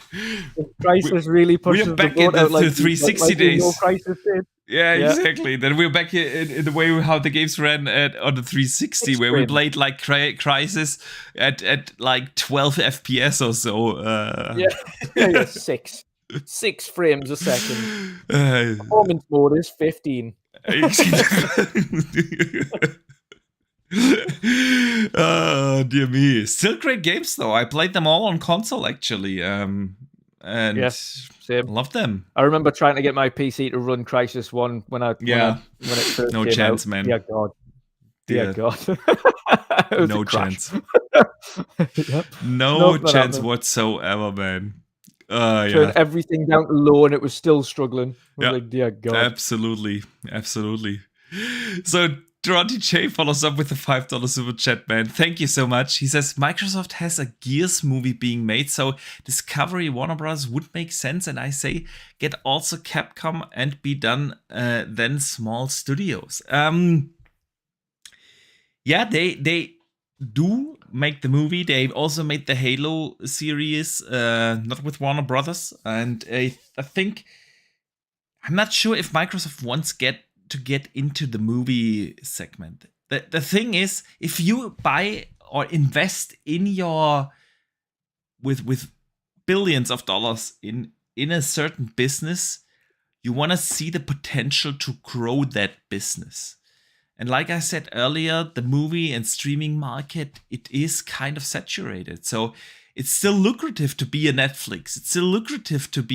Crysis really pushes we're back the boat in out the 360 days. Crysis did. Yeah, exactly. Then we're back in the way how the games ran on the 360, where we played like Crysis at like 12 FPS or so. Yeah, 6 frames a second. Performance mode is 15. Oh dear me! Still great games though. I played them all on console actually, and same. Loved them. I remember trying to get my PC to run Crysis 1 when it first no came chance, out. man. Dear God. Dear God. No chance. No chance whatsoever, man. Turned everything down to low and it was still struggling. I was like, dear God. Absolutely. So Durante J follows up with a $5 super chat, man. Thank you so much. He says Microsoft has a Gears movie being made, so Discovery Warner Bros. Would make sense. And I say get also Capcom and be done then small studios. Yeah, they do make the movie. They also made the Halo series, not with Warner Brothers. And I think I'm not sure if Microsoft wants to get into the movie segment. The thing is, if you buy or invest in your with billions of dollars in a certain business, you want to see the potential to grow that business. And like I said earlier, the movie and streaming market, it is kind of saturated. So it's still lucrative to be a Netflix. It's still lucrative to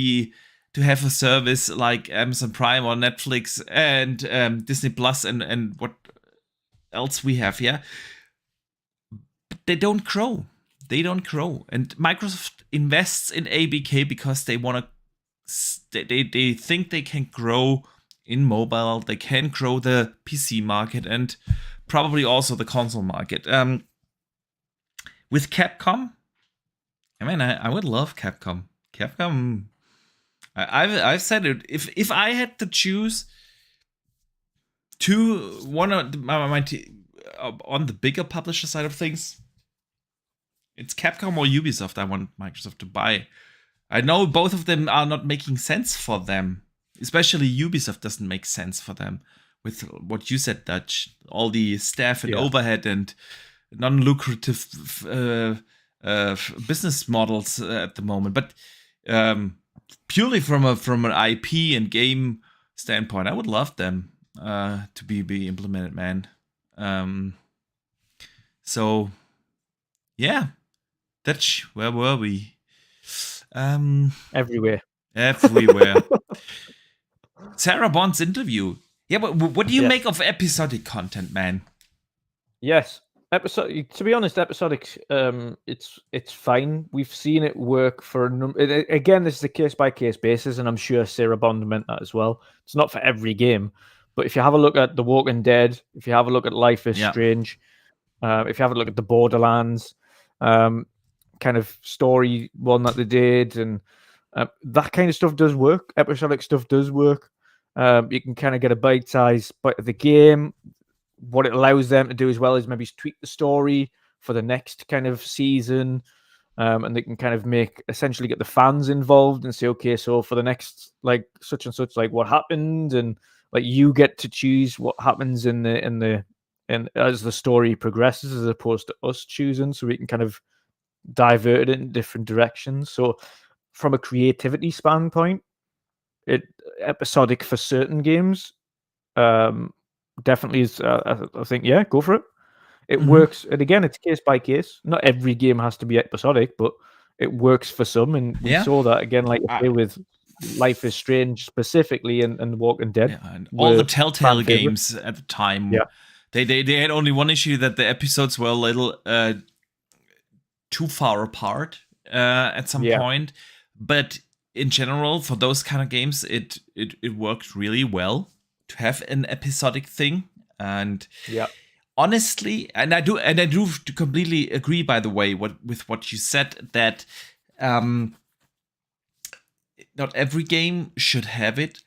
have a service like Amazon Prime or Netflix and Disney Plus and what else we have, yeah. But they don't grow. And Microsoft invests in ABK because they want to. They think they can grow in mobile. They can grow the PC market and probably also the console market. With Capcom, I mean, I would love Capcom. Capcom. I've said it. If I had to choose one of on the bigger publisher side of things, it's Capcom or Ubisoft I want Microsoft to buy. I know both of them are not making sense for them. Especially Ubisoft doesn't make sense for them with what you said, Dutch. All the staff and overhead and non-lucrative business models at the moment. But purely from an IP and game standpoint, I would love them to be implemented, man. So, yeah. Dutch, where were we? Everywhere. Sarah Bond's interview. Yeah, but what do you make of episodic content, man? Yes, to be honest, episodic. It's fine. We've seen it work for again. This is a case by case basis, and I'm sure Sarah Bond meant that as well. It's not for every game, but if you have a look at The Walking Dead, if you have a look at Life is Strange, if you have a look at the Borderlands, kind of story one that they did, and that kind of stuff does work. Episodic stuff does work. You can kind of get a bite-sized bite of the game. What it allows them to do as well is maybe tweak the story for the next kind of season, and they can kind of essentially get the fans involved and say, okay, so for the next like such and such, like what happened, and like you get to choose what happens in as the story progresses, as opposed to us choosing. So we can kind of divert it in different directions. So from a creativity standpoint, episodic for certain games definitely is. I think, yeah, go for it. It works, and again, it's case by case. Not every game has to be episodic, but it works for some, and we saw that again, like I say, with Life is Strange specifically, and Walking Dead, and all the Telltale games at the time. Yeah, they had only one issue, that the episodes were a little too far apart at some point, but in general, for those kind of games, it worked really well to have an episodic thing. And honestly, and I do completely agree, by the way, with what you said, that not every game should have it.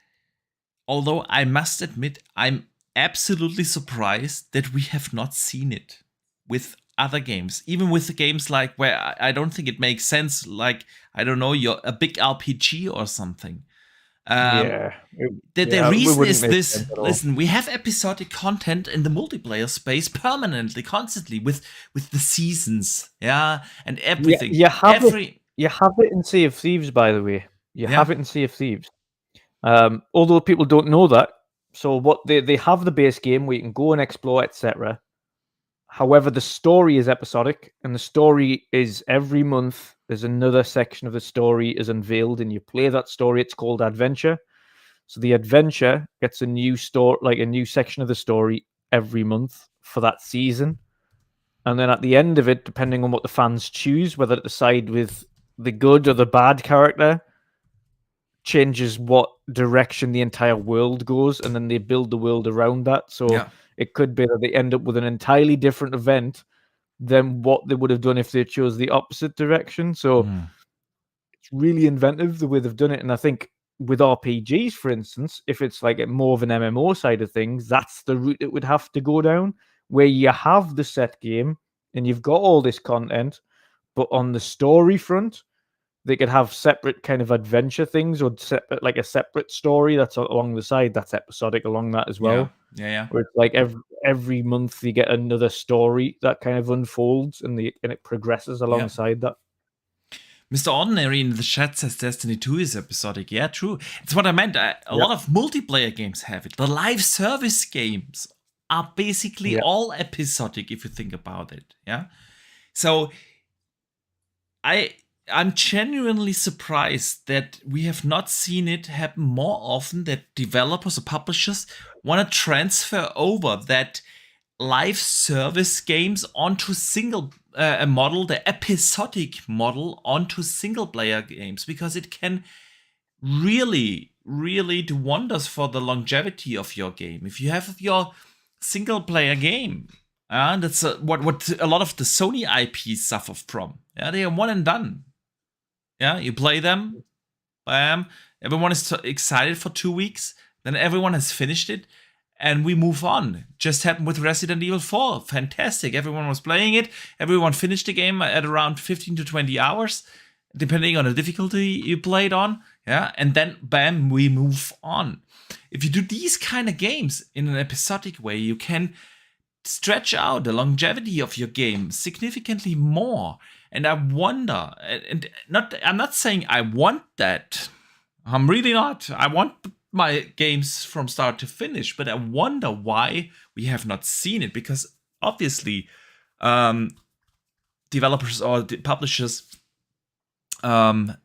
although I must admit, I'm absolutely surprised that we have not seen it with other games, even with the games like where I don't think it makes sense, like, I don't know, a big RPG or something. Yeah. The We reason wouldn't is make this. sense at all. Listen, we have episodic content in the multiplayer space permanently, constantly, with the seasons, yeah, and everything. You have it in Sea of Thieves, by the way. You Yeah. have it in Sea of Thieves. Although people don't know that. So what they have the base game where you can go and explore, etc. However, the story is episodic, and the story is every month. There's another section of the story is unveiled, and you play that story. It's called Adventure. So the adventure gets a new story, like a new section of the story every month for that season. And then at the end of it, depending on what the fans choose, whether to side with the good or the bad character, changes what direction the entire world goes, and then they build the world around that. So it could be that they end up with an entirely different event than what they would have done if they chose the opposite direction. So it's really inventive the way they've done it. And I think with RPGs, for instance, if it's like more of an MMO side of things, that's the route it would have to go down, where you have the set game and you've got all this content, but on the story front, they could have separate kind of adventure things, or like a separate story that's along the side that's episodic along that as well. Yeah. Where it's like every month you get another story that kind of unfolds and it progresses alongside that. Mr. Ordinary in the chat says Destiny 2 is episodic. Yeah, true. It's what I meant. A lot of multiplayer games have it. The live service games are basically all episodic if you think about it. Yeah. So I'm genuinely surprised that we have not seen it happen more often, that developers or publishers want to transfer over that live service games onto a model, the episodic model, onto single player games, because it can really do wonders for the longevity of your game. If you have your single player game, and that's what a lot of the Sony IPs suffer from. Yeah, they are one and done. Yeah, you play them, bam, everyone is excited for 2 weeks, then everyone has finished it, and we move on. Just happened with Resident Evil 4. Fantastic. Everyone was playing it. Everyone finished the game at around 15 to 20 hours, depending on the difficulty you played on. Yeah, and then bam, we move on. If you do these kind of games in an episodic way, you can stretch out the longevity of your game significantly more. And I wonder, I'm not saying I want that. I'm really not. I want my games from start to finish, but I wonder why we have not seen it, because obviously developers or publishers have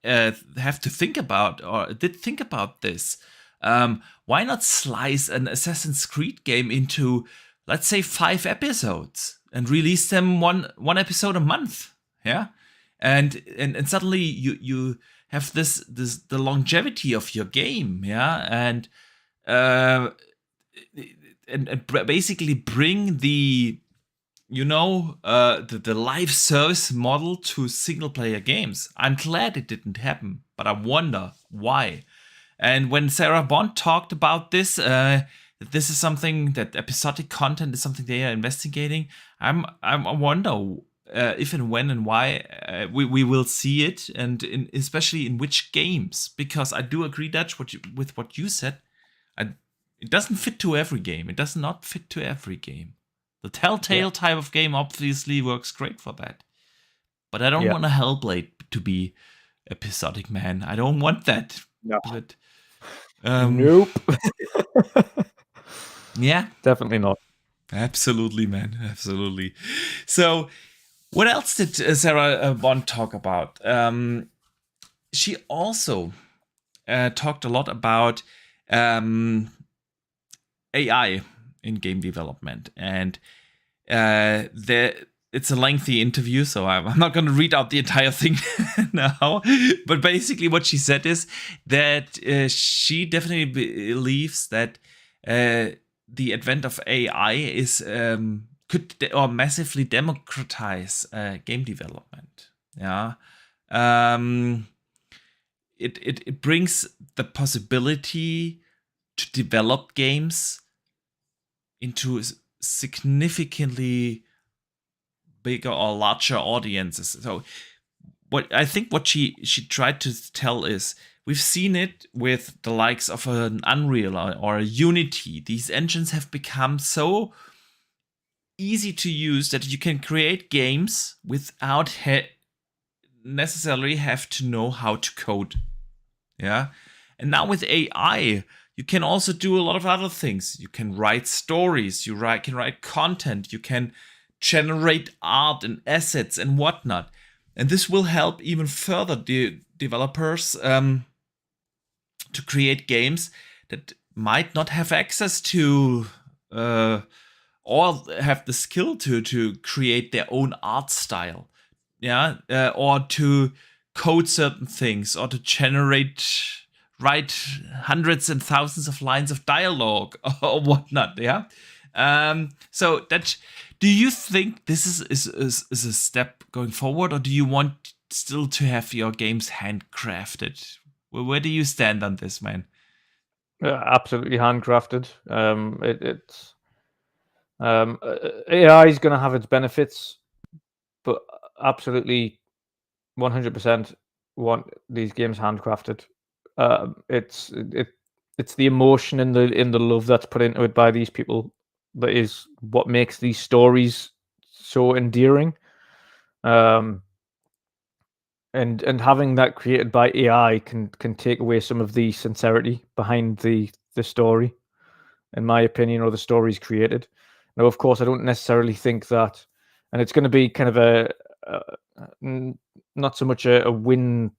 to think about, or did think about this. Why not slice an Assassin's Creed game into, let's say, 5 episodes and release them one episode a month? Yeah, and suddenly you have the longevity of your game, yeah, and basically bring the live service model to single player games. I'm glad it didn't happen, but I wonder why. And when Sarah Bond talked about this, that this is something, that episodic content is something they are investigating, I wonder if and when and why we will see it, and especially in which games, because I do agree, Dutch, with what you said. It doesn't fit to every game. It does not fit to every game. The Telltale type of game obviously works great for that. But I don't want a Hellblade to be episodic, man. I don't want that. No. But, nope. Yeah. Definitely not. Absolutely, man. Absolutely. So, what else did Sarah Bond talk about? She also talked a lot about AI in game development, and it's a lengthy interview, so I'm not going to read out the entire thing now. But basically, what she said is that she definitely believes that the advent of AI could massively democratize game development. Yeah, it brings the possibility to develop games into significantly bigger or larger audiences. So what she tried to tell is, we've seen it with the likes of an Unreal or a Unity. These engines have become so easy to use that you can create games without necessarily have to know how to code. Yeah. And now with AI, you can also do a lot of other things. You can write stories, can write content, you can generate art and assets and whatnot. And this will help even further the developers to create games that might not have access to or have the skill to create their own art style. Yeah, or to code certain things, or to write hundreds and thousands of lines of dialogue or whatnot. Yeah. So that, do you think this is a step going forward, or do you want still to have your games handcrafted? Where do you stand on this, man? Absolutely handcrafted. It's AI is going to have its benefits, but absolutely 100% want these games handcrafted. It's the emotion and the love that's put into it by these people that is what makes these stories so endearing. And having that created by AI can take away some of the sincerity behind the story, in my opinion, or the stories created. Now, of course, I don't necessarily think that, and it's going to be kind of not so much a win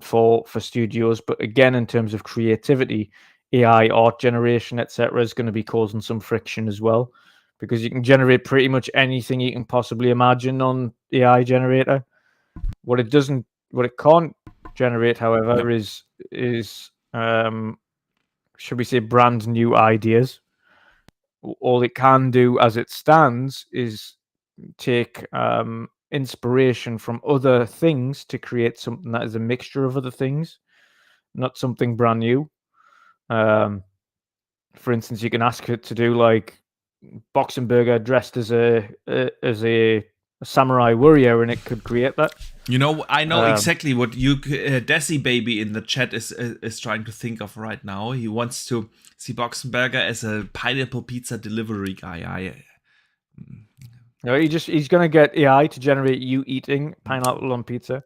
for studios, but again, in terms of creativity, AI art generation, etc., is going to be causing some friction as well, because you can generate pretty much anything you can possibly imagine on AI generator. What it can't generate, however, is should we say, brand new ideas. All it can do as it stands is take inspiration from other things to create something that is a mixture of other things, not something brand new. For instance, you can ask it to do like Boxenberger dressed as a samurai warrior, and it could create that. You know, I know exactly what Desi Baby in the chat is trying to think of right now. He wants to see Boxenberger as a pineapple pizza delivery guy. No, he's gonna get AI to generate you eating pineapple on pizza.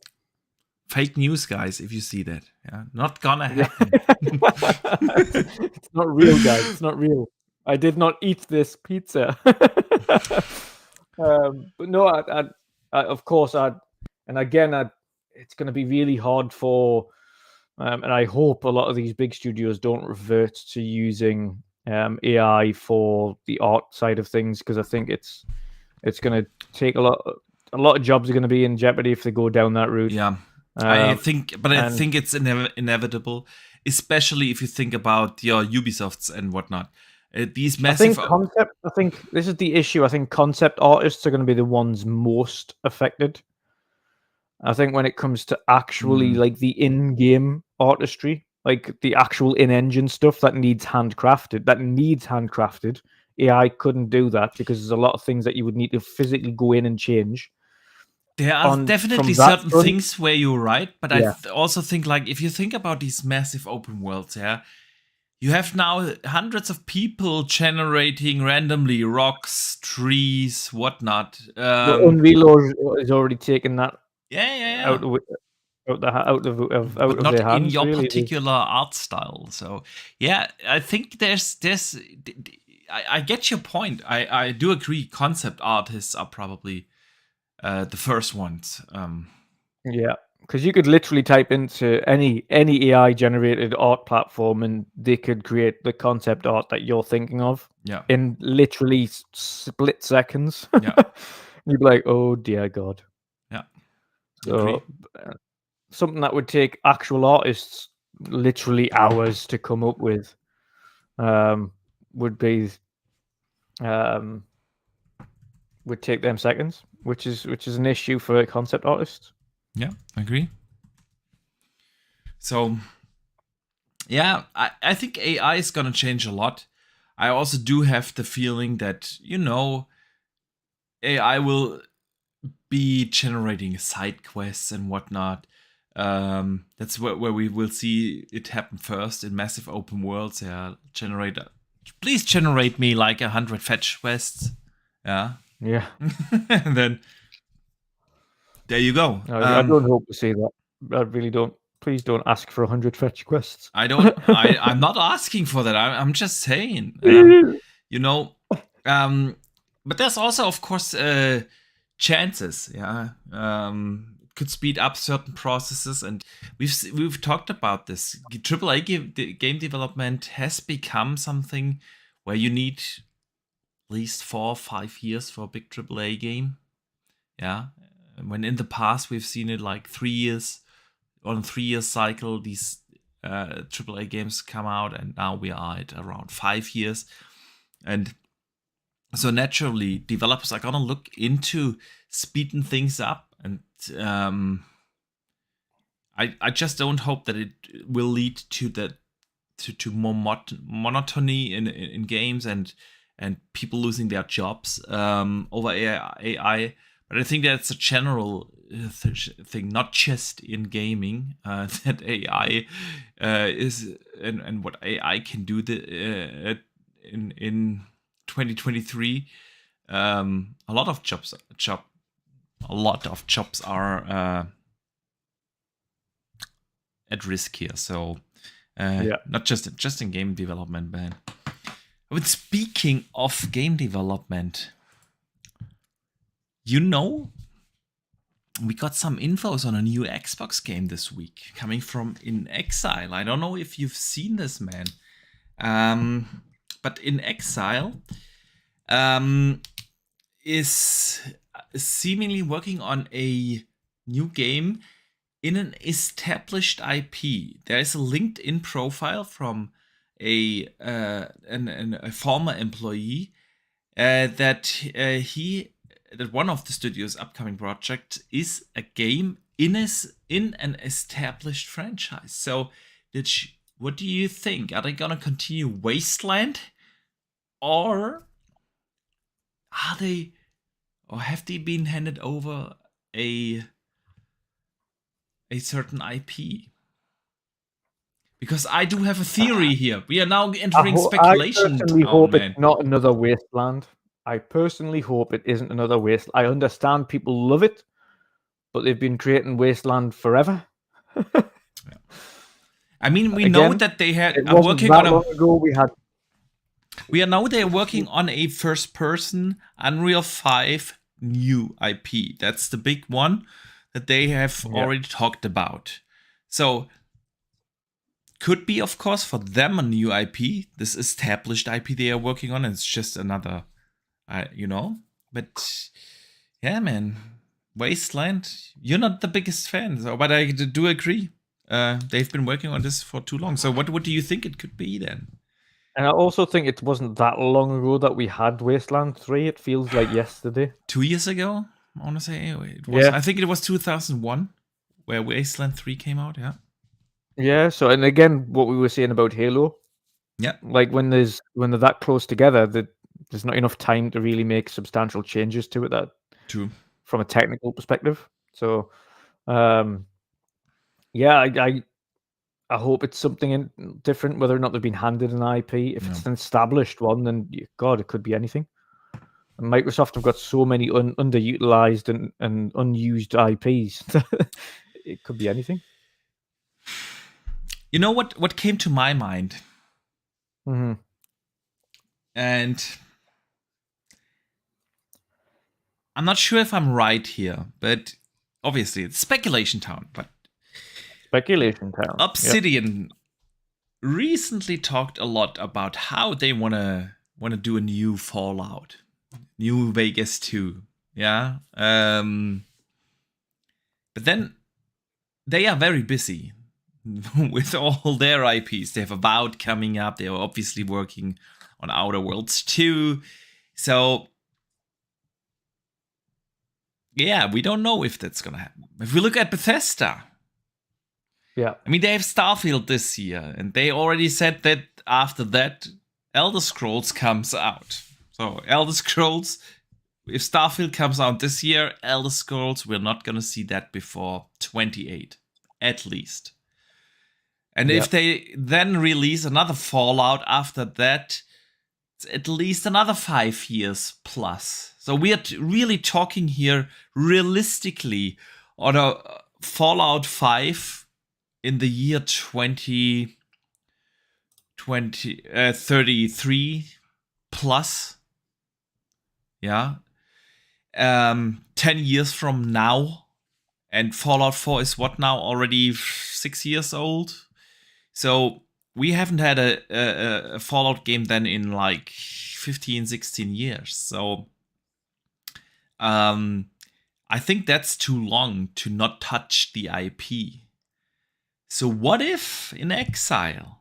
Fake news, guys, if you see that. Yeah, not gonna happen. It's not real, guys. It's not real. I did not eat this pizza. But no, I of course, and again, it's going to be really hard for, and I hope a lot of these big studios don't revert to using AI for the art side of things, because I think it's going to take a lot of jobs are going to be in jeopardy if they go down that route. Yeah, I think it's inevitable, especially if you think about your Ubisofts and whatnot. These massive. I think this is the issue. I think concept artists are going to be the ones most affected. I think when it comes to actually like the in-game artistry, like the actual in-engine stuff that needs handcrafted, AI couldn't do that, because there's a lot of things that you would need to physically go in and change. There are definitely certain things where you're right, but I also think, like, if you think about these massive open worlds, you have now hundreds of people generating randomly rocks, trees, whatnot. Unreal has already taken that. Out of their hands, in your really. particular art style. So I think there's I get your point. I do agree. Concept artists are probably the first ones. Because you could literally type into any AI generated art platform, and they could create the concept art that you're thinking of in literally split seconds. You'd be like, oh dear God. So something that would take actual artists literally hours to come up with would take them seconds, which is an issue for concept artists. Yeah, I agree. So Yeah, I think AI is gonna change a lot. I also do have the feeling that, AI will be generating side quests and whatnot. That's where we will see it happen first in massive open worlds. Yeah, please generate me like 100 fetch quests. Yeah. And then there you go. I don't hope to see that. I really don't. Please don't ask for 100 fetch quests. I'm not asking for that. I'm just saying, but there's also, of course, chances. Yeah. It could speed up certain processes, and we've talked about this. AAA game development has become something where you need at least 4 or 5 years for a big AAA game. Yeah. When in the past we've seen it like 3 years. On a 3-year cycle, these AAA games come out, and now we are at around 5 years. And so naturally, developers are gonna look into speeding things up, and I just don't hope that it will lead to more monotony in games and people losing their jobs over AI. But I think that's a general thing, not just in gaming, that AI is and what AI can do in 2023. A lot of jobs are at risk here. So not just in game development, man. But speaking of game development, we got some infos on a new Xbox game this week coming from inXile. I don't know if you've seen this, man. But inXile is seemingly working on a new game in an established IP. There is a LinkedIn profile from a former employee that one of the studio's upcoming projects is a game in an established franchise. So, what do you think? Are they gonna continue Wasteland, or have they been handed over a certain IP? Because I do have a theory here. We are now entering speculation. I personally hope it's not another Wasteland. I personally hope it isn't another Wasteland. I understand people love it, but they've been creating Wasteland forever. I mean, we know that they are working on long ago. They're working on a first-person Unreal 5 new IP. That's the big one that they have already talked about. So, could be, of course, for them a new IP. This established IP they are working on, and it's just another. But yeah, man, Wasteland, you're not the biggest fan, but I do agree. They've been working on this for too long. So what do you think it could be then? And I also think it wasn't that long ago that we had Wasteland 3. It feels like yesterday. 2 years ago, I want to say. It was. I think it was 2001 where Wasteland 3 came out. Yeah. Yeah. So, and again, what we were saying about Halo. Yeah. Like when they're that close together, there's not enough time to really make substantial changes to it. True. From a technical perspective. So, I hope it's something different. Whether or not they've been handed an IP, if it's an established one, then God, it could be anything. And Microsoft have got so many underutilized and unused IPs. It could be anything. You know what came to my mind? Mm-hmm. And I'm not sure if I'm right here, but obviously it's speculation town. But Speculation town. Obsidian recently talked a lot about how they wanna do a new Fallout, new Vegas 2. Yeah. But then they are very busy with all their IPs. They have Avowed coming up. They are obviously working on Outer Worlds 2. So yeah, we don't know if that's gonna happen. If we look at Bethesda, Yeah. I mean, they have Starfield this year, and they already said that after that, Elder Scrolls comes out. So, Elder Scrolls, if Starfield comes out this year, Elder Scrolls, we're not going to see that before 28, at least. And if they then release another Fallout after that, it's at least another 5 years plus. So we are really talking here realistically on a Fallout 5 in the year 33 plus. Yeah. 10 years from now. And Fallout 4 is what now? Already 6 years old? So we haven't had a Fallout game then in like 15, 16 years. So I think that's too long to not touch the IP. So what if inXile?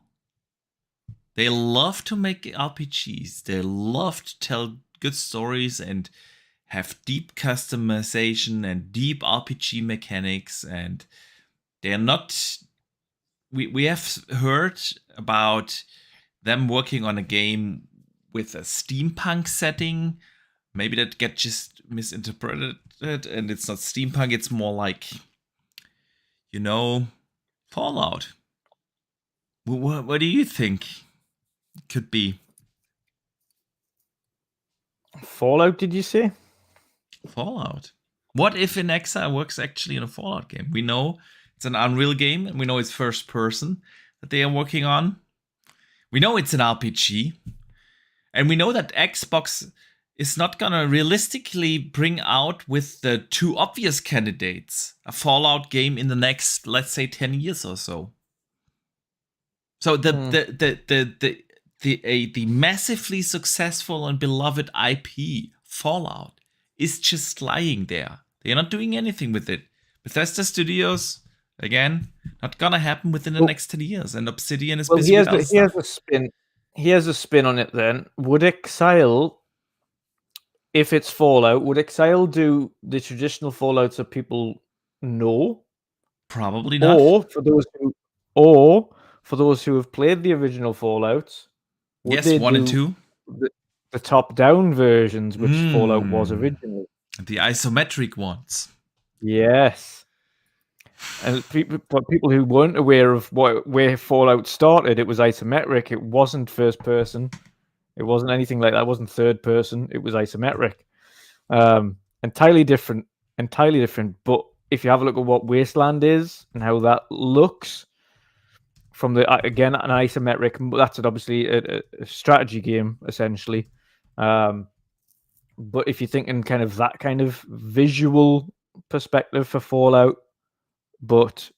They love to make RPGs. They love to tell good stories and have deep customization and deep RPG mechanics. And they're not... We have heard about them working on a game with a steampunk setting. Maybe that gets just misinterpreted, and it's not steampunk. It's more like, Fallout. What do you think it could be? Fallout, did you say? Fallout. What if inXile works actually in a Fallout game? We know it's an Unreal game, and we know it's first person that they are working on. We know it's an RPG. And we know that Xbox is not gonna realistically bring out with the two obvious candidates a Fallout game in the next, let's say, 10 years or so. So the massively successful and beloved IP Fallout is just lying there. They're not doing anything with it. Bethesda Studios, again, not gonna happen within the next 10 years. And Obsidian is busy with other stuff. Here's a spin on it then. Would Exile, if it's Fallout, would Exile do the traditional Fallouts that people know? Probably not. Or for those who have played the original Fallouts, would yes, they 1 and 2. The top-down versions, which Fallout was originally. The isometric ones. Yes. And people who weren't aware of where Fallout started, it was isometric. It wasn't first person. It wasn't anything like that. It wasn't third person. It was isometric. Entirely different. But if you have a look at what Wasteland is and how that looks, from again an isometric, that's obviously a strategy game essentially. But if you're thinking kind of that kind of visual perspective for Fallout, but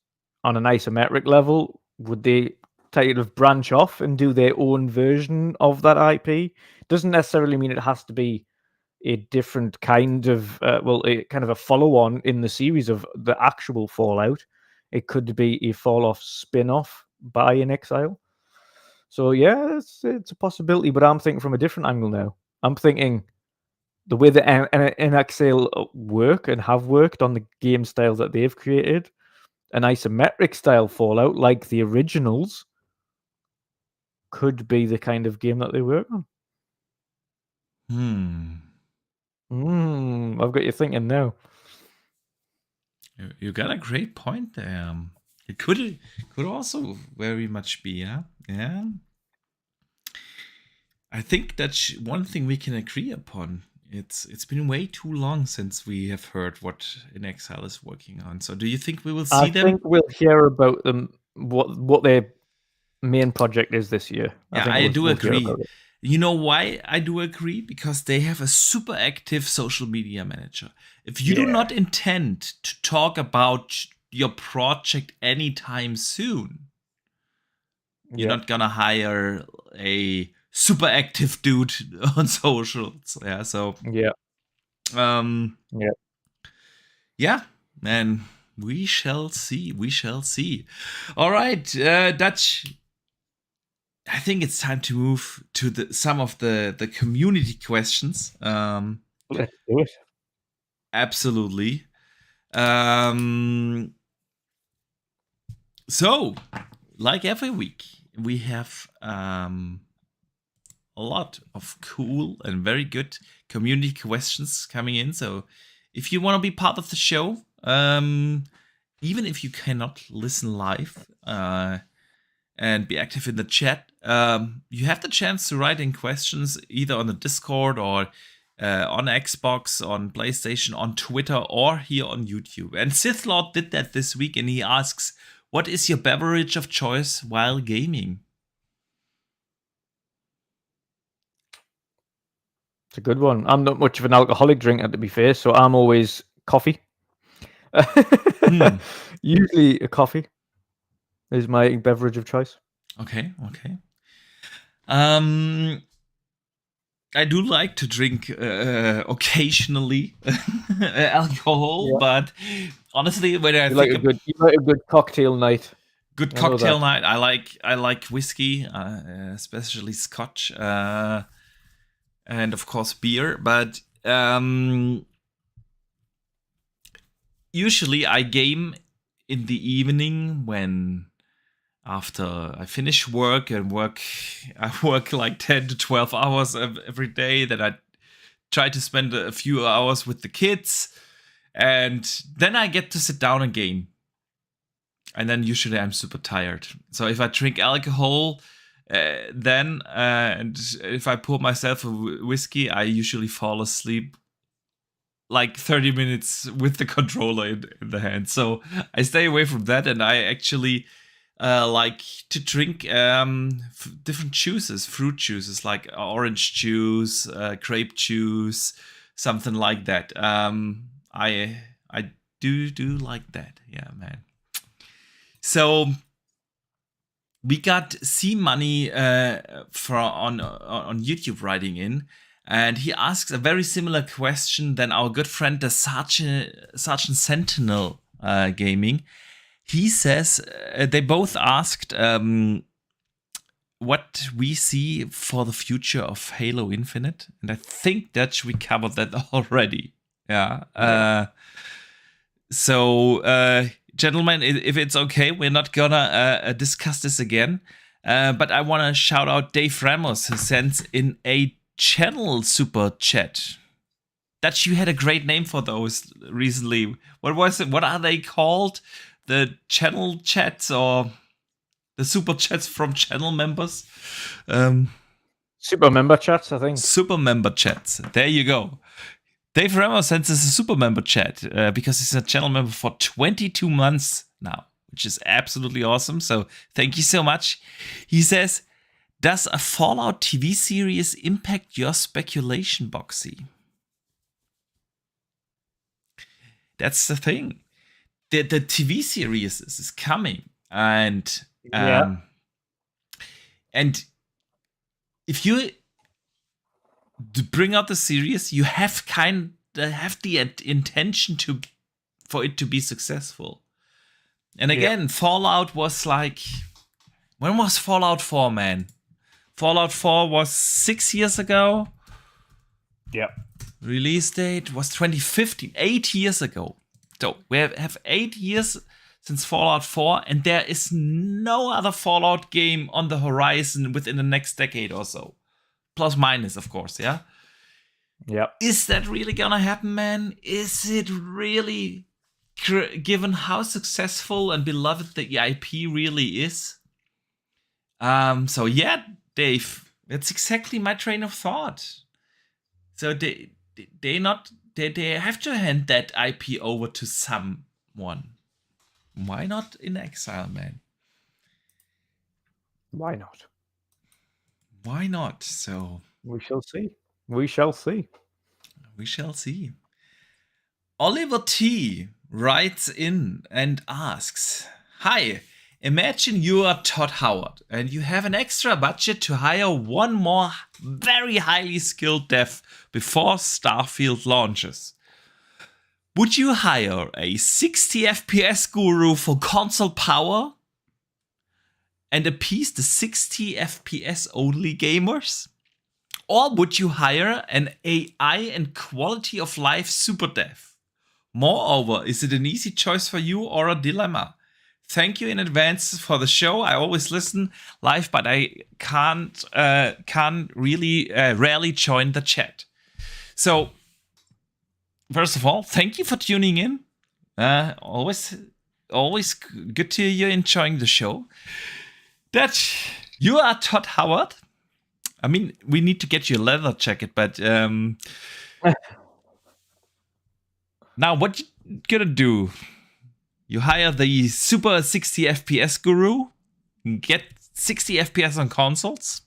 on an isometric level, would they kind of branch off and do their own version of that IP? Doesn't necessarily mean it has to be a different kind of, a kind of a follow-on in the series of the actual Fallout. It could be a fall-off spin-off by inXile. So yeah, it's a possibility, but I'm thinking from a different angle now. I'm thinking the way that inXile work and have worked on the game style that they've created, an isometric style Fallout like the originals could be the kind of game that they work on. I've got you thinking now. You got a great point there. It could also very much be, yeah. I think that's one thing we can agree upon. It's been way too long since we have heard what inXile is working on. So do you think we will see them? I think we'll hear about them, what their main project is this year. I do agree. You know why I do agree? Because they have a super active social media manager. If you do not intend to talk about your project anytime soon, you're not gonna hire a super active dude on socials. Yeah, so and we shall see. All right, Dutch, I think it's time to move to some of the community questions. Let's do it. Absolutely. So, like every week, we have a lot of cool and very good community questions coming in. So, if you want to be part of the show, even if you cannot listen live and be active in the chat, you have the chance to write in questions either on the Discord or on Xbox, on PlayStation, on Twitter, or here on YouTube. And Sith Lord did that this week, and he asks, what is your beverage of choice while gaming? It's a good one. I'm not much of an alcoholic drinker, to be fair, so I'm always coffee. Usually a coffee is my beverage of choice. Okay. I do like to drink occasionally alcohol, but honestly, when I think you like a good cocktail night. Good cocktail night. I like whiskey, especially Scotch, and of course beer. But usually I game in the evening when after I finish work I work like 10 to 12 hours every day. Then I try to spend a few hours with the kids, and then I get to sit down and game. And then usually I'm super tired. So if I drink alcohol, then and if I pour myself a whiskey, I usually fall asleep like 30 minutes with the controller in the hand. So I stay away from that, and I actually like to drink different juices, fruit juices like orange juice, grape juice, something like that. I do like that. Yeah, man. So we got C Money on YouTube writing in, and he asks a very similar question than our good friend the Sergeant Sentinel Gaming. He says they both asked what we see for the future of Halo Infinite, and I think that we covered that already. Yeah. So. Gentlemen, if it's okay, we're not gonna discuss this again. But I want to shout out Dave Ramos, who sends in a channel super chat. That you had a great name for those recently. What was it? What are they called? The channel chats or the super chats from channel members? Super member chats, I think. Super member chats. There you go. Dave Ramos sends us a super member chat because he's a channel member for 22 months now, which is absolutely awesome. So thank you so much. He says, does a Fallout TV series impact your speculation, Boxy? That's the thing. The TV series is coming. And if you to bring out the series, you have the intention for it to be successful. And again, Fallout was like, when was Fallout 4, man? Fallout 4 was 6 years ago. Yeah. Release date was 2015, 8 years ago. So we have 8 years since Fallout 4, and there is no other Fallout game on the horizon within the next decade or so. Plus minus, of course, yeah? Yeah. Is that really gonna happen, man? Is it really, given how successful and beloved the IP really is? So yeah, Dave, that's exactly my train of thought. So they have to hand that IP over to someone. Why not inXile, man? Why not? Why not? So we shall see. We shall see. We shall see. Oliver T writes in and asks, hi, imagine you are Todd Howard and you have an extra budget to hire one more very highly skilled dev before Starfield launches. Would you hire a 60 FPS guru for console power and appease the 60 FPS only gamers? Or would you hire an AI and quality of life super dev? Moreover, is it an easy choice for you or a dilemma? thank you in advance for the show. I always listen live, but I can't really rarely join the chat. So, first of all, thank you for tuning in. Always good to hear you enjoying the show. That you are Todd Howard. I mean, we need to get you a leather jacket, but now what you gonna do? You hire the super 60 FPS guru, get 60 FPS on consoles,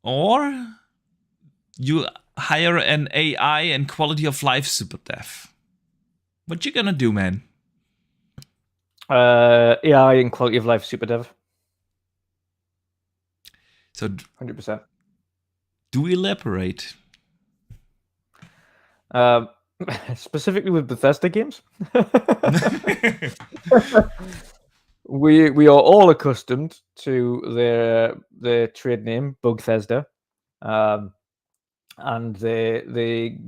or you hire an AI and quality of life super dev. What you gonna do, man? AI and quality of life super dev. So 100%. Do elaborate. Specifically with Bethesda games. we are all accustomed to their trade name, Bugthesda. And the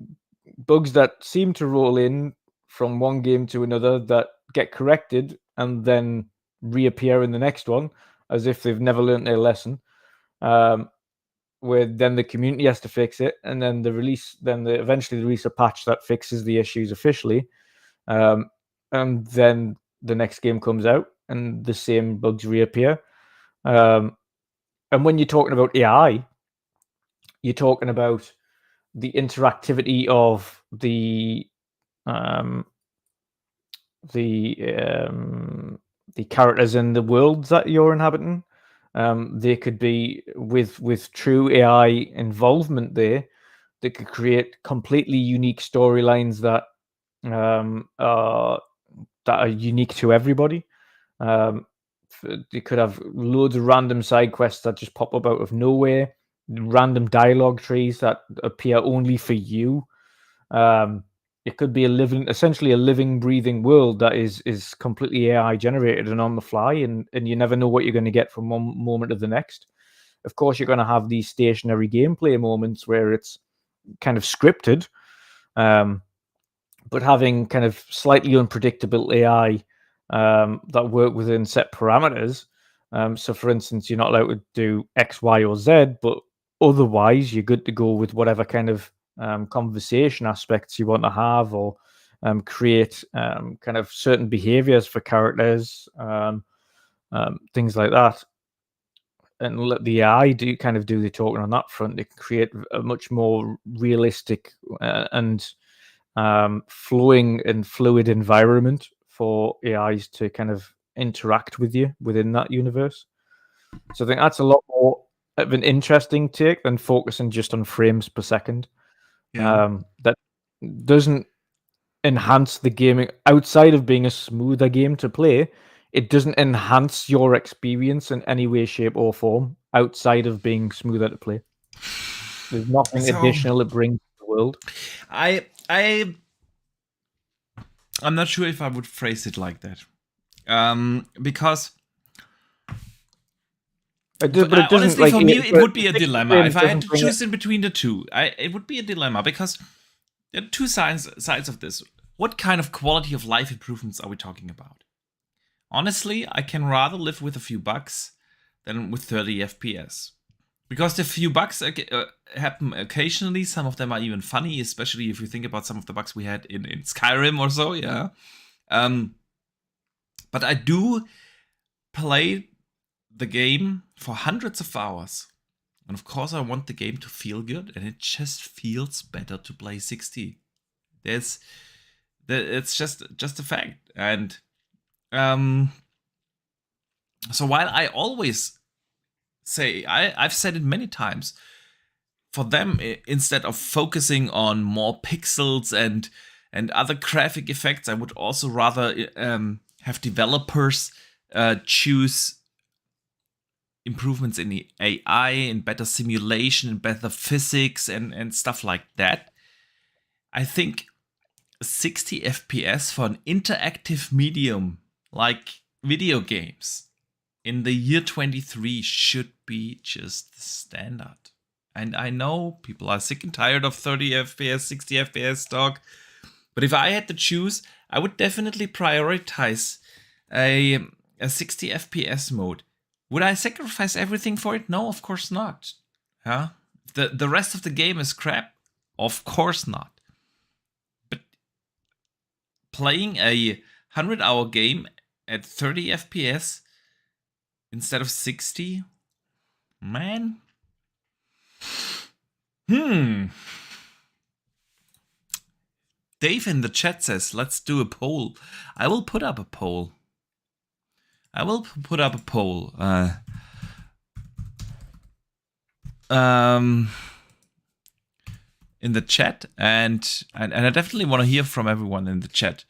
bugs that seem to roll in from one game to another that get corrected and then reappear in the next one as if they've never learned their lesson. Where then the community has to fix it, and then eventually the release a patch that fixes the issues officially, and then the next game comes out and the same bugs reappear. And when you're talking about AI, you're talking about the interactivity of the characters in the worlds that you're inhabiting. They could be with true AI involvement there. They could create completely unique storylines that are unique to everybody. They could have loads of random side quests that just pop up out of nowhere, random dialogue trees that appear only for you. It could be essentially a living, breathing world that is completely AI generated and on the fly, and you never know what you're going to get from one moment to the next. Of course, you're going to have these stationary gameplay moments where it's kind of scripted, but having kind of slightly unpredictable AI that work within set parameters. So, for instance, you're not allowed to do X, Y, or Z, but otherwise you're good to go with whatever kind of conversation aspects you want to have, or create kind of certain behaviors for characters, things like that, and let the AI do the talking on that front. They can create a much more realistic and flowing and fluid environment for AIs to kind of interact with you within that universe. So I think that's a lot more of an interesting take than focusing just on frames per second. Yeah. That doesn't enhance the gaming outside of being a smoother game to play. It doesn't enhance your experience in any way, shape, or form outside of being smoother to play. There's nothing additional it brings to the world. I'm not sure if I would phrase it like that, because. Honestly, for me, it would be a dilemma. If I had to choose in between the two, it would be a dilemma, because there are two sides of this. What kind of quality of life improvements are we talking about? Honestly, I can rather live with a few bugs than with 30 FPS. Because the few bugs happen occasionally. Some of them are even funny, especially if you think about some of the bugs we had in Skyrim or so, yeah. But I do play the game for hundreds of hours, and of course I want the game to feel good, and it just feels better to play 60. It's just a fact. And so while I always say, I've said it many times, for them, instead of focusing on more pixels and other graphic effects, I would also rather have developers choose improvements in the AI and better simulation and better physics and stuff like that. I think 60 FPS for an interactive medium like video games in the year 23 should be just the standard. And I know people are sick and tired of 30 FPS, 60 FPS talk, but if I had to choose, I would definitely prioritize a 60 FPS mode, would I sacrifice everything for it? No, of course not. Huh? The rest of the game is crap? Of course not. But playing a 100-hour game at 30 FPS instead of 60, man. Dave in the chat says, let's do a poll. I will put up a poll. In the chat, and I definitely want to hear from everyone in the chat.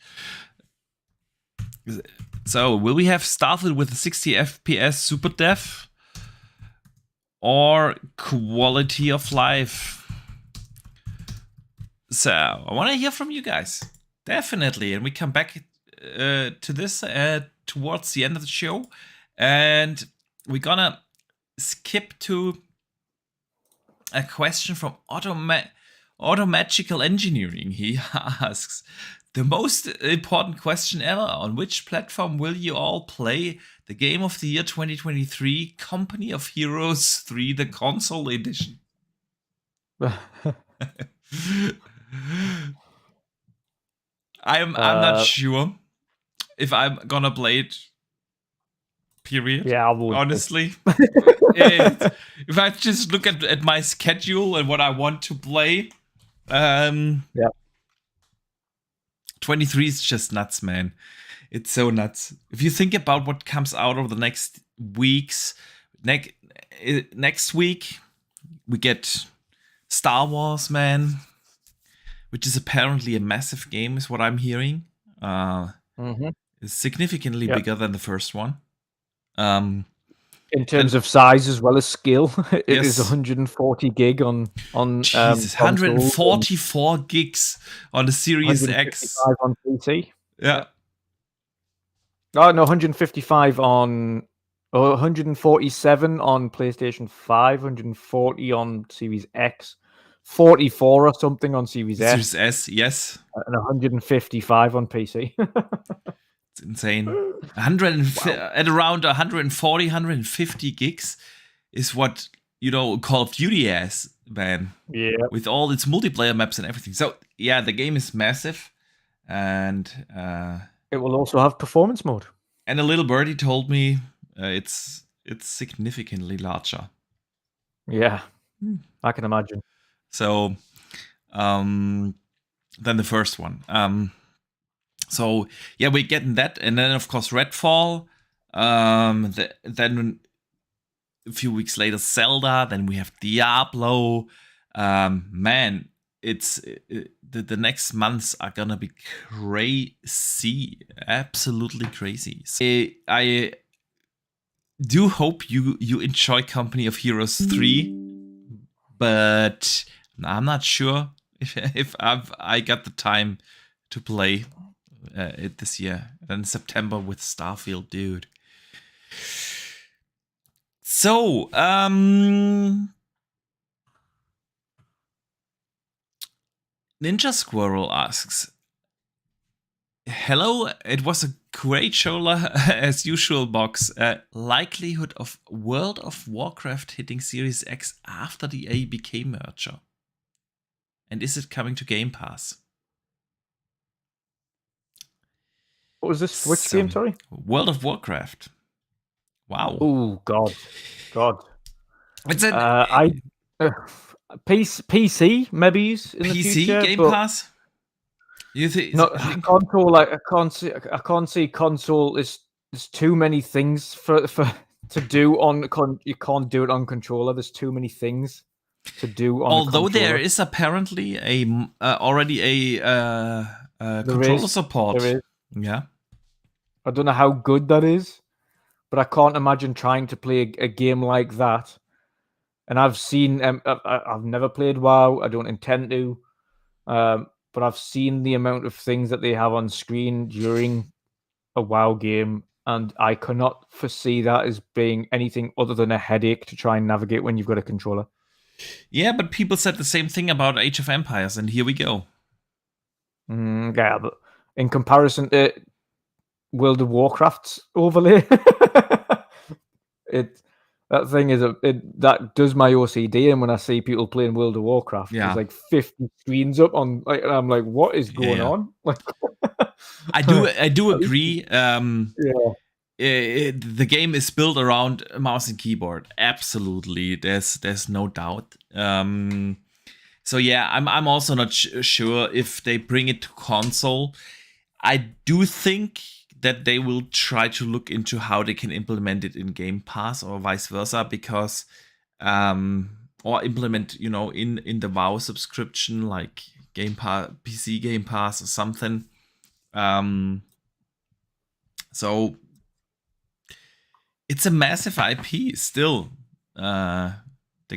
So, will we have Starfield with a 60 FPS super def or quality of life? So, I want to hear from you guys. Definitely. And we come back to this towards the end of the show. And we're gonna skip to a question from Automagical Engineering. He asks, the most important question ever, on which platform will you all play the Game of the Year 2023 Company of Heroes 3, the console edition? I'm not sure if I'm gonna play it. Period. Yeah, I would. Honestly, if I just look at my schedule and what I want to play, 23 is just nuts, man. It's so nuts. If you think about what comes out over the next weeks, next week we get Star Wars, man, which is apparently a massive game, is what I'm hearing. It's significantly bigger than the first one. In terms of size as well as skill, it is 140 gig on Jesus, 144 gigs on the Series X. On PC. Yeah. Oh no, 155 on 147 on PlayStation 5, 140 on Series X, 44 or something on Series S. Series S, yes. And 155 on PC. It's insane. At around 140, 150 gigs is what, Call of Duty has, man. Yeah. With all its multiplayer maps and everything. So, yeah, the game is massive. And it will also have performance mode. And a little birdie told me it's significantly larger. Yeah, I can imagine. So, then the first one. So, yeah, we're getting that. And then, of course, Redfall. Then a few weeks later, Zelda. Then we have Diablo. Man, the next months are going to be crazy. Absolutely crazy. So, I do hope you enjoy Company of Heroes 3. But I'm not sure if I got the time to play it this year. Then September with Starfield, dude. So, Ninja Squirrel asks, hello, it was a great show as usual, Box. Likelihood of World of Warcraft hitting Series X after the ABK merger? And is it coming to Game Pass? What was this? Which game, sorry? World of Warcraft. Wow. Oh, God. It's PC, maybe in PC the future. Game Pass? You think? No, console. Like I can't see console. There's too many things to do on. You can't do it on controller. There's too many things to do on. Although there is apparently already a controller support. There is. Yeah. I don't know how good that is, but I can't imagine trying to play a game like that. And I've seen. I've never played WoW. I don't intend to. But I've seen the amount of things that they have on screen during a WoW game, and I cannot foresee that as being anything other than a headache to try and navigate when you've got a controller. Yeah, but people said the same thing about Age of Empires, and here we go. Yeah, but in comparison, World of Warcraft's overlay. That thing is that does my OCD, and when I see people playing World of Warcraft, there's like 50 screens up on, like, and I'm like, what is going on? Like, I do agree. The game is built around mouse and keyboard. Absolutely, there's no doubt. So yeah, I'm also not sure if they bring it to console. I do think that they will try to look into how they can implement it in Game Pass or vice versa, because or implement, in the WoW subscription, like Game Pass, PC Game Pass or something. So it's a massive IP still. They're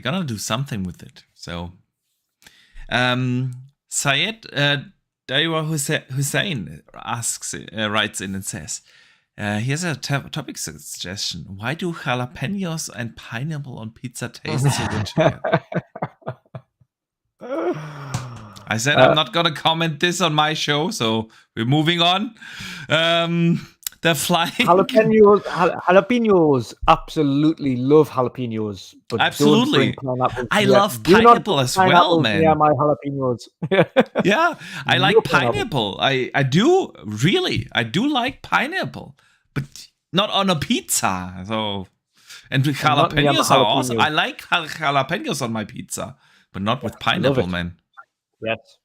gonna do something with it. So Syed Daiwa Hussein writes in and says, here's a topic suggestion. Why do jalapenos and pineapple on pizza taste so good together? I said I'm not gonna comment this on my show, so we're moving on. The flying jalapenos. Absolutely love jalapenos, but absolutely, don't bring pineapple. I love pineapple as well, man. Yeah, my jalapenos. Yeah, I like pineapple. I do like pineapple, but not on a pizza. So, and with jalapenos are awesome. I like jalapenos on my pizza, but not with pineapple, man. Yes,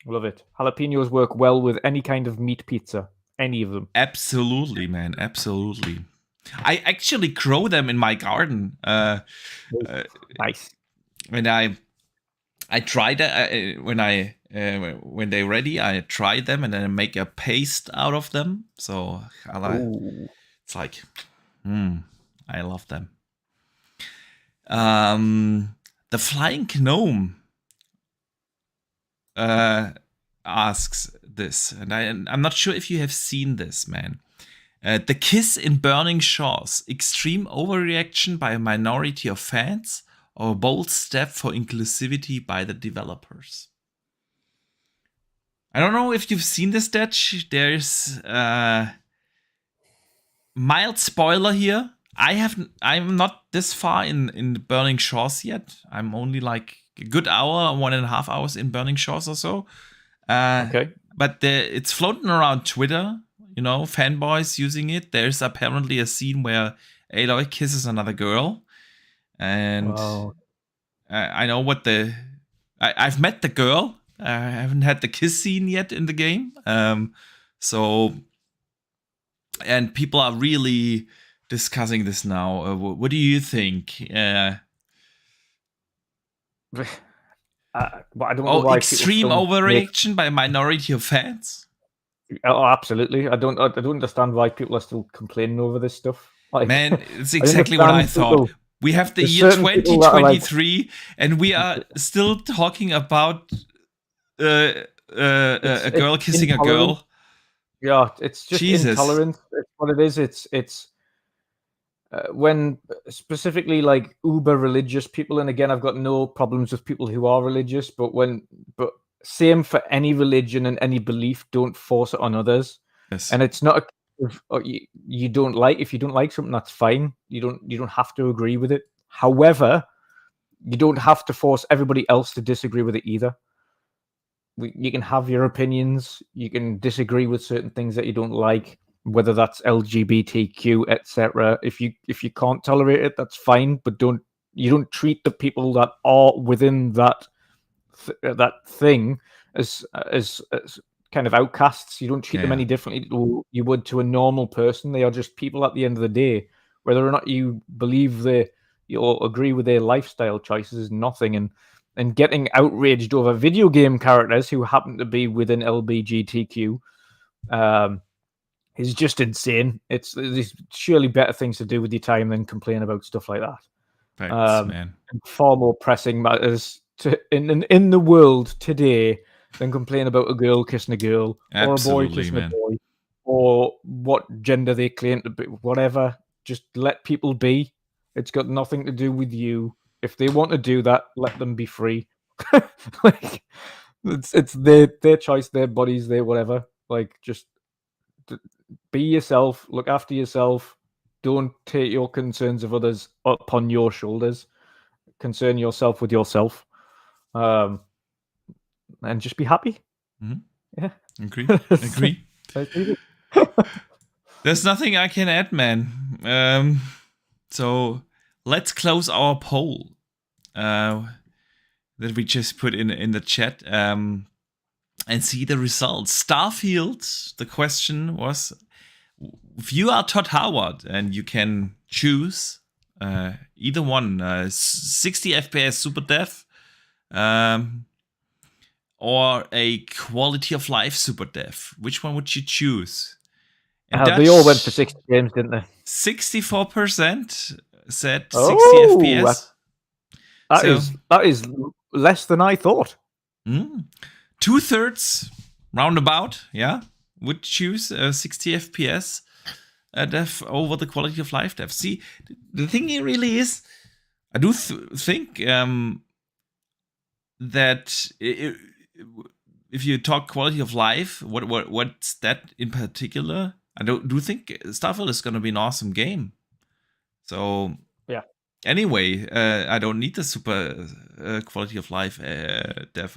love it. Jalapenos work well with any kind of meat pizza. Any of them. Absolutely, man. Absolutely. I actually grow them in my garden. Nice. When I tried it, when they're ready, I try them and then I make a paste out of them. So it's like, I love them. The Flying Gnome asks this, and I'm not sure if you have seen this, man. The kiss in Burning Shores, extreme overreaction by a minority of fans, or a bold step for inclusivity by the developers? I don't know if you've seen this, Detch. There's mild spoiler here. I'm not this far in Burning Shores yet. I'm only like a good hour, 1.5 hours in Burning Shores or so. Okay. But it's floating around Twitter, fanboys using it. There's apparently a scene where Aloy kisses another girl. And I know what I've met the girl. I haven't had the kiss scene yet in the game. And people are really discussing this now. What do you think? But I don't know why extreme overreaction by a minority of fans. Oh, absolutely. I don't understand why people are still complaining over this stuff. Like, man, it's exactly what I thought. We have the year 2023, and we are still talking about a girl kissing a girl. Yeah, it's just intolerance. It's what it is. It's when specifically like uber religious people, and again, I've got no problems with people who are religious, but same for any religion and any belief, don't force it on others. Yes. And it's not you don't like, if you don't like something, that's fine. You don't have to agree with it. However, you don't have to force everybody else to disagree with it either. You can have your opinions. You can disagree with certain things that you don't like, whether that's LGBTQ, etc. If you can't tolerate it, that's fine. But you don't treat the people that are within that thing as kind of outcasts. You don't treat them any differently than you would to a normal person. They are just people at the end of the day. Whether or not you believe or agree with their lifestyle choices is nothing. And getting outraged over video game characters who happen to be within LGBTQ is just insane. There's surely better things to do with your time than complain about stuff like that. Thanks, man. And far more pressing matters in the world today than complain about a girl kissing a girl, or a boy kissing a boy, or what gender they claim to be. Whatever, just let people be. It's got nothing to do with you. If they want to do that, let them be free. Like, it's their choice, their bodies, their whatever. Like, just be yourself, look after yourself. Don't take your concerns of others upon your shoulders. Concern yourself with yourself, and just be happy. Mm-hmm. Yeah, agree. There's nothing I can add, man. So let's close our poll that we just put in the chat and see the results. Starfield, the question was, if you are Todd Howard and you can choose either one, 60 FPS super dev or a quality of life super dev, which one would you choose? They all went for 60 frames, didn't they? 64% said 60 FPS. That is less than I thought. 2/3 roundabout, yeah, would choose 60 FPS dev over the quality of life dev. See, the thing here really is, I do think that if you talk quality of life, what's that in particular? I do think Starfield is going to be an awesome game. So yeah. Anyway, I don't need the super quality of life dev.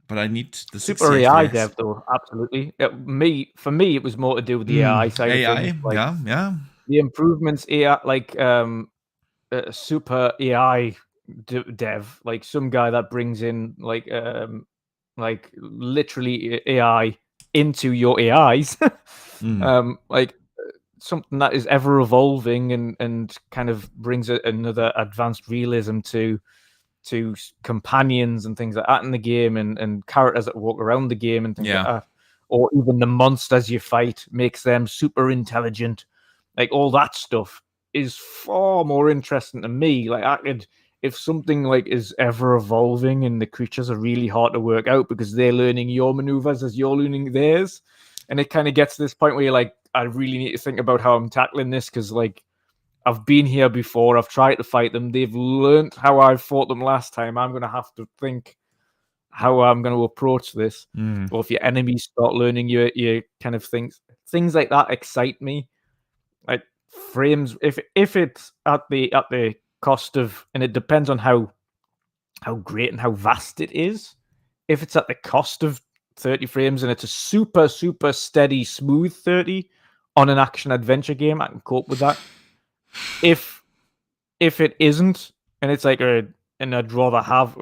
But I need the super AI dev though. Absolutely. For me, it was more to do with the AI side of things. Like, yeah. The improvements, AI, like super AI dev, like some guy that brings in like literally AI into your AIs, like something that is ever evolving and kind of brings another advanced realism to companions and things like that in the game, and characters that walk around the game and things like that, or even the monsters you fight, makes them super intelligent. Like all that stuff is far more interesting to me. Like I could, if something like is ever evolving and the creatures are really hard to work out because they're learning your maneuvers as you're learning theirs, and it kind of gets to this point where you're like, I really need to think about how I'm tackling this because like I've been here before, I've tried to fight them, they've learned how I fought them last time. I'm going to have to think how I'm going to approach this. Or if your enemies start learning your kind of things like that excite me. Like frames, if it's at the cost of, and it depends on how great and how vast it is. If it's at the cost of 30 frames and it's a super steady, smooth 30 on an action adventure game, I can cope with that. If it isn't, and it's like and I'd rather have,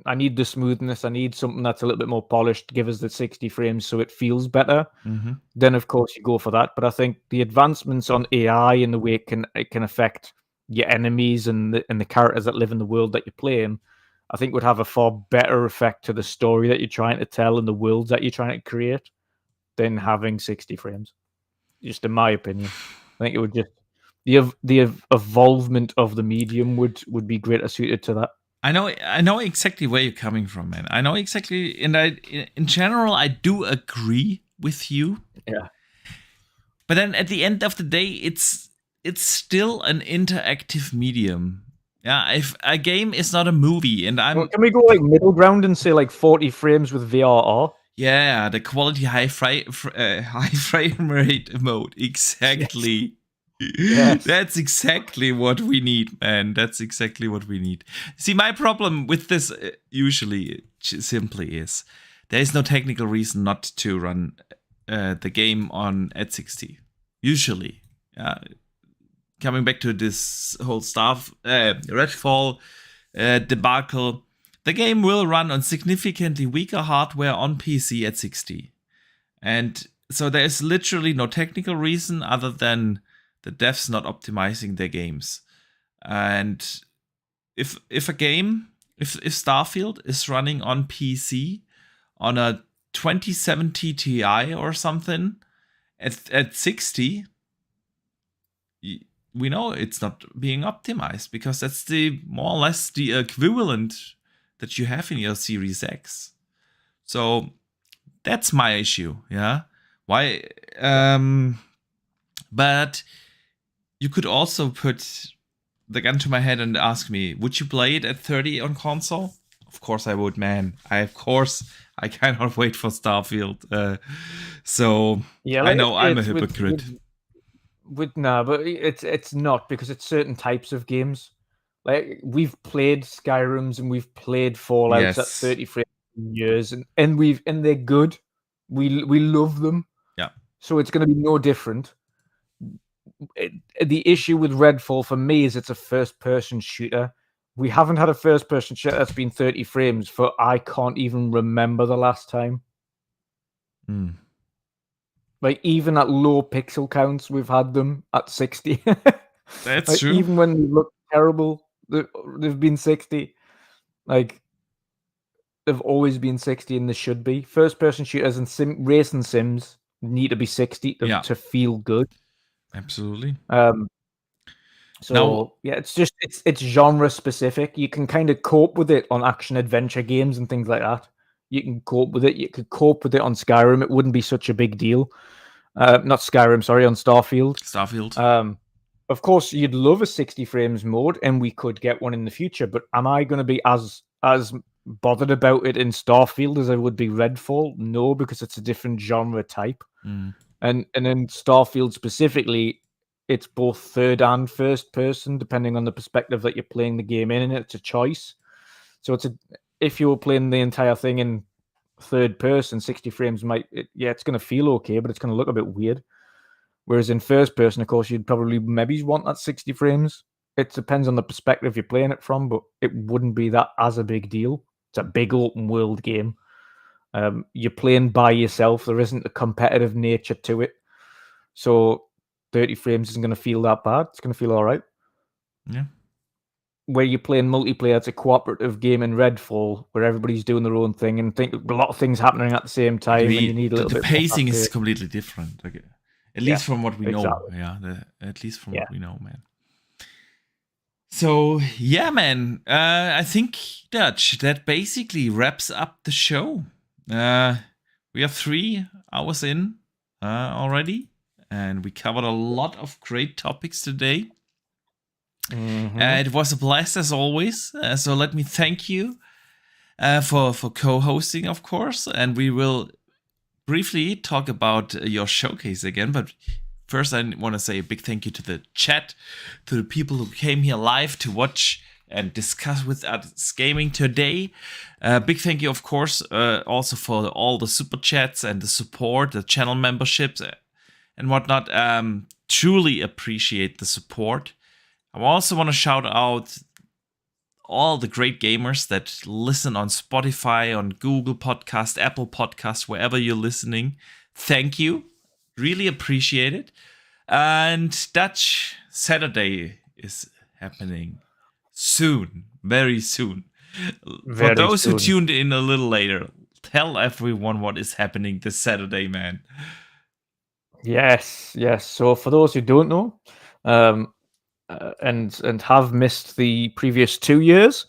I need the smoothness, I need something that's a little bit more polished to give us the 60 frames so it feels better, then of course you go for that. But I think the advancements on AI and the way it can affect your enemies and the characters that live in the world that you're playing, I think would have a far better effect to the story that you're trying to tell and the worlds that you're trying to create than having 60 frames. Just in my opinion. I think it would just, the evolvement of the medium would be greater suited to that. I know exactly where you're coming from, man. I know exactly, and in general I do agree with you. Yeah. But then at the end of the day, it's still an interactive medium. Yeah, if a game is not a movie, and can we go like middle ground and say like 40 frames with VRR? Yeah, the quality high frame rate mode. Exactly. Yes. That's exactly what we need, man. That's exactly what we need. See, my problem with this usually simply is there is no technical reason not to run the game at 60. Usually. Coming back to this whole stuff, Redfall debacle, the game will run on significantly weaker hardware on PC at 60. And so there is literally no technical reason other than the devs not optimizing their games. And if Starfield is running on PC on a 2070 Ti or something at 60, we know it's not being optimized because that's the more or less the equivalent that you have in your Series X. So that's my issue, yeah. Why? But you could also put the gun to my head and ask me, would you play it at 30 on console? of course I would, man. I cannot wait for Starfield. So Yeah, I know I'm a hypocrite. But it's not, because it's certain types of games. Like, we've played Skyrims and we've played Fallouts at 30 frames in years, and they're good. We love them. Yeah. So it's going to be no different. The issue with Redfall for me is it's a first-person shooter. We haven't had a first-person shooter that's been 30 frames for I can't even remember the last time. Like, even at low pixel counts, we've had them at 60. That's like, true. Even when they look terrible, they've been 60. Like, they've always been 60, and they should be. First-person shooters and racing sims need to be 60 to feel good. Absolutely. It's genre specific. You can kind of cope with it on action adventure games and things like that. You can cope with it. You could cope with it on Skyrim. It wouldn't be such a big deal. Not Skyrim, sorry, on Starfield. Of course, you'd love a 60 frames mode, and we could get one in the future. But am I going to be as bothered about it in Starfield as I would be Redfall? No, because it's a different genre type. And in Starfield specifically, it's both third and first person, depending on the perspective that you're playing the game in, and it's a choice. So if you were playing the entire thing in third person, 60 frames it's going to feel okay, but it's going to look a bit weird. Whereas in first person, of course, you'd probably maybe want that 60 frames. It depends on the perspective you're playing it from, but it wouldn't be that as a big deal. It's a big open world game. You're playing by yourself. There isn't a competitive nature to it. So 30 frames isn't going to feel that bad. It's going to feel all right. Yeah. Where you're playing multiplayer, it's a cooperative game in Redfall where everybody's doing their own thing and a lot of things happening at the same time. And you need a little bit. The pacing is completely different. Okay. At least from what we know. Yeah. At least from what we know, man. So, yeah, man. I think, Dutch, that basically wraps up the show. We are 3 hours in already. And we covered a lot of great topics today. It was a blast as always. So let me thank you for co-hosting, of course. And we will briefly talk about your showcase again. But first, I want to say a big thank you to the chat, to the people who came here live to watch and discuss with us gaming today. Big thank you, of course, also for all the super chats and the support, the channel memberships and whatnot. Truly appreciate the support. I also want to shout out all the great gamers that listen on Spotify, on Google Podcast, Apple Podcast, wherever you're listening. Thank you. Really appreciate it. And Dutch, Saturday is happening soon, very soon. For those who tuned in a little later, tell everyone what is happening this Saturday, man. Yes. So for those who don't know, and have missed the previous 2 years,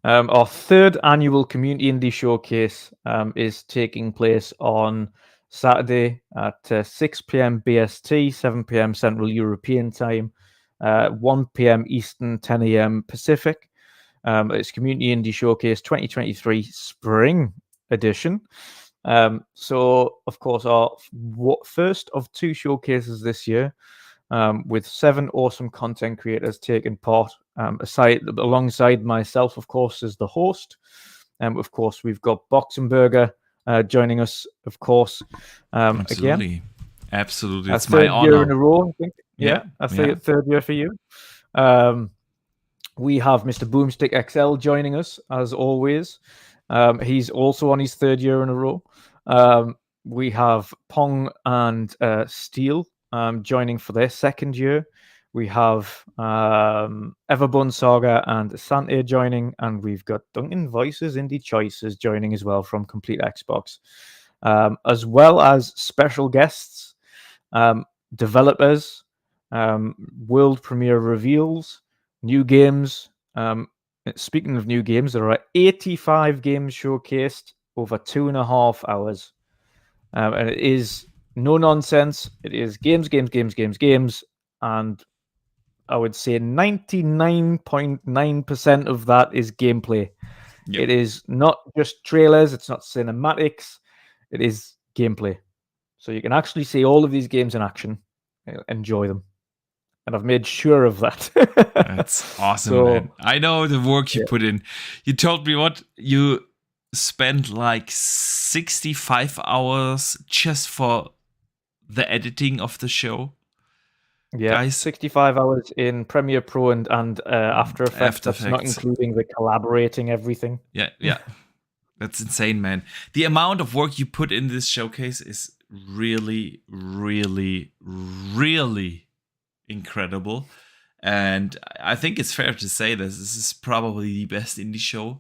our third annual Community Indie Showcase is taking place on Saturday at 6 p.m. BST, 7 p.m. Central European Time, 1 p.m. Eastern, 10 a.m. Pacific. It's Community Indie Showcase 2023 Spring Edition. So, of course, our first of 2 showcases this year, with 7 awesome content creators taking part, alongside myself, of course, as the host. Of course, we've got Boxenberger joining us, of course. Absolutely. Again. It's my honor. 3rd year in a row, I think. I think 3rd year for you. We have Mr. Boomstick XL joining us, as always. He's also on his 3rd year in a row. We have Pong and Steel joining for their 2nd year. We have Everbone Saga and Sante joining, and we've got Duncan Voices Indie Choices joining as well from Complete Xbox, as well as special guests, developers, world premiere reveals, new games. Speaking of new games, there are 85 games showcased over 2.5 hours. And it is no nonsense. It is games. And I would say 99.9% of that is gameplay. It is not just trailers. It's not cinematics. It is gameplay. So you can actually see all of these games in action, enjoy them. And I've made sure of that. That's awesome, man. I know the work you put in. You told me what? You spent like 65 hours just for the editing of the show. Yeah, guys. 65 hours in Premiere Pro and After Effects. That's not including the collaborating everything. Yeah. That's insane, man. The amount of work you put in this showcase is really, really, really incredible. And I think it's fair to say that this is probably the best indie show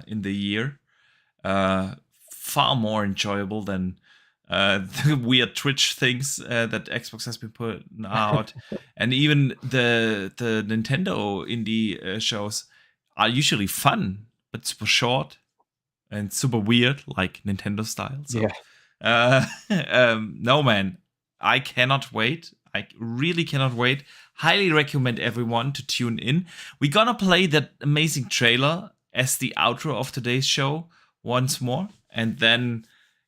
in the year. Far more enjoyable than the weird Twitch things that Xbox has been putting out. And even the Nintendo indie shows are usually fun, but super short and super weird, like Nintendo style. So, no, man, I cannot wait. I really cannot wait. Highly recommend everyone to tune in. We're gonna play that amazing trailer as the outro of today's show once more. And then,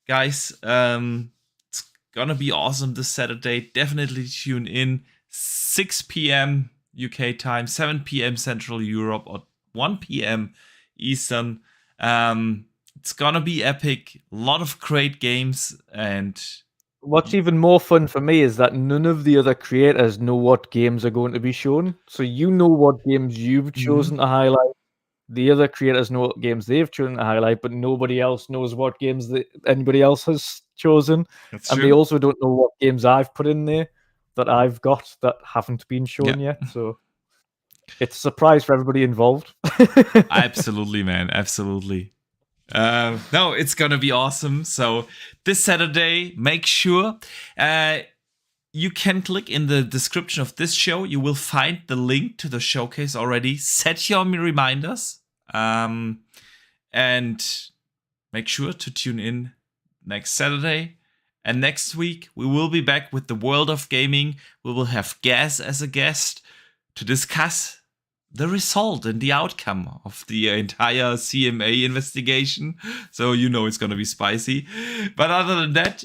guys, it's gonna be awesome this Saturday. Definitely tune in. 6 p.m. UK time, 7 p.m. Central Europe, or 1 p.m. Eastern. It's gonna be epic. A lot of great games. And what's even more fun for me is that none of the other creators know what games are going to be shown. So you know what games you've chosen to highlight. The other creators know what games they've chosen to highlight, but nobody else knows what games anybody else has chosen. That's and true. They also don't know what games I've put in there that I've got that haven't been shown yet. So it's a surprise for everybody involved. Absolutely, man. Absolutely. No, it's gonna be awesome. So this Saturday, make sure you can click in the description of this show. You will find the link to the showcase already. Set your reminders and make sure to tune in next Saturday. And next week, we will be back with the world of gaming. We will have Gaz as a guest to discuss the result and the outcome of the entire CMA investigation. So you know it's going to be spicy. But other than that,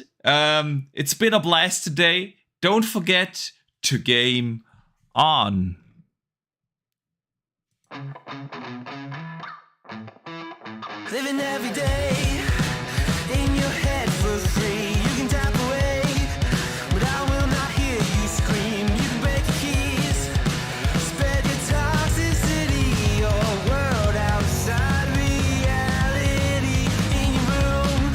it's been a blast today. Don't forget to game on. Living every day in your head for free. You can tap away, but I will not hear you scream. You can break the keys, spread your toxicity, your world outside reality. In your room,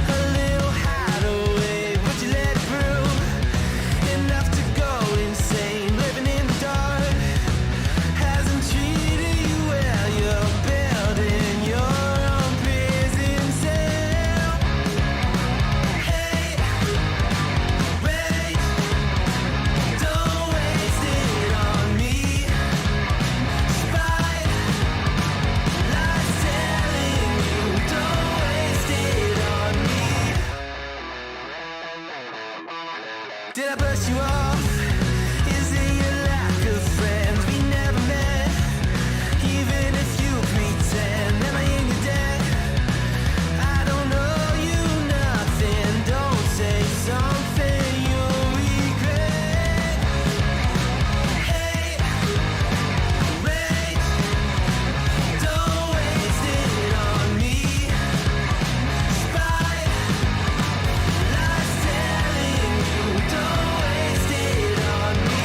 a little hideaway, but you let it through. Enough to go insane, living in the dark hasn't treated you well. You're building your own prison cell. Hey, wait, don't waste it on me. Spite, lies telling you, don't waste it on me. Did I brush you off? Is it your lack of friends? We never met, even if you pretend. Am I in your debt? I don't know you nothing. Don't say something you'll regret. Hey, wait, don't waste it on me. Spite, lies telling you, don't waste it on me.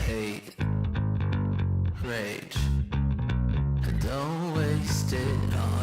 Hate, rage, don't waste it on